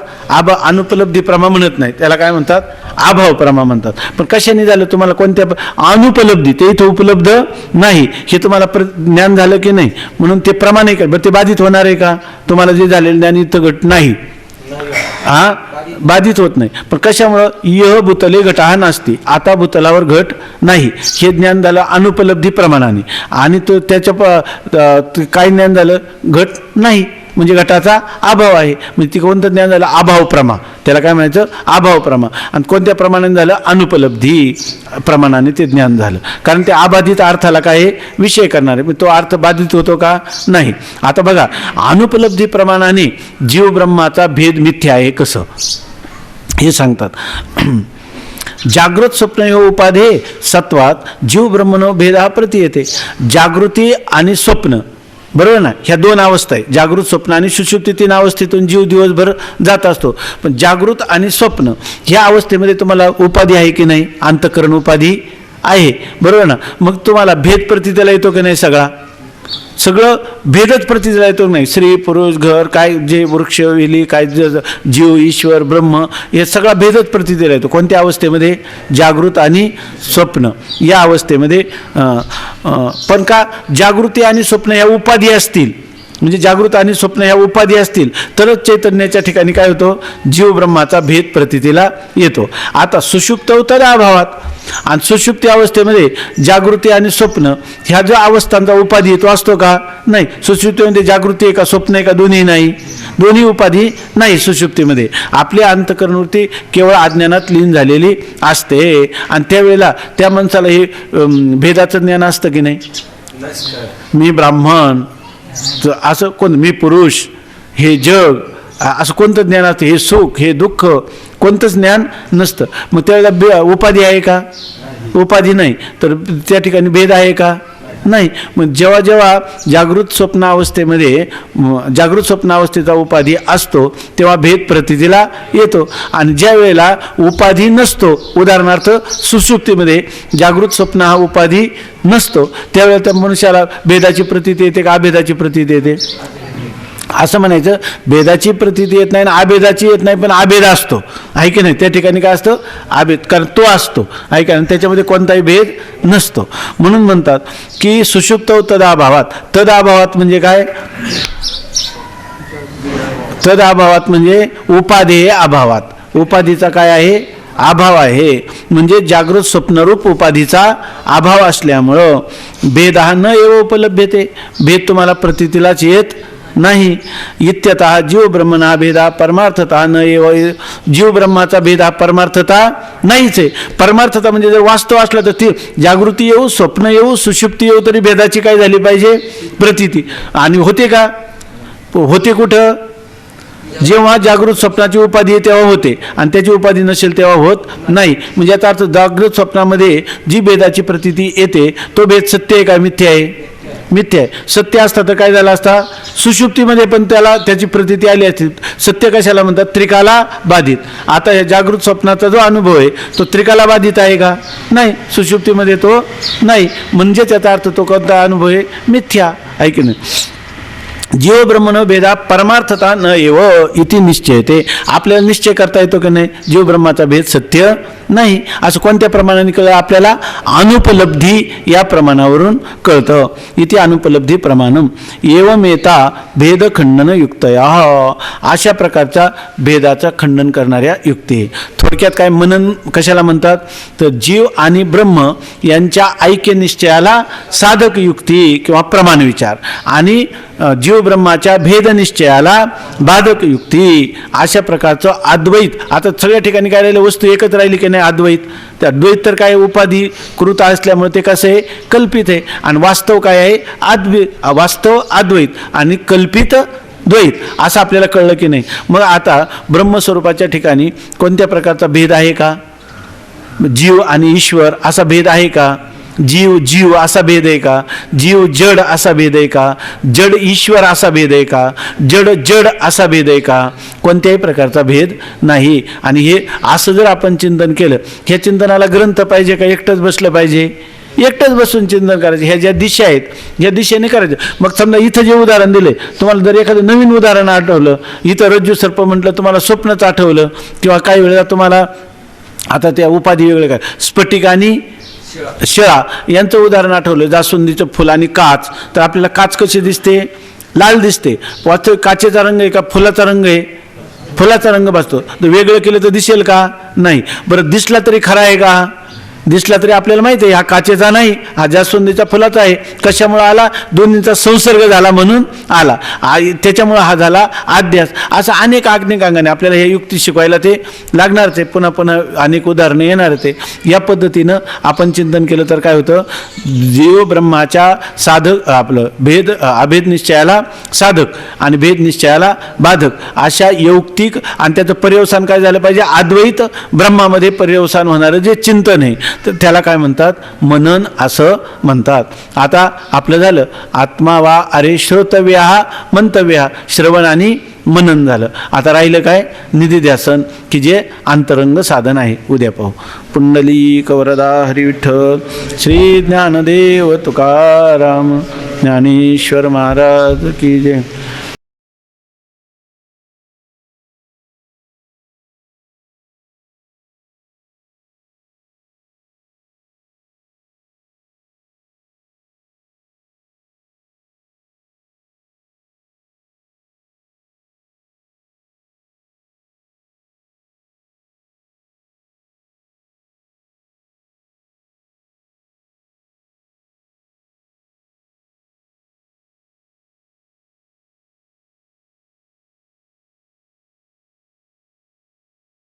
अनुपलब्धी प्रमा म्हणत नाही, त्याला काय म्हणतात? अभाव प्रमा म्हणतात. पण कशाने झालं तुम्हाला? कोणत्या? अनुपलब्धी, ते इथं उपलब्ध नाही हे तुम्हाला ज्ञान झालं की नाही? म्हणून ते प्रमाण आहे का? बरं, ते बाधित होणार आहे का? तुम्हाला जे झालेलं ज्ञान इथं घट नाही, बाधित होत नाही. पण कशामुळं? यह भूतले घटहा नास्ती. आता भूतलावर घट नाही हे ज्ञान झालं अनुपलब्धी प्रमाणाने. आणि तो त्याच्या काय ज्ञान झालं? घट नाही म्हणजे घटाचा अभाव आहे. म्हणजे ती कोणतं ज्ञान झालं? अभाव प्रमा. त्याला काय म्हणायचं? अभाव प्रमा. आणि कोणत्या प्रमाणाने झालं? अनुपलब्धी प्रमाणाने ते ज्ञान झालं. कारण ते अबाधित अर्थाला काय विषय करणार आहे, तो अर्थ बाधित होतो का? नाही. आता बघा, अनुपलब्धी प्रमाणाने जीव ब्रह्माचा भेद मिथ्या आहे कसं हे सांगतात. जागृत स्वप्न ह्यो उपाधे सत्वात जीव ब्रह्मनो भेदा प्रतीयते. जागृती आणि स्वप्न, बरोबर ना, ह्या 2 अवस्था आहे. जागृत स्वप्न आणि सुषुप्ती 3 अवस्थेतून जीव दिवसभर जात असतो. पण जागृत आणि स्वप्न ह्या अवस्थेमध्ये तुम्हाला उपाधी आहे की नाही? अंतःकरण उपाधी आहे, बरोबर ना. मग तुम्हाला भेद प्रतीतीला येतो की नाही? सगळं भेदच प्रतीतीला येतो नाही? स्त्री पुरुष घर काय, जे वृक्ष वेली काय, जीव ईश्वर ब्रह्म, हे सगळा भेदच प्रतीतीला येतो. कोणत्या अवस्थेमध्ये? जागृत आणि स्वप्न या अवस्थेमध्ये. पण का जागृती आणि स्वप्न ह्या उपाधी असतील, म्हणजे जागृत आणि स्वप्न ह्या उपाधी असतील तरच चैतन्याच्या ठिकाणी काय होतो? जीव ब्रह्माचा भेद प्रतीतीला येतो. आता सुषुप्त तर अभावात, आणि सुषुप्ती अवस्थेमध्ये जागृती आणि स्वप्न ह्या ज्या अवस्थांचा उपाधी येतो असतो का? नाही. सुषुप्तीमध्ये जागृती आहे का स्वप्न आहे का? दोन्ही नाही, दोन्ही उपाधी नाही सुषुप्तीमध्ये. आपली अंतःकरणवृत्ती केवळ अज्ञानात लीन झालेली असते. आणि त्यावेळेला त्या माणसाला हे भेदाचं ज्ञान असतं की नाही? मी ब्राह्मण, तर असं कोण मी पुरुष, हे जग, असं कोणतं ज्ञान असतं, हे सुख, हे दुःख, कोणतंच ज्ञान नसतं. मग त्याला उपाधी आहे का? उपाधी नाही. तर त्या ठिकाणी भेद आहे का? नाही. मग जेव्हा जेव्हा जागृत स्वप्नावस्थेचा उपाधी असतो तेव्हा भेद प्रतीतीला येतो. आणि ज्या वेळेला उपाधी नसतो, उदाहरणार्थ सुषुप्तीमध्ये जागृत स्वप्न हा उपाधी नसतो, त्यावेळेला त्या मनुष्याला भेदाची प्रतीती येते का अभेदाची प्रतीती येते? असं म्हणायचं, भेदाची प्रतीती येत नाही आणि अभेदाची येत नाही, पण अभेद असतो, आहे की नाही? त्या ठिकाणी काय असतं? अभेद, कारण तो असतो, आहे का? त्याच्यामध्ये कोणताही भेद नसतो. म्हणून म्हणतात की सुषुप्त तदाभावात. तदाभावात म्हणजे काय? तदाभावात म्हणजे उपाधेय अभावात. उपाधीचा काय आहे? अभाव आहे. म्हणजे जागृत स्वप्नरूप उपाधीचा अभाव असल्यामुळं भेद हा न एव उपलब्धते. भेद तुम्हाला प्रतीतीलाच येत नाही. इत्यतः जीव ब्रह्मना भेदा परमार्थता न एव. जीव ब्रह्माचा भेद हा परमार्थता नाहीच आहे. परमार्थता म्हणजे जर वास्तव असलं तर ती जागृती येऊ, स्वप्न येऊ, सुषुप्ती येऊ, तरी भेदाची काय झाली पाहिजे? प्रतीती. आणि होते का? होते कुठं? जेव्हा जागृत स्वप्नाची उपाधी आहे तेव्हा होते, आणि त्याची उपाधी नसेल तेव्हा होत नाही. म्हणजे याचा अर्थ जागृत स्वप्नामध्ये जी भेदाची प्रतीती येते तो भेद सत्य आहे का मिथ्या आहे? मिथ्या आहे. सत्य असता तर काय झालं असता? सुषुप्तीमध्ये पण त्याची प्रतीती आली असती. सत्य कशाला म्हणतात? त्रिकाला बाधित. आता या जागृत स्वप्नाचा जो अनुभव आहे तो त्रिकाला बाधित आहे का? नाही. सुषुप्तीमध्ये तो नाही. म्हणजे त्याचा अर्थ तो कोणता अनुभव आहे? मिथ्या, आहे की नाही? जीव ब्रह्मनो भेदा परमार्थता न एव इति निश्चयते. आपल्याला निश्चय करता येतो की नाही जीव ब्रह्माचा भेद सत्य नाही? असं कोणत्या प्रमाणाने कळलं आपल्याला? अनुपलब्धी या प्रमाणावरून कळतं. इति अनुपलब्धी प्रमाणम एवमेता भेद खंडन युक्तया. अशा प्रकारचा भेदाचा खंडन करणाऱ्या युक्ती. थोडक्यात काय मनन कशाला म्हणतात? तर जीव आणि ब्रह्म यांच्या ऐक्य निश्चयाला साधक युक्ती किंवा प्रमाण विचार, आणि जीव ब्रह्माच्या भेद निश्चयाला बाधक युक्ती. अशा प्रकारचं अद्वैत. आता सगळ्या ठिकाणी काय राहिलं? वस्तू एकच राहिली की नाही? अद्वैत. ते अद्वैत तर काय उपाधी कृत असल्यामुळे ते कसं आहे? कल्पित आहे. आणि वास्तव काय आहे? वास्तव अद्वैत आणि कल्पित द्वैत. असं आपल्याला कळलं की नाही? मग आता ब्रह्मस्वरूपाच्या ठिकाणी कोणत्या प्रकारचा भेद आहे का? जीव आणि ईश्वर असा भेद आहे का? जीव असा भेद आहे का? जीव जड असा भेद आहे का? जड ईश्वर असा भेद आहे का? जड असा भेद आहे का? कोणत्याही प्रकारचा भेद नाही. आणि हे असं जर आपण चिंतन केलं, ह्या चिंतनाला ग्रंथ पाहिजे का एकटंच बसलं पाहिजे? एकटंच बसून चिंतन करायचं. ह्या ज्या दिशा आहेत ह्या दिशेने करायचं. मग समजा इथं जे उदाहरण दिले, तुम्हाला जर एखादं नवीन उदाहरण आठवलं, इथं रज्जू सर्प म्हटलं, तुम्हाला स्वप्नच आठवलं, किंवा काही वेळेला तुम्हाला आता त्या उपाधी वेगळे काय स्फटिक आणि शिळा यांचं उदाहरण आठवलं, जास्वंदीचं फुल आणि काच, तर आपल्याला काच कशी दिसते? लाल दिसते. वास्तविक काचेचा रंग आहे का फुलाचा रंग आहे? फुलाचा रंग बसतो. तर वेगळं केलं तर दिसेल का? नाही. बरं, दिसला तरी खरा आहे का? दिसला तरी आपल्याला माहिती आहे हा काचेचा नाही, हा जास्वंदीचा फुलाचा आहे. कशामुळे आला? दोन्हींचा संसर्ग झाला म्हणून आला. त्याच्यामुळे हा झाला अध्यास. असं अनेक अंगाने आपल्याला हे युक्ती शिकवायला ते लागणारच आहे. पुन्हा पुन्हा अनेक उदाहरणं येणारच आहे. या पद्धतीनं आपण चिंतन केलं तर काय होतं? जीव ब्रह्माच्या साधक आपलं अभेद निश्चयाला साधक आणि भेद निश्चयाला बाधक अशा यौक्तिक, आणि त्याचं पर्यवसान काय झालं पाहिजे? अद्वैत ब्रह्मामध्ये पर्यवसान होणारं जे चिंतन आहे तर त्याला काय म्हणतात? मनन असं म्हणतात. आता आपलं झालं आत्मा वा अरे श्रोतव्य मंतव्य, श्रवण आणि मनन झालं. आता राहिलं काय? निधिध्यासन, की जे अंतरंग साधन आहे. उद्या पाहू. पुंडलीक वरदा हरी विठ्ठल श्री ज्ञानदेव तुकाराम ज्ञानेश्वर महाराज की जय.